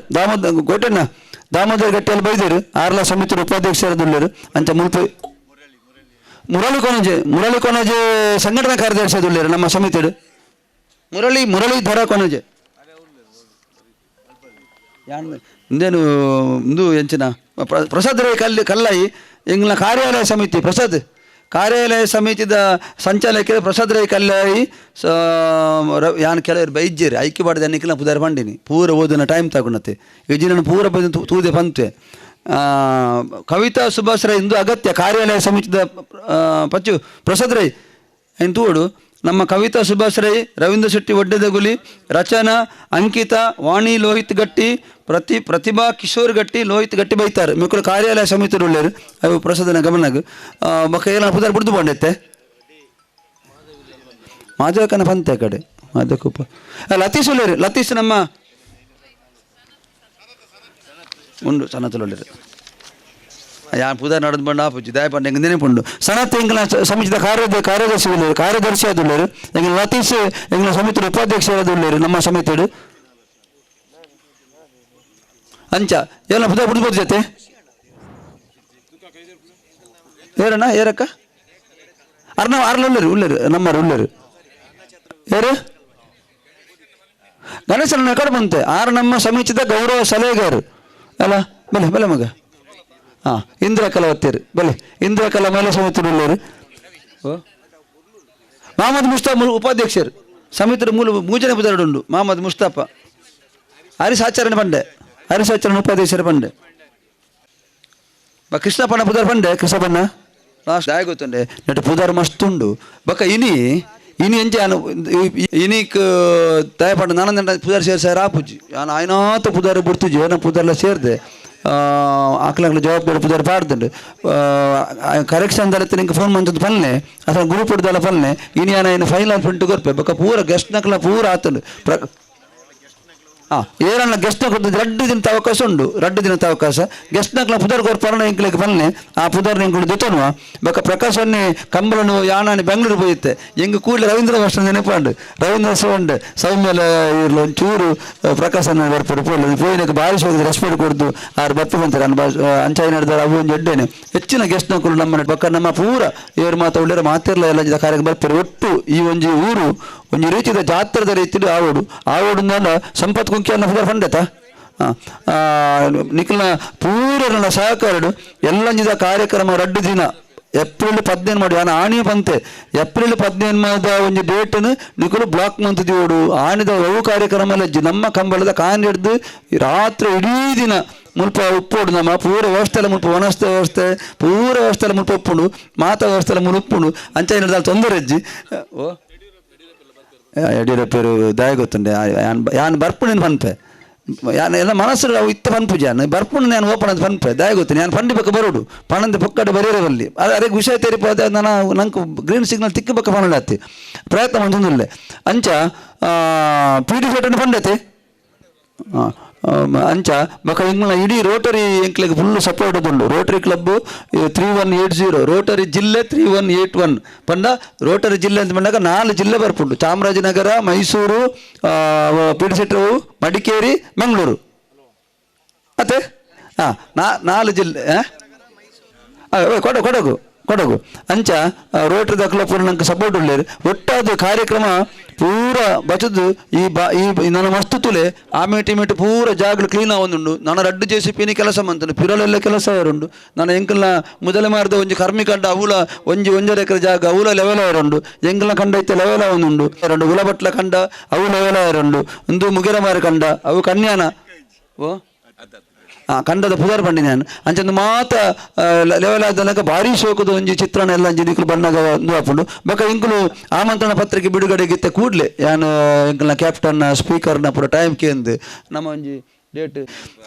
ದಾಮೋದರ್ ಗಟ್ಟಿಯಲ್ಲಿ ಬೈದರು ಆರ್ಲ ಸಮಿತಿ ಉಪಾಧ್ಯಕ್ಷರದುಳ್ಳರು ಅಂಚ ಮುರಳಿ ಕೊನಜೆ ಸಂಘಟನಾ ಕಾರ್ಯದರ್ಶಿ ಅದುಳ್ಳರು ನಮ್ಮ ಸಮಿತಿಡು ಮುರಳಿ ಧರ ಕೊನಜೆ ಇಂದೇನು ಇಂದು ಎಂಚಿನ ಪ್ರಸಾದ್ ರೈ ಕಲ್ಲಾಯಿ ಎಂಗ್ಲ ಕಾರ್ಯಾಲಯ ಸಮಿತಿದ ಸಂಚಾಲಕ ಪ್ರಸಾದ್ ರೈ ಕಲ್ಲಾಯಿ ಯಾನ್ ಕೆಲವರು ಬೈಜ್ಜೇರಿ ಐಕ್ಯ ಬಾಡ್ದೆ ಅನ್ನಿಕ್ಕಿನ ಪುದಾರ ಪಂಡಿನಿ ಪೂರ ಓದಿನ ಟೈಮ್ ತಗೊಂಡತ್ತೆ ಈಜಿನ ಪೂರ ಬಂದು ತೂದೆ ಪಂತೆ ಕವಿತಾ ಸುಭಾಷ್ ರೈ ಇಂದು ಅಗತ್ಯ ಕಾರ್ಯಾಲಯ ಸಮಿತಿದ ಪಚ್ಚು ಪ್ರಸಾದ್ ರೈ ಏನು ತೂಡು ನಮ್ಮ ಕವಿತಾ ಸುಭಾಷ್ ರೈ ರವೀಂದ್ರ ಶೆಟ್ಟಿ ಒಡ್ಡೆದಗುಲಿ ರಚನಾ ಅಂಕಿತಾ ವಾಣಿ ಲೋಹಿತ್ ಗಟ್ಟಿ ಪ್ರತಿಭಾ ಕಿಶೋರ್ ಗಟ್ಟಿ ಲೋಹಿತ್ ಗಟ್ಟಿ ಬೈತಾರೆ ಮಿಕ್ಕಳು ಕಾರ್ಯಾಲಯ ಸಮಿತಿ ಉಳ್ಳೇರು ಅವು ಪ್ರಸಾದನ ಗಮನಗ ಮಕ್ಕ ಏನ ಪುದಾರ್ ಬಿಡ್ದು ಬಂಡೈತೆ ಮಾಧವಕನ ಪಂತೆ ಕಡೆ ಮಾಧವಕುಪ್ಪ ಲತೀಶ್ ಉಳ್ಳೇರು ಲತೀಶ್ ನಮ್ಮ ಉಂಡು ಸನ್ನತುಳ್ಳೇರು ಯಾನ್ ಪುದರ್ ನಡೆದು ಬಂದು ಆಪುಜಿ ದಯ ಪಂಡ ಎಂಗೆ ನೆನಪುಂಡು ಸನತ್ ಎಂಗಿನ ಸಮಿತಿದ ಕಾರ್ಯದರ್ಶಿ ಉಳ್ಳೇರು ಕಾರ್ಯದರ್ಶಿ ಆದುಳ್ಳೇರು ಎಂಗಿನ ಲತೀಶ್ ಎಂಗಿನ ಸಮಿತಿಯ ಉಪಾಧ್ಯಕ್ಷ ಆದುಳ್ಳೇರು ನಮ್ಮ ಸಮಿತಿಡು ಅಂಚ ಎಲ್ಲ ಪುದರ್ ಬಿಡ್ಬೋದು ಜೊತೆ ಏರಣ್ಣ ಏರಕ್ಕ ಅರ್ಲ ಉಳ್ಳೇರು ನಮ್ಮರು ಉಳ್ಳೇರು ಯಾರು ಗಣೇಶನ ಕಡೆ ಬಂತೆ ನಮ್ಮ ಸಮಿತಿದ ಗೌರವ ಸಲಹೆಗಾರರು ಅಲ್ಲ ಬಲೆ ಬಲೆ ಮಗ ಹಾಂ ಇಂದ್ರಕಲಾ ಒತ್ತೇರು ಬಲೆ ಇಂದ್ರಕಲಾ ಮಹಿಳಾ ಸಮಿತಿ ಉಳ್ಳೇರು ಮಹಮ್ಮದ್ ಮುಸ್ತಾಫ್ ಉಪಾಧ್ಯಕ್ಷರು ಸಮಿತಿ ಮೂಜನೆ ಪುದರ್ಡು ಉಂಡು ಮಹಮ್ಮದ್ ಮುಸ್ತಾಫ ಹರಿಸಾಚರಣೆ ಪಂಡೆ ಹರಿಸಾಚರಣೆ ಉಪಾಧ್ಯಕ್ಷರು ಪಂಡೆ ಕೃಷ್ಣಪ್ಪನ ಪುದರ್ ಪಂಡೆ ಕೃಷ್ಣಪ್ಪನ ಲಾಸ್ಟ್ ಆಗಿ ಗೊತ್ತುಂಡೆ ನೆಟ್ಟು ಪುದರ್ ಮಸ್ತ್ ಉಂಡು ಬಕ್ಕ ಇನಿ ಎಂಚ ಇನಿಕ್ ದಯಪಂಡ ನಾನಂದ ಪುದರ್ ಸೇರ್ಸಾರ ಆಪುಜಿ ಆಯ್ನಾತ ಪುದರ್ ಬಿಡ್ತುಜಿ ನಾನು ಪುದರ್ಲ ಸೇರಿದೆ ಆಕಲ ಜವಾಬ್ದಾರಿ ಪುದರ್ ಪಾಡ್ದುಂಡು ಕರೆಕ್ಷನ್ ದಳത്തിൽ ನಿಂಗೆ ಫೋನ್ ಮಂತದ್ದು ಪಲ್ಲೆ ಅಥವಾ ಗ್ರೂಪ್ ಹಿಡ್ದಲ್ಲ ಪಲ್ಲೆ ಇನಿ ಏನು ಫೈನಲ್ ಪ್ರಿಂಟ್ ಕೊರ್ಪೆ ಬಕ್ಕ ಪೂರ ಗೆಸ್ಟ್ ನಕ್ಲ ಪೂರ ಆತುಂಡು ಏರನ್ನ ಗೆಸ್ಟ್ ಕೊಡ್ತು 2 ದಿನದ ಅವಕಾಶ ಉಂಡು 2 ದಿನದ ಅವಕಾಶ ಗೆಸ್ಟ್ ನಕ್ಲ ಪುದರ್ ಕೊರ್ಪಣ ಇಂಕ್ಲಿಗೆ ಪಲ್ಲೆ ಆ ಪುದರ್ ನಿಂಗಳು ಜೊತೆನುವ ಬಕ್ಕ ಪ್ರಕಾಶನ್ನೇ ಕಂಬಳನು ಯಾನಾನಿ ಬೆಂಗಳೂರು ಹೋಯುತ್ತೆ ಎಂಗೆ ಕೂಡಲೇ ರವೀಂದ್ರ ವರ್ಷ ನೆನಪಂಡು ರವೀಂದ್ರ ಸೌಂಡ್ ಸೌಮ್ಯಲ ಇರ್ಲ ಒಂಚೂರು ಪ್ರಕಾಶನ ಬರ್ಪಡು ಪೋಯಿನಕ್ಕೆ ಬಾರಿಸಿ ಹೋಗಿದ್ದು ರೆಸ್ಪೆಕ್ಟ್ ಕೊಡ್ದು ಆರು ಬರ್ಪು ಬಂತಾರೆ ಅಂಚಾಯಿ ನಡೆದಾರ ಅವು ಒಂದು ಎಡ್ಡೇನೆ ಹೆಚ್ಚಿನ ಗೆಸ್ಟ್ ನಕಲು ನಮ್ಮ ಬಕ್ಕ ನಮ್ಮ ಪೂರ ಏರು ಮಾತಾಡಲಿರ ಮಾತಿರ್ಲ ಎಲ್ಲ ಕಾರ್ಯ ಬರ್ತಾರೆ ಒಟ್ಟು ಈ ಒಂಜಿ ಊರು ಒಂದು ರೀತಿಯ ಜಾತ್ರದ ರೀತಿಯಲ್ಲಿ ಆವೋಡು ಸಂಪತ್ ಕುಂಕಿಯನ್ನ ಪುದರ್ ಪಂಡತ ನಿಖಿಲ್ನ ಪೂರನ ಸಹಕಾರಡು ಎಲ್ಲಂಜಿದ ಕಾರ್ಯಕ್ರಮ 2 ದಿನ ಏಪ್ರಿಲ್ 15 ಮಾಡಿ ನಾನು ಆಣಿಯ ಪಂತೆ ಏಪ್ರಿಲ್ 15 ಒಂದು ಡೇಟ್ನು ನಿಖಲು ಬ್ಲಾಕ್ ಮಂತದಿ ಓಡು ಆಣಿದ ಅವು ಕಾರ್ಯಕ್ರಮ ನಮ್ಮ ಕಂಬಳದ ಕಾನ್ ಹಿಡ್ದು ರಾತ್ರಿ ಇಡೀ ದಿನ ಮುಲ್ಪ ಉಪ್ಪುಡು ನಮ್ಮ ಪೂರ ವ್ಯವಸ್ಥೆಲ್ಲ ಮುಲ್ಪ ವನಸ್ಥ ವ್ಯವಸ್ಥೆ ಪೂರ ವ್ಯವಸ್ಥೆಲ್ಲ ಮುಲ್ಪ ಉಪ್ಪುಂಡು ಮಾತಾ ವ್ಯವಸ್ಥೆಲ್ಲ ಮುಲ್ಪ ಉಪ್ಪುಂಡು ಅಂಚೆ ಹಿಡಿದ ತೊಂದರೆ ಅಜ್ಜಿ ಓ ಯಡಿಯೂರಪ್ಪರು ದಯ ಗೊತ್ತುಂಡೆ ಯಾನ್ ಬರ್ಪುಣಿನ ಪನ್ಪೆ ಯಾನ್ ಎಲ್ಲ ಮನಸ್ಸು ಅವು ಇತ್ತ ಪನ್ಪುಜಿ ಯಾನ್ ಬರ್ಪುಣ ನಾನು ಓಪನ್ ಅಂತ ಪನ್ಪೆ ದಯ ಗೊತ್ತು ನಾನು ಪಂಡಿ ಪಕ್ಕ ಬರೋಡು ಪಣಂದ ಪೊಕ್ಕಡೆ ಬರೀರವಲ್ಲಿ ಅದಕ್ಕೆ ವಿಷಯ ತೆರಿಪೋದ ನಾನು ನಂಗೆ ಗ್ರೀನ್ ಸಿಗ್ನಲ್ ತಿಕ್ಕ ಪಕ್ಕ ಪನ್ನಡತ್ತಿ ಪ್ರಯತ್ನ ಮಂಜುಂದಿಲ್ಲೆ ಅಂಚ ಪಿ ಡಿ ಫೇಟನ್ನು ಪಂಡತೆ ಅಂಚ ಬಕ ಇಂಗ್ಲ ಇಡೀ ರೋಟರಿ ಎಂಕ್ಲಿಗೆ ಫುಲ್ ಸಪೋರ್ಟ್ ಉಂಡು ರೋಟರಿ ಕ್ಲಬ್ 3180 ರೋಟರಿ ಜಿಲ್ಲೆ 3181 ಪಂಡ ರೋಟರಿ ಜಿಲ್ಲೆ ಅಂತ ಬಂದಾಗ 4 ಜಿಲ್ಲೆ ಬರ್ಪುಂಡು ಚಾಮರಾಜನಗರ ಮೈಸೂರು ಪಿಡಿಸಿಟ್ರು ಮಡಿಕೇರಿ ಮಂಗಳೂರು ಮತ್ತೆ 4 ಜಿಲ್ಲೆ ಕೊಡಗು ಅಂಚ ರೋಟರಿ ದಕ್ಲ ಪೂರ ನಂಗೆ ಸಪೋರ್ಟ್ ಉಳ್ಳೇರು ಒಟ್ಟಾದ ಕಾರ್ಯಕ್ರಮ ಪೂರ ಬಚದು ಈ ನನ್ನ ಮಸ್ತು ತುಲೆ ಆಮೇಟಿ ಪೂರ ಜಾಗಲು ಕ್ಲೀನ್ ಆವೊಂದುಂಡು ನಾನು 2 JCP ಕೆಲಸ ಮಂತನು ಪಿರಲೆಲ್ಲ ಕೆಲಸ ಯಾರುಂಡು ನಾನು ಎಂಕಲ್ನ ಮೊದಲೇ ಮಾರ್ದ ಒಂಜಿ ಕರ್ಮಿ ಕಂಡ ಅವಲ 1 ಎಕರೆ ಜಾಗ ಅವಲ ಲೆವೆಲ್ ಯಾರುಂಡು ಎಂಕಲ್ನ ಕಂಡ ಐತೆ ಲೆವೆಲ್ ಆವೊಂದುಂಡು 2 ಉಲಬಟ್ಲ ಕಂಡ ಅವು ಲೆವೆಲ್ ಯಾರುಂಡು ಒಂದು ಮುಗಿರ ಮಾರಿ ಕಂಡ ಅವು ಕನ್ಯಾನ ಓ ಕಂಡದ ಪುದರ್ ಬಂಡಿ ನಾನು ಅಂಚಂದು ಮಾತ ಲೆವೆಲ್ ಆದನಕ ಭಾರಿ ಶೋಕದ ಒಂಜಿ ಚಿತ್ರಣ ಎಲ್ಲ ಅಂಜಿ ನಿಕ್ಲು ಬಣ್ಣಗ ಹಾಕೊಂಡು ಬಕ ಇಂಕುಲು ಆಮಂತ್ರಣ ಪತ್ರಿಕೆ ಬಿಡುಗಡೆಗಿತ್ತೆ ಕೂಡಲೇ ಯಾನು ಇಂಕಲ್ನ ಕ್ಯಾಪ್ಟನ್ ಸ್ಪೀಕರ್ನ ಪೂರ ಟೈಮ್ ಕೇಂದು ನಮ್ಮ ಒಂಜಿ ಡೇಟ್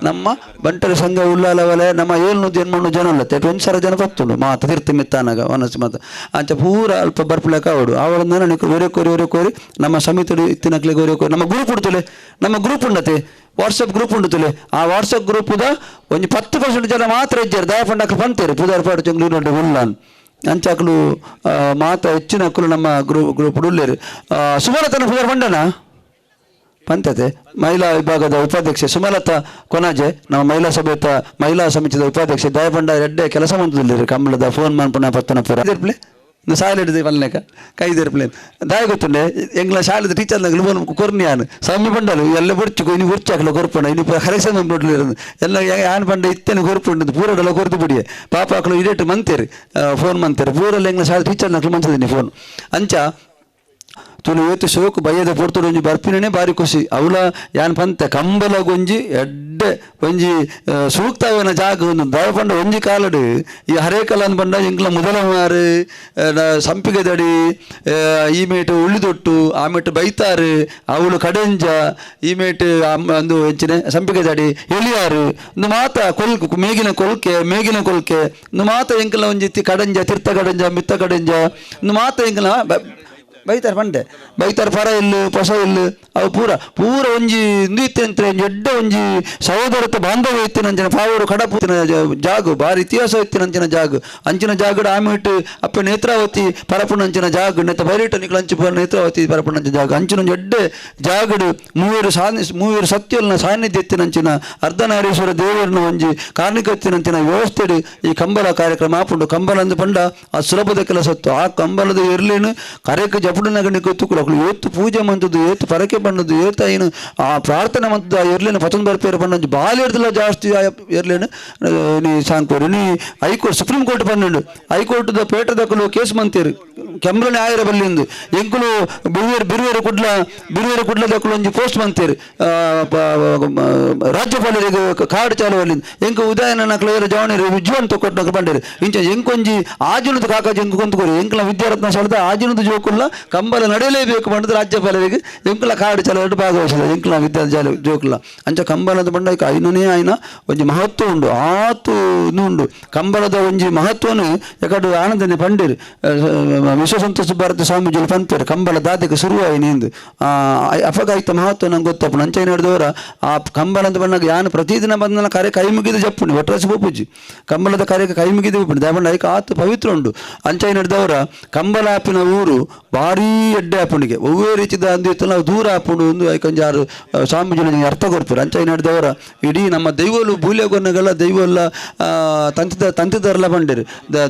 ನಮ್ಮ ಬಂಟರ ಸಂಘ ಉಳ್ಳಾಲ ವಲಯ ನಮ್ಮ 700 ಜನ ಅಲ್ಲತ್ತೆ 1,000 ಜನ ಬರ್ತುಂಡು ಮಾತ ತೀರ್ಥ ಮಿತ್ತಾನಾಗ ವನಸ್ ಮಾತ ಅಂಚ ಪೂರ ಅಲ್ಪ ಬರ್ಪುಲಕ ಅವಡು ಅವಳನ್ನ ನನಗೆ ಒರೆ ಕೋರಿ ನಮ್ಮ ಸಮಿತಿ ಇತ್ತಿನಕ್ಲಿಗೆ ಒರೆ ಕೋರಿ ನಮ್ಮ ಗ್ರೂಪ್ ಉಡ್ತಲೆ ನಮ್ಮ ಗ್ರೂಪ್ ಉಂಡತೆ ವಾಟ್ಸಪ್ ಗ್ರೂಪ್ ಉಂಡುತ್ತಲೆ ಆ ವಾಟ್ಸಪ್ ಗ್ರೂಪ್ದ ಒಂದು 10% ಜನ ಮಾತ್ರ ಇದ್ದಾರೆ ದಯಪಂಡಕ್ಕೆ ಬಂತೇರಿ ಪುದರ್ ಪಾಡು ಚೆಂಗ್ಳೂರು ಉಳ್ಳಾನ್ ಅಂಚಾಕಲು ಮಾತ ಹೆಚ್ಚಿನ ಹಕ್ಕಲು ನಮ್ಮ ಗ್ರೂಪ್ ಉಳ್ಳೇರು ಸುಮಲತನ ಪುದರ್ ಬಂಡನ ಪಂತತೆ ಮಹಿಳಾ ವಿಭಾಗದ ಉಪಾಧ್ಯಕ್ಷೆ ಸುಮಲತಾ ಕೊನಾಜೆ ನಮ್ಮ ಮಹಿಳಾ ಸಮಿತಿದ ಉಪಾಧ್ಯಕ್ಷೆ ದಯಪಂಡ ಎಡ್ಡೆ ಕೆಲಸ ಮಂತದಿಲ್ಲ ಕಂಬಳದ ಫೋನ್ ಮಾಡ್ಪುಣ ಪತ್ತನ ಪುರ ಸಾಲ ಹಿಡಿದು ಪಲ್ಲೆಕ ಕೈದಿರ್ಪ್ಲೇನ್ ದಾಯ ಗೊತ್ತುಂಡೆ ಎಂಗ್ಲ ಶಾಲೆದ ಟೀಚರ್ನಾಗ ಲೋನ್ ಕೊರ್ನಿಯಾನು ಸಮ್ಮಿ ಪಂಡಲು ಎಲ್ಲ ಬುಡ್ಚು ಇನ್ನು ಬುಡ್ಚಾಕಲ ಕೊರ್ಪಣ ಇನ್ನು ಕರೆಕ್ಷನ್ ನೋಡ್ಲಿರೋದು ಎಲ್ಲ ಯಾನ್ ಪಂಡ ಇತ್ತೇನೆ ಕೊರ್ಪುಂಡು ಪೂರಡೆಲ್ಲ ಕೊರ್ದು ಬಿಡಿಯೆ ಪಾಪಾಕಲು ಇಡೇಟು ಮಂತೇರಿ ಫೋನ್ ಮಂತೇರಿ ಪೂರಲ್ಲಿ ಎಂಗ್ಲ ಶಾಲೆ ಟೀಚರ್ನಾಗ ಮಂತದಿನಿ ಫೋನ್ ಅಂಚ ತುಳು ಇವತ್ತು ಶೋಕು ಬಯ್ಯದ ಪೊರ್ತುಡು ಒಂಜಿ ಬರ್ಪಿನೇ ಬಾರಿ ಖುಷಿ ಅವಳ ಯಾನ್ ಪಂತೆ ಕಂಬಲ ಗೊಂಜಿ ಎಡ್ಡೆ ಒಂಜಿ ಸೂಕ್ತವನ ಜಾಗ ಒಂದು ದಯ ಪಂಡ ಒಂಜಿ ಕಾಲಡು ಈ ಹರೇಕಲನ್ ಪಂಡ ಇಂಕ್ಲ ಮೊದಲ ಮಾರು ಸಂಪಿಗೆ ದಡಿ ಈಮೇಟು ಉಳ್ಳಿದೊಟ್ಟು ಆಮೇಟು ಬೈತಾರು ಅವಳು ಕಡೆಂಜ ಈಮೇಟು ಒಂದು ಹೆಚ್ಚಿನ ಸಂಪಿಗೆ ದಡಿ ಎಳಿಯಾರು ಒಂದು ಮಾತ ಮೇಗಿನ ಕೊಲ್ಕೆ ಒಂದು ಮಾತ ಎಂಕಲ ಒಂಜಿ ಕಡಂಜ ತೀರ್ಥ ಕಡಂಜ ಮಿತ್ತ ಕಡಂಜ ಒಂದು ಮಾತ ಎಂಕಲ ಬೈತಾರೆ ಪಂಡೆ ಬೈತಾರೆ ಪರ ಇಲ್ಲು ಹೊಸ ಇಲ್ಲು ಅವು ಪೂರ ಒಂಜಿ ಇಂದಿತ್ತಂತ್ರೆ ಎಡ್ಡ ಒಂಜಿ ಸಹೋದರತ್ವ ಬಾಂಧವ್ಯ ಇತ್ತಿನಂಚಿನ ಪಾವರು ಕಡಪುತ್ತಿನ ಜಾಗು ಬಾರಿ ಇತಿಹಾಸ ಇತ್ತಿನಂಚಿನ ಜಾಗು ಅಂಚಿನ ಜಾಗಡ ಆಮೇಟ್ ಅಪ್ಪ ನೇತ್ರಾವತಿ ಪರಪುನಂಚಿನ ಜಾಗ ನೆತ್ತ ಬೈರಿಟ ನಿಕ್ಲ ಅಂಚು ನೇತ್ರಾವತಿ ಪರಪುನಂಚಿನ ಜಾಗ ಅಂಚಿನ ಎಡ್ಡೆ ಜಾಗಡು ಮೂವರು ಸತ್ಯಲ್ನ ಸಾನ್ನಿಧ್ಯ ಎತ್ತಿನಂಚಿನ ಅರ್ಧನಾರೀಶ್ವರ ದೇವರನ್ನ ಒಂಜಿ ಕಾರ್ಣಿಕತ್ತಿನಂಚಿನ ವ್ಯವಸ್ಥೆಡು ಈ ಕಂಬಳ ಕಾರ್ಯಕ್ರಮ ಆಪುಂಡು ಕಂಬಳ ಅಂದು ಪಂಡ ಆ ಸುಲಭದ ಕೆಲಸತ್ತು ಆ ಕಂಬಳದ ಇರ್ಲೇನು ಕರೆಕ ಜಪುಡನಗಣಿ ಗೊತ್ತುಕುಲು ಏತ್ತು ಪೂಜೆ ಮಂತದ್ದು ಏತ್ತು ಪರಕೆ ಬಣ್ಣದ್ದು ಏತ ಏನು ಆ ಪ್ರಾರ್ಥನೆ ಮಂತದ್ದು ಆ ಇರ್ಲೇನು ಪತೊಂದು ಬರ್ಪೇರು ಬಣ್ಣದ್ದು ಬಾಲಿ ಹಿಡ್ದಲ್ಲ ಜಾಸ್ತಿ ಆ ಇರ್ಲೇನು ನೀ ಸಾಂಕೋರು ನೀ ಹೈಕೋರ್ಟ್ ಸುಪ್ರೀಂ ಕೋರ್ಟ್ ಬಂದು ಹೈಕೋರ್ಟ್ದ ಪೇಟದಕ್ಕಲು ಕೇಸ್ ಮಂತೀರು ಕೆಂಬ್ರನೆ ಆಯಿರ ಬಲ್ಲಿಂದು ಎಂಕುಲು ಬಿರುವೇರು ಕುಡ್ಲದಕ್ಕಲು ಒಂಜಿ ಪೋಸ್ಟ್ ಮಂತೀರು ರಾಜ್ಯಪಾಲರಿಗೆ ಕಾರ್ಡ್ ಚಾಲು ಅಲ್ಲಿಂದ ಎಂಕ ಉದಯನ ನಕ್ಲ ಜವಣಿ ವಿಜ್ವಾನ್ ತೊಕೊಟ್ಟು ಬಂಡೇರು ಇಂಚ ಎಂಕೊಂಜಿ ಆಜಿನದ ಕಾಕಾಜಿ ಎಂಕು ಕೊಂತುಕೋರಿ ಎಂಕಲ ವಿದ್ಯಾರತ್ನ ಶಾಲದ ಆಜಿನದ ಜೋಕುಲ್ಲ ಕಂಬಲ ನಡೆಯಲೇಬೇಕು ಬಂಡದ ರಾಜ್ಯಪಾಲರಿಗೆ ಎಂಕಲ ಕಾರ್ಡ್ ಚಾಲು ಭಾಗವಹಿಸಿದ ಎಂಕಲ ವಿದ್ಯಾರ್ಥಿ ಜೋಕುಲ್ಲ ಅಂಚ ಕಂಬಲದ ಬಂಡ ಐನನೇ ಆಯ್ನ ಒಂಜಿ ಮಹತ್ವ ಉಂಡು ಆತು ಉಂಡು ಕಂಬಳದ ಒಂಜಿ ಮಹತ್ವನು ಯಾಕಂದ್ರೆ ಆನಂದನೆ ಪಂಡೇರು ವಿಶ್ವಸಂತೋಷ ಭಾರತ ಸ್ವಾಮೀಜಿಗಳು ಪಂಪೇರು ಕಂಬಳ ದಾದಕ್ಕೆ ಶುರುವಾಯಿನಿಂದು ಅಪಗಾಯ್ತ ಮಹತ್ವ ನಂಗೆ ಗೊತ್ತಪ್ಪು ಅಂಚೆ ನಡೆದವರ ಆ ಕಂಬಳ ಅಂತ ಬಂದಾಗ ಯಾನು ಪ್ರತಿದಿನ ಬಂದ ಕಾರ್ಯ ಕೈ ಮುಗಿದು ಜಪ್ಪುಣಿ ಒಟ್ಟರಸಿ ಪೂಜಿ ಕಂಬಳದ ಕಾರ್ಯಕ್ಕೆ ಕೈ ಮುಗಿದು ಹೋಗ್ಬಿಡಿ ದಾಬಂಡ ಐಕ ಆತು ಪವಿತ್ರ ಉಂಡು ಅಂಚೆ ನಡೆದವರ ಕಂಬಳ ಆಪಿನ ಊರು ಭಾರೀ ಎಡ್ಡೆ ಆಪುಣಿಗೆ ಒವ್ವೇ ರೀತಿದ ಅಂದಿತ್ತು ನಾವು ದೂರ ಆಪುಂಡು ಒಂದು ಐಕೊಂಜಾರು ಸ್ವಾಮೀಜಿಗಳು ಅರ್ಥ ಕೊಡ್ತಾರೆ ಅಂಚೆ ನಡೆದವರ ಇಡೀ ನಮ್ಮ ದೈವಲು ಬೂಲೆಗೊನ್ನಗಳ ದೈವಲ್ಲ ತಂತಿದಾರಲ್ಲ ಬಂಡಿರು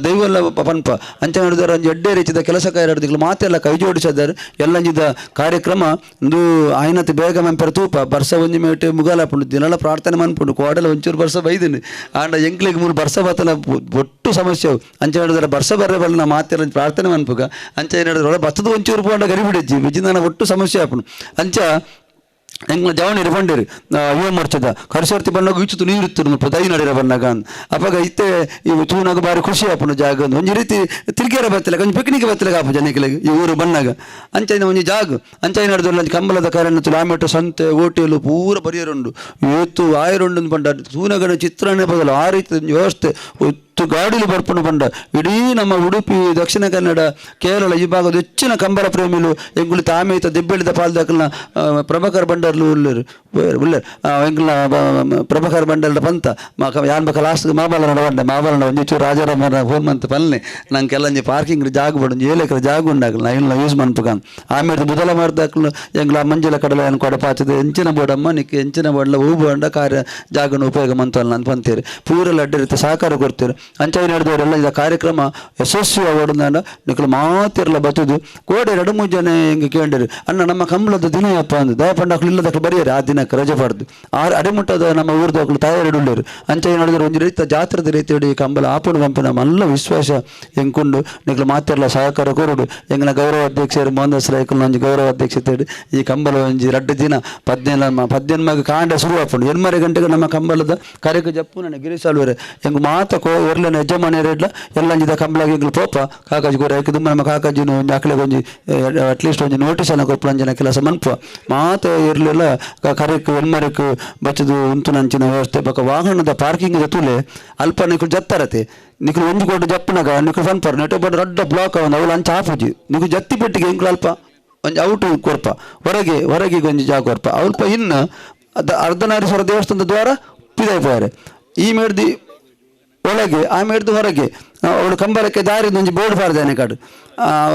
ದೈವಲ್ಲ ಪನ್ಪ ಅಂಚೆ ನಡೆದವರ ಒಂದು ಎಡ್ಡೆ ರೀತಿದ ಕೆಲಸ ಕಾರ್ಯಗಳು ಮಾತೆಲ್ಲ ಕೈ ಜೋಡಿಸಿದ್ದಾರೆ ಎಲ್ಲಂಜಿದ ಕಾರ್ಯಕ್ರಮ ಒಂದು ಆಯ್ನತ್ತು ಬೇಗ ಮಂಪೆರ ತೂಪ ಬರ್ಸ ಒಂಜಿ ಮೇಟು ಮುಗಾಲಾಪುಂಡು ದಿನಲ್ಲ ಪ್ರಾರ್ಥನೆ ಮನ್ಪುಂಡು ಕೋಡಲ ಒಂಚೂರು ಬರ್ಸ ಬೈದಿನಿ ಆಂಡ ಎಂಕ್ಲಿಗೆ ಮೂರು ಬರ್ಸ ಬತ್ತಲ ಒಟ್ಟು ಸಮಸ್ಯೆ ಅಂಚೆ ನಡೆದ್ರೆ ಬರ್ಸ ಬರ್ರೆ ಬಲ್ಲ ನಾ ಮಾತೆಲ್ಲ ಪ್ರಾರ್ಥನೆ ಮನ್ಪುಗ ಅಂಚೆ ನಡೆದ್ರೆ ಬತ್ತದ ಒಂಚೂರು ಪೋಂಡ ಗರಿಬಿಡಿಜ್ಜಿ ವಿಜಿನ ಒಟ್ಟು ಸಮಸ್ಯೆ ಆಪುಂಡು ಅಂಚ ಎಂಗ್ಲ ಜವಣಿರು ಬಂಡೇರು ಇವ ಮರ್ಚದ ಕರ್ಸರ್ತಿ ಬಣ್ಣಗ ಈಚುತ್ತು ನೀರುತ್ತು ದೈ ನಡಿರ ಬಣ್ಣಗ ಅಪ್ಪಾಗ ಇತ್ತೆ ಇವು ತೂನಾಗ ಬಾರಿ ಖುಷಿ ಆಪುನ ಜಾಗ ಒಂಜಿ ರೀತಿ ತಿರ್ಗೇರ ಬತ್ತಲೆ ಒಂಜಿ ಪಿಕ್ನಿಕ್ ಬತ್ತಲೆಗೆ ಆಪು ಜನಗಳಿಗೆ ಈ ಊರು ಬಣ್ಣಗ ಅಂಚೈನ ಒಂಜಿ ಜಾಗ ಅಂಚೈನ ನಡೆದ ಕಂಬಲದ ಕಾರಣ ಕಿಲೋಮೀಟರ್ ಸಂತೆ ಹೋಟೆಲು ಪೂರ ಬರಿಯರುಂಡು ಏತ್ತು ಆಯರುಂಡು ಬಂಡ ತೂನಗನ ಚಿತ್ರನೇ ಬದಲು ಆ ರೀತಿ ವ್ಯವಸ್ಥೆ ಗಾಡಿಲು ಬರ್ಪುಂಡು ಬಂಡ ಇಡೀ ನಮ್ಮ ಉಡುಪಿ ದಕ್ಷಿಣ ಕನ್ನಡ ಕೇರಳ ಈ ಭಾಗದ ಹೆಚ್ಚಿನ ಕಂಬಳ ಪ್ರೇಮಿಲು ಎಂಗುಳಿ ತಾಮೇತ ದೆಬ್ಬೆಳಿದ ಪಾಲ್ದಾಕಲ್ನ ಪ್ರಭಾಕರ್ ಬಂಡರ್ಲು ಉಳ್ಳರು ಎಂಗ್ಲ ಪ್ರಭಾಕರ್ ಬಂಡಲ್ದ ಪಂತ ಯಾನ್ ಬಕ ಲಾಸ್ಟ್ ಮಾಬಾಲನ ಬಂಡೆ ಮಾಬಾಲನ ಒಂಚೂರು ರಾಜಾರಾಮನ ಫೋನ್ ಮಂತ್ ಪಲ್ಲೆ ನಂಗೆಲ್ಲ ಪಾರ್ಕಿಂಗ್ ಜಾಗ ಬಡು 7 ಎಕರೆ ಜಾಗ ಉಂಡಾಗಲ್ಲ ನಾ ಇಲ್ಲ ಯೂಸ್ ಮನ್ಪುಗ ಆಮೇಲೆ ಬುದಲ ಮಾರ್ದಾಕಲು ಎಂಗ್ಲ ಮಂಜಲ ಕಡಲ ಏನು ಕೊಡಪಾಚದ ಎಂಚಿನ ಬೋಡಮ್ಮ ನಿಕ್ಕೆ ಎಂಚಿನ ಬೋಡಲ ಹೂ ಬೋಂಡ ಕಾರ್ಯ ಜಾಗನ ಉಪಯೋಗ ಮಂತಲ್ಲ ನಾನು ಪಂತೀರಿ ಪೂರ ಲಡ್ಡ ರೀತಿ ಸಹಕಾರ ಕೊಡ್ತೀರಿ ಅಂಚೆ ನಡೆದವರೆಲ್ಲ ಇದ ಕಾರ್ಯಕ್ರಮ ಯಶಸ್ವಿ ಓಡಂದ ನಿಕ್ಕಲು ಮಾತಿರಲ್ಲ ಬತ್ತದು ಕೋಡೆ 2-3 ಜನ ಹಿಂಗೆ ಕೇಳಿರಿ ಅಣ್ಣ ನಮ್ಮ ಕಂಬಳದ ದಿನ ಯಪ್ಪ ಅಂದು ದಯಪಂಡಕ್ಲು ಇಲ್ಲದಕ್ಕೆ ಬರೆಯರಿ ಆ ದಿನಕ್ಕೆ ರಜೆ ಪಡೆದು ಅಡೆಮುಟ್ಟದ ನಮ್ಮ ಊರ್ದಕ್ಳು ತಯಾರಿ ಉಳ್ಳೇರು ಅಂಚೆ ನಡೆದ್ರೆ ಒಂದು ರೀತಿ ಜಾತ್ರದ ರೀತಿ ಕಂಬಳ ಆಪುಣ ಪಂಪಿನ ಮಲ್ಲ ವಿಶ್ವಾಸ ಎಂಕೊಂಡು ನಿಕ್ಕಲು ಮಾತಿರಲ್ಲ ಸಹಕಾರ ಕೊರಡು ಎಂಗಿನ ಗೌರವ ಅಧ್ಯಕ್ಷರು ಮೋಹನ್ ದಾಸ್ ಒಂಜಿ ಗೌರವ ಅಧ್ಯಕ್ಷತೆ ಈ ಕಂಬಳ ಒಂಜಿ 2 ದಿನ 17 ಕಾಂಡ ಶುರು ಆಪುಂಡು 8:30 ಗಂಟೆಗೆ ನಮ್ಮ ಕಂಬಳದ ಕಾರ್ಯಕ್ಕೆ ಜಪ್ಪು ನನ್ನ ಗಿರಿಸಾಳುವರೆ ಹೆಂಗೆ ಮಾತ ಇರ್ಲೇನು ಯಜಮಾನಿ ರೇಟ್ಲ ಎಲ್ಲಂಜಿದ ಕಂಬಳಗೆ ಪೋಪ ಕಾಕಾಜಿ ಗೋರ ತುಂಬ ನಮ್ಮ ಕಾಕಾಜಿನ ಒಂದು ಆಕಳಿಗೆ ಒಂಜಿ ಅಟ್ಲೀಸ್ಟ್ ಒಂದು ನೋಟಿಸ್ ಅನ್ನ ಕೊಟ್ಟು ಅಂಜನ ಕೆಲಸ ಮನ್ಪ ಮಾತ ಇರಲಿಲ್ಲ ಕರೆಕ್ ಎಲ್ಮರಕ್ಕೆ ಬಚ್ಚದು ಉಂಟು ನಂಚಿನ ವ್ಯವಸ್ಥೆ ಬಕ ವಾಹನದ ಪಾರ್ಕಿಂಗ್ ತುಲೆ ಅಲ್ಪ ನಿಖಲು ಜತ್ತಾರತೆ ನಿಖಲು ಒಂಜಿ ಕೋಟು ಜಪ್ಪನಾಗ ನಿಖಲು ಫನ್ಪರ್ ನೆಟೋ ಬಡ್ ರಡ್ಡ ಬ್ಲಾಕ್ ಅವನು ಅವಳು ಅಂಚ ಹಾಪುಜಿ ನಿಖಲು ಜತ್ತಿ ಪೆಟ್ಟಿಗೆ ಇಂಕ್ಲು ಅಲ್ಪ ಒಂಜಿ ಔಟ್ ಕೊರ್ಪ ಹೊರಗೆ ಒಂಜಿ ಜಾಗ ಕೊರ್ಪ ಅಲ್ಪ ಇನ್ನು ಅರ್ಧನಾರೀಶ್ವರ ದೇವಸ್ಥಾನದ ದ್ವಾರ ಪಿದಾಯ್ಪಾರೆ ಈ ಮೇಡ್ದಿ ಒಳಗೆ ಆ ಮೇಡ್ದು ಹೊರಗೆ ಅವಳು ಕಂಬಳಕ್ಕೆ ದಾರಿಯಿಂದ ಒಂಜಿ ಬೋರ್ಡ್ ಪಾರ್ದೇನೆ ಕಾಡು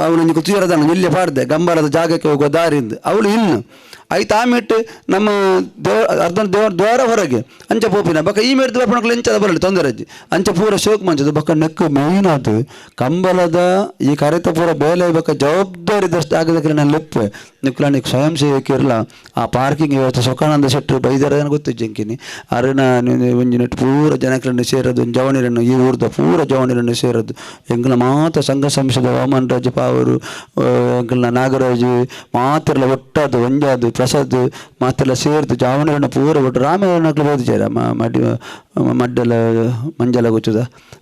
ಅವನೊಂದು ಕುತ್ತಿರದಾನ ಇಲ್ಲೇ ಪಾರ್ದೆ ಕಂಬಳದ ಜಾಗಕ್ಕೆ ಹೋಗುವ ದಾರಿಯಿಂದ ಅವಳು ಇನ್ನು ಆಯ್ತು ಆ ಮೆಟ್ಟು ನಮ್ಮ ದ್ವಾರ ಹೊರಗೆ ಅಂಚ ಪೋಪಿನ ಬಕ್ಕ ಈ ಮೇಡ್ದು ಬರ್ಪಣಕ್ಲು ಎಂಚದ ಬರಲಿ ತೊಂದರೆ ಅಜ್ಜಿ ಅಂಚ ಪೂರ ಶೋಕ್ ಮಂಚದು ಬಕ್ಕ ನೆಕ್ಕು ಮೇಯ್ನ್ ಅದು ಕಂಬಳದ ಈ ಕರೆತ ಪೂರ ಬೇಲೆ ಬಕ್ಕ ಜವಾಬ್ದಾರಿದಷ್ಟು ಆಗದಕ್ಕೆ ನಾನು ಲೆಪ್ಪೆ ನಿಕ್ಲಾನಿಗೆ ಸ್ವಯಂ ಸೇವಕಿ ಇರಲ್ಲ ಆ ಪಾರ್ಕಿಂಗ್ ವ್ಯವಸ್ಥೆ ಸೊಕಾನಂದ ಶೆಟ್ಟರು ಬೈದಾರ ಗೊತ್ತು ಜಂಕಿನಿ ಅರನ ಒಂಜಿ ನೆಟ್ಟು ಪೂರ ಜನಕರನ್ನು ಸೇರೋದು ಒಂದು ಜವಣಿರನ್ನು ಈ ಊರ್ದ ಪೂರ ಜವಣಿರನ್ನು ಸೇರೋದು ಎಂಗ್ಲ ಮಾತ ಸಂಘ ಸಂಸ್ಥದ ವಾಮನ್ ರಾಜ ಪಾವರು ಎಂಗ್ಲ ನಾಗರಾಜು ಮಾತೆಲ್ಲ ಒಟ್ಟದು ಒಂಜಾದು ಪ್ರಸಾದ್ ಮಾತೆಲ್ಲ ಸೇರ್ದು ಜಾವಣಿರನ್ನು ಪೂರ ಒಟ್ಟು ರಾಮನಕ್ಲು ಬೋದಿಚಾರ ಮಡ್ಡೆಲ್ಲ ಮಂಜಲ ಗೊಚ್ಚುದ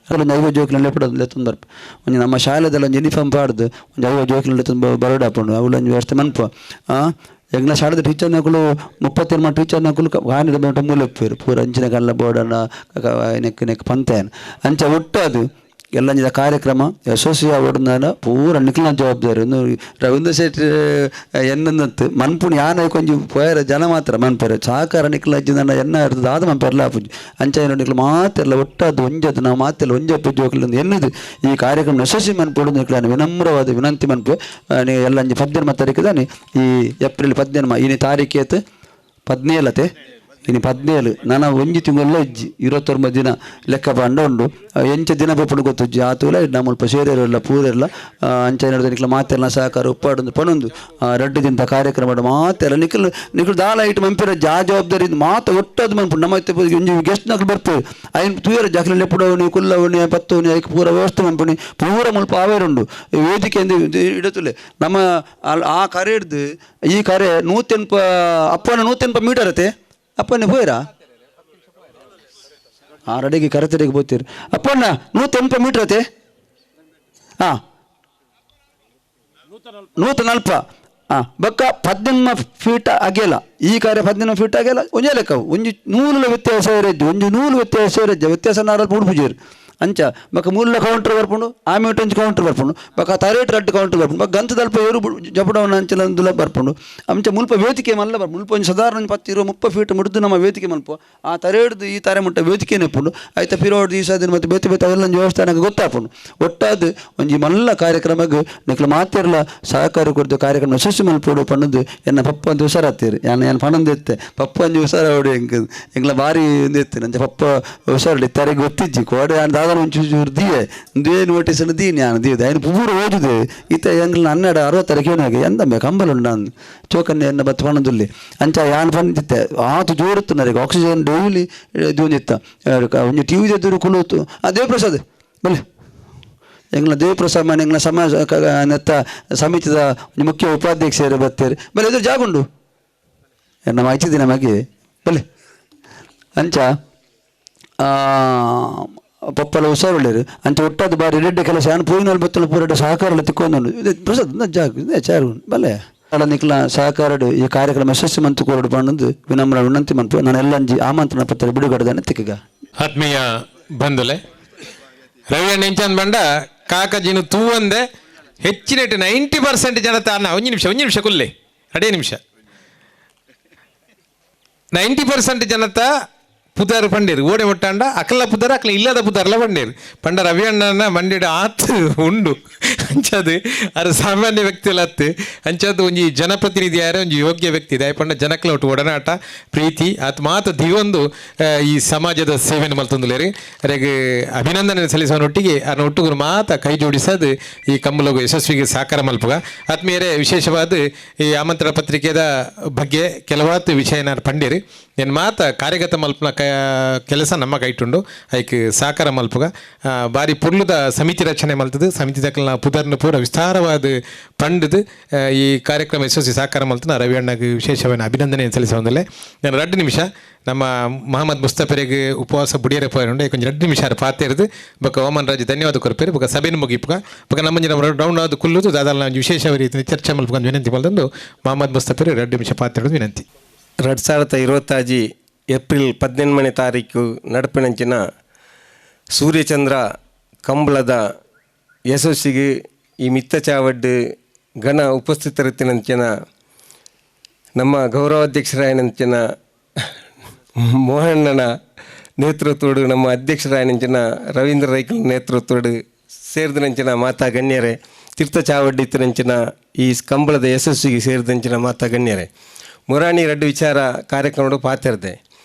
ಅದೊಂದು 5 ಜೋಕಿನಲ್ಲಿ ಎಪ್ಪಡೋದು ತೊಂದರೆ ಒಂದು ನಮ್ಮ ಶಾಲೆದಲ್ಲ ಒಂದು ಯೂನಿಫಾರ್ಮ್ ಪಾಡ್ದು ಒಂದು 5 ಜೋಕಿನಲ್ಲಿ ತುಂಬ ಬರಡಾಪುಂಡು ಅವಳೊಂದು ವ್ಯವಸ್ಥೆ ಮನ್ಪ ಎಂಗ್ಲ ಶಾಲೆದ ಟೀಚರ್ನಗಳು 32 ಟೀಚರ್ನಗಳು ಗಾನಿದ ಬೇಟ ಮೂಲಪ್ಪೇರು ಪೂರ ಅಂಚಿನ ಕಲ್ಲ ಬೋರ್ಡನ್ನ ನೆಕ್ ಪಂತೇನು ಅಂಚ ಒಟ್ಟು ಅದು ಎಲ್ಲ ಕಾರ್ಯಕ್ರಮ ಯಶಸ್ವಿ ಆವಡ್ದಾನ ಪೂರ ನಿಖಿಲ್ನ ಜವಾಬ್ದಾರಿ ಒಂದು ರವೀಂದ್ರ ಶೆಟ್ಟಿ ಎನ್ನಂತ ಮನ್ಪುಣಿ ಯಾನ ಕೊಂಚ ಪೋಯರ ಜನ ಮಾತ್ರ ಮನ್ಪೇರೆ ಸಹಕಾರ ನಿಖಿಲ ಅಜ್ಜಿನ ಎನ್ನ ಇರ್ತದೆ ಆದ ಮನ್ಪೇರ್ಲ ಆಪುಜಿ ಅಂಚಾಯಿನ ನಿಖಿಲ ಮಾತೆಲ್ಲ ಒಟ್ಟಾದ ಒಂಜದ್ದು ನಾವು ಮಾತೆಲ್ಲ ಒಂಜಪ್ಪು ಹೋಗ್ಲಿಂದ ಎನ್ನದು ಈ ಕಾರ್ಯಕ್ರಮ ಯಶಸ್ವಿ ಮನ್ಪೋಡು ನಿಖಿಲ ವಿನಮ್ರವಾದ ವಿನಂತಿ ಮನ್ಪು ನೀ ಎಲ್ಲ 18 ತಾರೀಕಿದಾನೆ ಈ ಏಪ್ರಿಲ್ 18 ಇನಿ ತಾರೀಕೇತು 17 ಇನ್ನು 17 ನಾನು 1 ತಿಂಗಳ ಇಜ್ಜಿ 29 ದಿನ ಲೆಕ್ಕ ಪಂಡ ಉಂಡು ಎಂಚ ದಿನ ಪಪ್ಪಡು ಗೊತ್ತುಜ್ಜಿ ಆತುಲ ನಮ್ಮಲ್ಪ ಸೇರಿರಲ್ಲ ಪೂರೆಲ್ಲ ಅಂಚೆ ನಡೆದ ನಿಖಿಲ ಮಾತೆಲ್ಲ ಸಹಕಾರ ಉಪ್ಪಾಡೊಂದು ಪಣೊಂದು 2 ದಿನದ ಕಾರ್ಯಕ್ರಮ ಮಾತೆಲ್ಲ ನಿಖಿಲ್ ದಾಲ ಐಟ್ ಮಂಪಿರ ಜವಾಬ್ದಾರಿ ಮಾತ ಒಟ್ಟದು ಮನ್ಪುಡು ನಮ್ಮ ಒಂಜಿ ಗೆಸ್ಟ್ ನಕ್ಲು ಬರ್ಪೇರು ಐನ್ ತೂಯರ ಜಾಕ್ಲೆ ಲೆಪ್ಪುಡವನಿ ಕುಲ್ಲವನಿ ಪತ್ತವನಿ ಐಕ್ ಪೂರ ವ್ಯವಸ್ಥೆ ಮನ್ಪುಣಿ ಪೂರ ಮುಲ್ಪ ಆವೇರುಂಡು ವೇದಿಕೆ ಇಡತುಲೆ ನಮ್ಮ ಆ ಕರೆ ಹಿಡ್ದು ಈ ಕರೆ 180 ಅಪ್ಪನ 180 ಮೀಟರ್ ಅತ್ತೆ ಅಪ್ಪನೇ ಹೋಯ್ರಾ ರೆಡಿಗೆ ಕರೆತಡೆಗೆ ಬೋತೀರಿ ಅಪ್ಪಣ್ಣ 180 ಮೀಟರ್ ಅತ್ತೆ ಹಾಂ 140 ಬಕ್ಕ 18 ಫೀಟ್ ಆಗ್ಯಲ್ಲ ಈ ಕಾರ್ಯ 18 ಫೀಟ್ ಆಗ್ಯಲ್ಲ ಒಂಜೇ ಲೆಕ್ಕ ಒಂಜಿ ನೂಲ ವ್ಯತ್ಯಾಸ ಇರಜ್ಜು ಒಂಜಿ ನೂಲು ವ್ಯತ್ಯಾಸ ಇರಜ್ಜ ವ್ಯತ್ಯಾಸ ನಾರಲ್ಲಿ ಪುಡ್ಪುಜೀರು ಅಂಚ ಬಕ್ಕ ಮೂಲ ಕೌಂಟರ್ ಬರ್ಪುಂಡು ಆಮೇಲೆ ಒಂಚು ಕೌಂಟರ್ ಬರ್ಪುಂಡು ಬಕ್ಕ ತರೇಟ್ 2 ಕೌಂಟರ್ ಬರ್ಪುಂಡು ಬಕ್ಕ ಗಂತದಲ್ಪ ಏರು ಜಪಡವನ ಅಂಚಲ ಬರ್ಪುಂಡು ಅಂಚ ಮುಲ್ಪ ವೇದಿಕೆ ಮಲ್ಲ ಬರ್ಪು ಮುಲ್ಪ ಒಂದು ಸಾಧಾರಣ 10-20-30 ಫೀಟ್ ಮುಡಿದು ನಮ್ಮ ವೇದಿಕೆ ಮಲ್ಪ ಆ ತರೇಡ್ದು ಈ ತಾರೆ ಮುಟ್ಟ ವೇದಿಕೆ ನೆಪ್ಪುಂಡು ಆಯ್ತಾ ಪಿರೋಡ್ ಈ ಸಾದಿನ ಮತ್ತು ಬೇತೆ ಬೇತೆ ಅವೆಲ್ಲ ವ್ಯವಸ್ಥೆ ನನಗೆ ಗೊತ್ತಾಪುಂಡು ಒಟ್ಟಾದ ಒಂಜಿ ಮಲ್ಲ ಕಾರ್ಯಕ್ರಮಕ್ಕೆ ನಿಕ್ಲ ಮಾತಿರಲ್ಲ ಸಹಕಾರ ಕೊಡ್ದು ಕಾರ್ಯಕ್ರಮ ಯಶಸ್ವಿ ಮಲ್ಪೋಡು ಪಣ್ಣದು ಎನ್ನ ಪಪ್ಪ ಒಂದು ಹುಷಾರಾಗ್ತೀರಿ ನಾನು ಪಣಂದು ಎತ್ತೆ ಪಪ್ಪ ಒಂದು ಹುಷಾರ ಹೊಡಿ ಎಂಗ್ಲ ಭಾರಿ ಒಂದು ಎತ್ತೆ ನಂಚ ಪಪ್ಪ ಹುಷಾರಡಿ ತರೆಗೆ ಗೊತ್ತಿಜ್ಜಿ ಕೋಡೆ ದಾದನ ಒಂಚೂರು ದಿಯೆ ದೇ ನೋಟಿಸ್ ದೀನಿ ನಾನು ದಿಯದೆ ఆయన ಪೂರ ಓದಿದೆ ಈತ ಎಂಗ್ಲ 12-60 ಎಂದಮ್ಮೆ ಕಂಬಲುಂಡು ನಾನು ಚೋಕನ್ನೆ ಎನ್ನ ಬತ್ತು ಪಣದುಲ್ಲಿ ಅಂಚ ಯಾನ್ ಪಂದಿತ್ತೆ ಆತು ಜೋರುತ್ತು ನನಗೆ ಆಕ್ಸಿಜನ್ ಡೈಲಿ ದೂನಿತ್ತ ಒಂಜಿ ಟಿ ವಿ ಎದುರು ಕುಲುತ್ತು ದೇವಪ್ರಸಾದ್ ಬಲೆ ಎಂಗ್ಲ ದೇವಪ್ರಸಾದ್ ಮನೆ ಎಂಗ್ಲ ಸಮಾಜ ನೆತ್ತ ಸಮಿತಿದ ಮುಖ್ಯ ಉಪಾಧ್ಯಕ್ಷರು ಬತ್ತೇರಿ ಬಲೆ ಎದುರು ಜಾಗುಂಡು ಎನ್ನ ಮಾಹಿತಿ ನಮಗೆ ಬಲೆ ಅಂಚ ಪಪ್ಪಲ ಹುಷಾರೊಳ್ಳೆರು ಅಂಚೆ ಒಟ್ಟಾದ ಬಾರಿ ರೆಡ್ಡೆ ಕೆಲಸ ನಾನು ಪೂವಿನಲ್ಲಿ ಬತ್ತಲು ಪೂರಟ ಸಹಕಾರ ತಿಕ್ಕೊಂಡು ಪ್ರಸಾದ್ ಜಾಗ ಚಾರು ಬಲೆ ಅಲ್ಲ ನಿಕ್ಲ ಸಹಕಾರ ಈ ಕಾರ್ಯಕ್ರಮ ಯಶಸ್ವಿ ಮಂತು ಕೋರಡು ಪಣ್ಣದು ವಿನಮ್ರ ವಿನಂತಿ ಮಂತು ನಾನು ಎಲ್ಲ ಆಮಂತ್ರಣ ಪತ್ರ ಬಿಡುಗಡೆದಾನೆ ತಿಕ್ಕಗ ಆತ್ಮೀಯ ಬಂಧುಲೆ ರವಿಯಣ್ಣ ಇಂಚಂದ್ ಬಂಡ ಕಾಕಜಿನು ತೂವಂದೆ ಹೆಚ್ಚಿನ 90% ಜನತ ಅನ್ನ ಒಂದು ನಿಮಿಷ ಕುಲ್ಲೆ 2 ನಿಮಿಷ 90% ಜನತ ಪುದಾರ್ ಪಂಡೇರು ಓಡೆ ಮುಟ್ಟಾಂಡ ಅಕಲ ಪುದಾರ ಅಕಲ ಇಲ್ಲದ ಪುದಾರ್ಲ ಪಂಡೇರು ಪಂಡ ರವಿಯಣ್ಣನ ಮಂಡ್ಯಡ ಆತು ಉಂಡು ಅಂಚದು ಅದು ಸಾಮಾನ್ಯ ವ್ಯಕ್ತಿ ಅಲ್ಲ ಅತ್ತು ಅಂಚದು ಒಂಜಿ ಜನಪ್ರತಿನಿಧಿ ಯಾರೇ ಒಂಜಿ ಯೋಗ್ಯ ವ್ಯಕ್ತಿ ಇದೆ ಪಂಡ ಜನಕ್ಲ ಒಟ್ಟು ಒಡನಾಟ ಪ್ರೀತಿ ಆತ ಮಾತು ದಿವೊಂದು ಈ ಸಮಾಜದ ಸೇವೆಯನ್ನು ಮಲ್ತೊಂದುಲೇರಿ ಅವರಿಗೆ ಅಭಿನಂದನೆ ಸಲ್ಲಿಸೋನೊಟ್ಟಿಗೆ ಅದನ್ನ ಒಟ್ಟುಗುರು ಮಾತ ಕೈ ಜೋಡಿಸೋದು ಈ ಕಮ್ಮಲಗು ಯಶಸ್ವಿಗೆ ಸಹಕಾರ ಮಲ್ಪಗ ಆತ್ಮೀಯರೇ ವಿಶೇಷವಾದ ಈ ಆಮಂತ್ರಣ ಪತ್ರಿಕೆದ ಬಗ್ಗೆ ಕೆಲವಾತು ವಿಷಯನ ಪಂಡೇರಿ ಏನು ಮಾತ ಕಾರ್ಯಗತ ಮಲ್ಪನ ಕೆಲಸ ನಮ್ಮ ಕೈಟುಂಡು ಐಕ್ ಸಹಕಾರ ಮಲ್ಪಗ ಬಾರಿ ಪುರ್ಲುದ ಸಮಿತಿ ರಚನೆ ಮಲ್ತದು ಸಮಿತಿ ದಕ್ಕಲ್ನ ಪುದರ್ನ ಪೂರ ವಿಸ್ತಾರವಾದ ಪಂಡದು ಈ ಕಾರ್ಯಕ್ರಮ ಯಶಸ್ವಿ ಸಹಕಾರ ಮಲ್ತನ ರವಿಯಣ್ಣಗೆ ವಿಶೇಷವಾದ ಅಭಿನಂದನೆ ಸಲ್ಲಿಸೋದಲ್ಲೇ ನಾನು 2 ನಿಮಿಷ ನಮ್ಮ ಮೊಹಮ್ಮದ್ ಮುಸ್ತಫರಿಗೆ ಉಪವಾಸ ಬುಡಿಯರೆ ಪೋಯರುಂಡು ಕೊಂಚ 2 ನಿಮಿಷ ಪಾತೆ ಇರೋದು ಬೊಕ್ಕ ಓಮನ್ ರಾಜ್ ಧನ್ಯವಾದ ಕೊರ್ಪೇರು ಬೊಕ್ಕ ಸಭೆನ ಮುಗಿಪುಗ ಬೊಕ್ಕ ನಮ್ಮ ರೌಂಡ್ ಆದ ಕುಲ್ಲುದು ದಾದಲ್ಲ ನಾವು ವಿಶೇಷ ರೀತಿ ಚರ್ಚೆ ಮಲ್ಪಗ ವಿನಂತಿ ಮಲ್ತಂದು ಮೊಹಮ್ಮದ್ ಮುಸ್ತಫರಿ 2 ನಿಮಿಷ ಪಾತೆ ಇರೋದು ವಿನಂತಿ 2026 ಏಪ್ರಿಲ್ 18 ತಾರೀಕು ನಡಪಿನಂಚಿನ ಸೂರ್ಯಚಂದ್ರ ಕಂಬಳದ ಯಶಸ್ಸಿಗೆ ಈ ಮಿತ್ತ ಚಾವಡ್ಡು ಘನ ಉಪಸ್ಥಿತರಿತ್ತಿನಂಚಿನ ನಮ್ಮ ಗೌರವಾಧ್ಯಕ್ಷರಾಯನಂಚಿನ ಮೋಹಣ್ಣನ ನೇತೃತ್ವಡು ನಮ್ಮ ಅಧ್ಯಕ್ಷರಾಯನಂಚಿನ ರವೀಂದ್ರ ರೈಕಲ್ ನೇತೃತ್ವಡು ಸೇರಿದಂಚಿನ ಮಾತಾ ಗಣ್ಯರೇ ತೀರ್ಥ ಚಾವಡ್ಡಿ ಇತ್ತಿನಂಚಿನ ಈ ಕಂಬಳದ ಯಶಸ್ಸಿಗೆ ಸೇರಿದಂಚಿನ ಮಾತಾ ಗಣ್ಯರೇ ಮುರಾಣಿ 2 ವಿಚಾರ ಕಾರ್ಯಕ್ರಮಡು ಪಾತಿರದೆ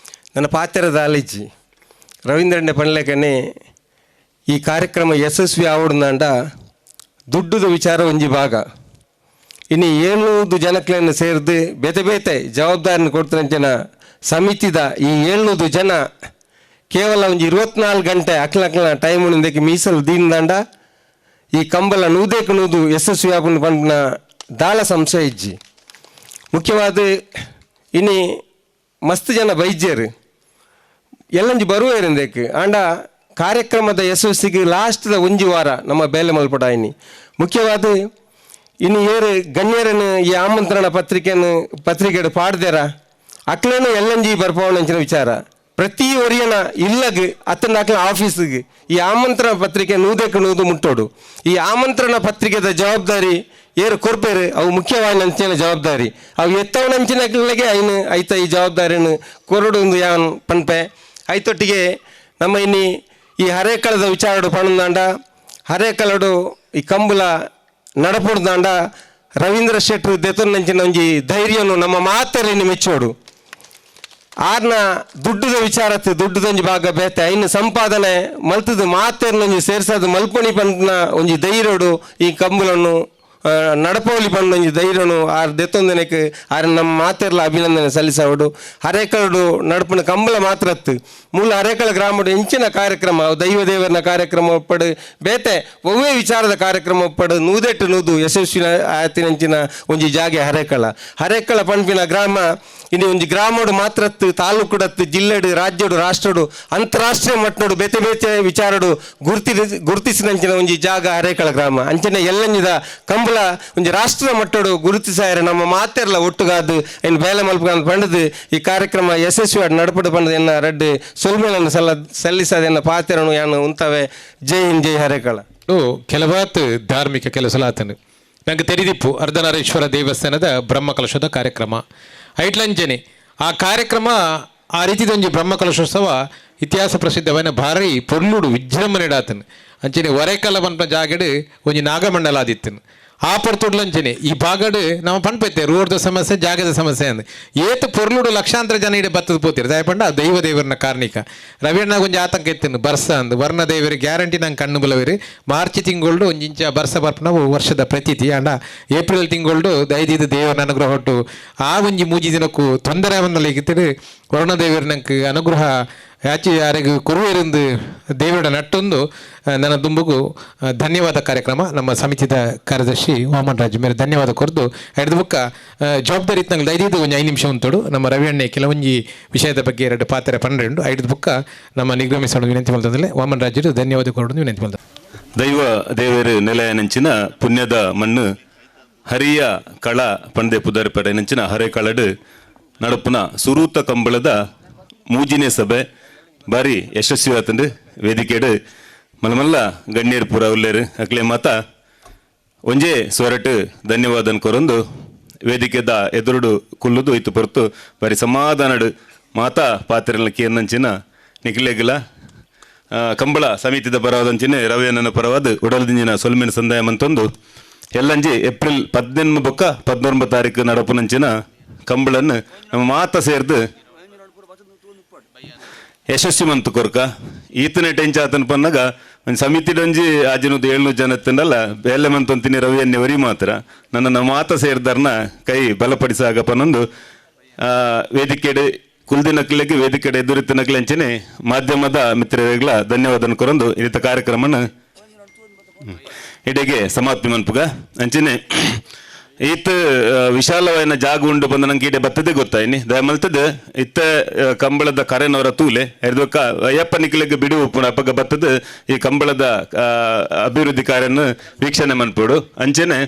ನನ್ನ ಪಾತಿರದ ಆಲಿಜಿ ರವೀಂದ್ರಣ್ಣ ಪಣ್ಲೆಕನೆ ಈ ಕಾರ್ಯಕ್ರಮ ಯಶಸ್ವಿ ಆವಡ್ನಾಂಡ ದುಡ್ಡುದ ವಿಚಾರ ಒಂಜಿ ಭಾಗ ಇನ್ನು 700 ಜನಕ್ಲೆಯನ್ನು ಸೇರಿದು ಬೇತೆ ಬೇತೆ ಜವಾಬ್ದಾರಿನ ಕೊಡ್ತಾರಂಚನ ಸಮಿತಿದ ಈ 700 ಜನ ಕೇವಲ ಒಂಜಿ 24 ಗಂಟೆ ಅಕ್ಲಕ್ಲ ಟೈಮ್ ಉಳಿದಕ್ಕೆ ಮೀಸಲು ದೀನ್ದಾಂಡ ಈ ಕಂಬಲ ನೂದೇಕು ನೂದು ಯಶಸ್ವಿ ಆಪುಂಡು ಪಂಪಿನ ದಾಳ ಸಂಶಯ ಇಜ್ಜಿ ಮುಖ್ಯವಾದ ಇನ್ನು ಮಸ್ತ್ ಜನ ಬೈಜ್ಯರು ಎಲ್ಲಂಜಿ ಬರುವೇರಿಂದಕ್ಕೆ ಆಂಡ ಕಾರ್ಯಕ್ರಮದ ಯಶಸ್ಸಿಗೆ ಲಾಸ್ಟ್ದ ಒಂಜಿ ವಾರ ನಮ್ಮ ಬೇಲೆ ಮಲ್ಪಡಾಯಿನಿ ಮುಖ್ಯವಾದ ಇನ್ನು ಏರು ಗಣ್ಯರನ್ನು ಈ ಆಮಂತ್ರಣ ಪತ್ರಿಕೆಡು ಪಾಡ್ದೇರ ಅಕ್ಲೇನು ಎಲ್ಲಂಜಿ ಬರ್ಪವನಂಚಿನ ವಿಚಾರ ಪ್ರತಿ ಒರಿಯನ ಇಲ್ಲಗ್ ಅತ್ತನಾಕ್ಲ ಆಫೀಸಿಗೆ ಈ ಆಮಂತ್ರಣ ಪತ್ರಿಕೆ ನೂದಕ್ಕೆ ನೂದು ಮುಟ್ಟೋಡು. ಈ ಆಮಂತ್ರಣ ಪತ್ರಿಕೆದ ಜವಾಬ್ದಾರಿ ಏರು ಕೊರ್ಪೇರು ಅವು ಮುಖ್ಯವಾದ ಅಂಚಿನ ಜವಾಬ್ದಾರಿ ಅವು ಎತ್ತವನಂಚಿನಗಳಿಗೆ ಐನು ಐತ ಈ ಜವಾಬ್ದಾರಿಯನ್ನು ಕೊರಡು ಯಾನ್ ಪನ್ಪೆ ಐತೊಟ್ಟಿಗೆ ನಮ್ಮ ಇನ್ನಿ ಈ ಹರೇಕಳದ ವಿಚಾರಡು ಪಣದಾಂಡ ಹರೇಕಳಡು ಈ ಕಂಬುಲ ನಡಪುಡ್ದಾಂಡ ರವೀಂದ್ರ ಶೆಟ್ರು ದೆತೊಂದಂಚಿನ ಒಂಜಿ ಧೈರ್ಯನು ನಮ್ಮ ಮಾತರಿನ ಮೆಚ್ಚೋಡು. ಆರ್ನ ದುಡ್ಡದ ವಿಚಾರತ್ತು ದುಡ್ಡದೊಂಜಿ ಭಾಗ ಬೇತೆ ಐನು ಸಂಪಾದನೆ ಮಲ್ತದ ಮಾತೇರ್ನೊಂಜಿ ಸೇರ್ಸೋದು ಮಲ್ಪಣಿ ಪಂಡ್ನ ಒಂಜಿ ಧೈರ್ಯಡು ಈ ಕಂಬುಲನ್ನು ನಡಪೋಲಿ ಪಂಡೊಂಜಿ ಧೈರ್ಯನು ಆರ್ ದೆತ್ತೊಂದನೆಕ್ ಆರ್ ನಮ್ಮ ಮಾತೆರ್ಲ ಅಭಿನಂದನೆ ಸಲ್ಲಿಸವಡು. ಹರೇಕಳಡು ನಡಪನ ಕಂಬಳ ಮಾತ್ರತ್ತು ಮೂಲ ಹರೇಕಳ ಗ್ರಾಮಡು ಹೆಂಚಿನ ಕಾರ್ಯಕ್ರಮ ದೈವ ದೇವರನ ಕಾರ್ಯಕ್ರಮ ಒಪ್ಪಡು ಬೇತೆ ಒವ್ವೇ ವಿಚಾರದ ಕಾರ್ಯಕ್ರಮ ಒಪ್ಪಡು ನೂದೆಟ್ಟು ನೂದು ಯಶಸ್ವಿನ ಆತಿನಂಚಿನ ಒಂಜಿ ಜಾಗೆ ಹರೇಕಳ ಪಂಪಿನ ಗ್ರಾಮ ಇನ್ನು ಒಂಜಿ ಗ್ರಾಮಡು ಮಾತ್ರತ್ತು ತಾಲೂಕುಡತ್ತು ಜಿಲ್ಲೆಡು ರಾಜ್ಯಡು ರಾಷ್ಟ್ರಡು ಅಂತಾರಾಷ್ಟ್ರೀಯ ಮಟ್ಟಡು ಬೇತೆ ಬೇತೆ ವಿಚಾರಡು ಗುರುತಿಸಿದಂಚಿನ ಒಂಜಿ ಜಾಗ ಹರೇಕಳ ಗ್ರಾಮ ಅಂಚನೆ ಎಲ್ಲಂಜಿದ ಕಂಬಳ ಒಂಜಿ ರಾಷ್ಟ್ರ ಮಟ್ಟಡು ಗುರುತಿಸಾಯರೆ ನಮ್ಮ ಮಾತೆರ್ಲ ಒಟ್ಟುಗಾದು ಏನು ಬೇಲೆ ಮಲ್ಪಗಾಂದು ಪಂಡದು ಈ ಕಾರ್ಯಕ್ರಮ ಯಶಸ್ವಿಯಾಗಿ ನಡಪಡು ಪಂಡದು ಎನ್ನ ರಡ್ಡು ಸೊಲ್ಮೇಲನ್ನು ಸಲ್ಲಿಸದೆನ್ನ ಪಾತೆರನು ಯಾನು ಉಂತವೆ. ಜೈ ಹಿಂದ್ ಜೈ ಹರೇಕಳ. ಕೆಲವಾತ್ ಧಾರ್ಮಿಕ ಕೆಲಸಲಾತನು ನಂಗೆ ತೆರಿದಿಪ್ಪು ಅರ್ಧನಾರೀಶ್ವರ ದೇವಸ್ಥಾನದ ಬ್ರಹ್ಮಕಲಶದ ಕಾರ್ಯಕ್ರಮ ಐಟ್ಲಂಜನೆ ಆ ಕಾರ್ಯಕ್ರಮ ಆ ರೀತಿದೊಂಜಿ ಬ್ರಹ್ಮಕಲಶೋತ್ಸವ ಇತಿಹಾಸ ಪ್ರಸಿದ್ಧವಾದ ಭಾರಿ ಪೊರ್ಲುಡು ವಿಜೃಂಭಣೆಡಾತನು ಅಂಚನೆ ಒರೆಕಲ ಪನ್ಪ ಜಾಗಡು ಒಂಜಿ ನಾಗಮಂಡಲಾದಿತ್ತನು ಆ ಪರ್ತುಡ್ಲಂಚನೆ ಈ ಬಾಗಡು ನಾವು ಪನ್ಪೈತೆ ರೋಡ್ದ ಸಮಸ್ಯೆ ಜಾಗದ ಸಮಸ್ಯೆ ಅಂದ್ ಏತು ಪೊರ್ಲುಡು ಲಕ್ಷಾಂತರ ಜನ ಇಡೆ ಬತ್ತದ ಪೋತಿರು ದಯಪಂಡ ದೈವ ದೇವರನ ಕಾರ್ಣಿಕ ರವಿಯಣ್ಣ ಒಂಜಿ ಆತಂಕ ಇತ್ತನು ಬರ್ಸ ಅಂದ್ ವರ್ಣ ದೇವರಿ ಗ್ಯಾರಂಟಿ ನಂಗೆ ಕಣ್ಣು ಬಲವೇರಿ ಮಾರ್ಚ್ ತಿಂಗಳು ಒಂಜಿಂಚ ಬರ್ಸ ಬರ್ಪ ನಾವು ವರ್ಷದ ಪ್ರತೀತಿ ಅಂಡ ಏಪ್ರಿಲ್ ತಿಂಗಳು ದೈದಿದ ದೇವರ ಅನುಗ್ರಹ ಹೊಟ್ಟು ಆ ಒಂಜಿ ಮೂಜಿ ದಿನಕ್ಕೂ ತೊಂದರೆ ಅವನ್ನಲ್ಲಿಗಿತ್ತಿಡು ವರ್ಣ ದೇವರ ನಂಗೆ ಅನುಗ್ರಹ ಯಾಚಿ ಯಾರಿಗೂ ಕುರುವಿருந்து ದೇವರ ನಟ್ಟೊಂದು ನನ್ನ ದುಂಬುಗು ಧನ್ಯವಾದ ಕಾರ್ಯಕ್ರಮ ನಮ್ಮ ಸಮಿತಿದ ಕಾರ್ಯದರ್ಶಿ ವಾಮನ್ ರಾಜ್ ಮೇರೆ ಧನ್ಯವಾದ ಕೊರ್ದು ಐದು ಬುಕ್ಕ ಜವಾಬ್ದಾರಿ ನಂಗೆ ದೈದಿದ್ದು ಒಂಜಿ 5 ನಿಮಿಷ ಉಂಟೋಡು ನಮ್ಮ ರವಿಯಣ್ಣೆ ಕೆಲವೊಂಜಿ ವಿಷಯದ ಬಗ್ಗೆ 2 ಪಾತ್ರೆ 12 ಐದು ಬುಕ್ಕ ನಮ್ಮ ನಿಗ್ರಹಿಸೋಣ ವಿನಂತಿ ಮಾಡ್ತಂದ್ರೆ ವಾಮನ್ ರಾಜರು ಧನ್ಯವಾದ ಕೊರಡು ವಿನಂತಿ ಮಾಡ್ತಾರೆ. ದೈವ ದೇವರು ನೆಲೆಯನಂಚಿನ ಪುಣ್ಯದ ಮಣ್ಣು ಹರಿಯ ಕಳ ಪಂದೆ ಪುದರ್ ಪಡೆನಂಚಿನ ಹರೇಕಳಡು ನಡುಪುನ ಸುರೂತ ಕಂಬಳದ ಮೂಜಿನೇ ಸಭೆ ಬಾರಿ ಯಶಸ್ವಿ ಆತಂದು ವೇದಿಕೆಡು ಮಲಮಲ್ಲ ಗಣ್ಯರು ಪೂರ ಉಲ್ಲೇರು ಅಕ್ಲೆ ಮಾತ ಒಂಜೇ ಸ್ವರಟ್ಟು ಧನ್ಯವಾದನ್ ಕೊರೊಂದು ವೇದಿಕೆದ ಎದುರುಡು ಕುಲ್ಲುದು ಇತ್ತು ಹೊರತು ಬಾರಿ ಸಮಾಧಾನಡು ಮಾತಾ ಪಾತ್ರೆಲ್ಲ ಕೇರ್ನಂಚಿನ ನಿಖಿಲೆಗಿಲ ಕಂಬಳ ಸಮಿತಿದ ಪರವಾದಂಚಿನ ರವಿಯಣ್ಣನ ಪರವಾದ ಉಡಲ್ದಿಂಜಿನ ಸೊಲ್ಮಿನ ಸಂದಾಯ ಮಂತೊಂದು ಎಲ್ಲಂಜಿ ಏಪ್ರಿಲ್ 18 ಬೊಕ್ಕ 19 ತಾರೀಕು ನಡಪುನಂಚಿನ ಕಂಬಳನ್ನು ನಮ್ಮ ಮಾತ ಸೇರ್ದು ಯಶಸ್ವಿ ಮಂತು ಕೊರ್ಕ ಈತನ ಟೆಂಚ್ ಆತನ ಪನ್ನಾಗ ಒಂದು ಸಮಿತಿಡೊಂಜಿ ಆಜಿನದು 700 ಜನ ಎತ್ತಂಡಲ್ಲ ಬೇಲೆ ಮಂತೊಂತಿನಿ ರವಿಯನ್ನೇ ವರಿ ಮಾತ್ರ ನನ್ನ ಮಾತ ಸೇರಿದಾರ್ನ ಕೈ ಬಲಪಡಿಸಾಗ ಪನ್ನೊಂದು ವೇದಿಕೆಡೆ ಕುಲ್ದಿನಕ್ಲೆಗೆ ವೇದಿಕೆಡೆ ಎದುರಿತ್ತಿನಕ್ಲೆ ಅಂಚನೆ ಮಾಧ್ಯಮದ ಮಿತ್ರರಿಗಳ ಧನ್ಯವಾದನ ಕೊರೊಂದು ಇರಿತ ಕಾರ್ಯಕ್ರಮನ ಇಡೆಗೆ ಸಮಾಪ್ತಿ ಮನ್ಪುಗ ಅಂಚನೆ ಈತ ವಿಶಾಲವಾದ ಜಾಗ ಉಂಡು ಬಂದ ನಂಗೆ ಇಡೆ ಬತ್ತದೇ ಗೊತ್ತಾಯ್ನಿ ದಯಮಲ್ತದ ಇತ್ತ ಕಂಬಳದ ಕರೆನವರ ತೂಲೆ ಎರ್ದಕ್ಕ ಅಯ್ಯಪ್ಪ ನಿಖಿಲೆಗೆ ಬಿಡು ಉಪ್ಪುನ ಅಪ್ಪಗ ಬತ್ತದ ಈ ಕಂಬಳದ ಅಭಿವೃದ್ಧಿ ಕಾರ್ಯನ ವೀಕ್ಷಣೆ ಮನ್ಪೋಡು ಅಂಚೆನೆ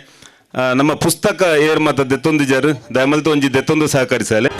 ನಮ್ಮ ಪುಸ್ತಕ ಏರ್ ಮಾತ ದೆತ್ತೊಂದು ಜರು ದಯಮಲ್ತ ಒಂಜಿ ದೆತ್ತೊಂದು ಸಹಕರಿಸಲೆ.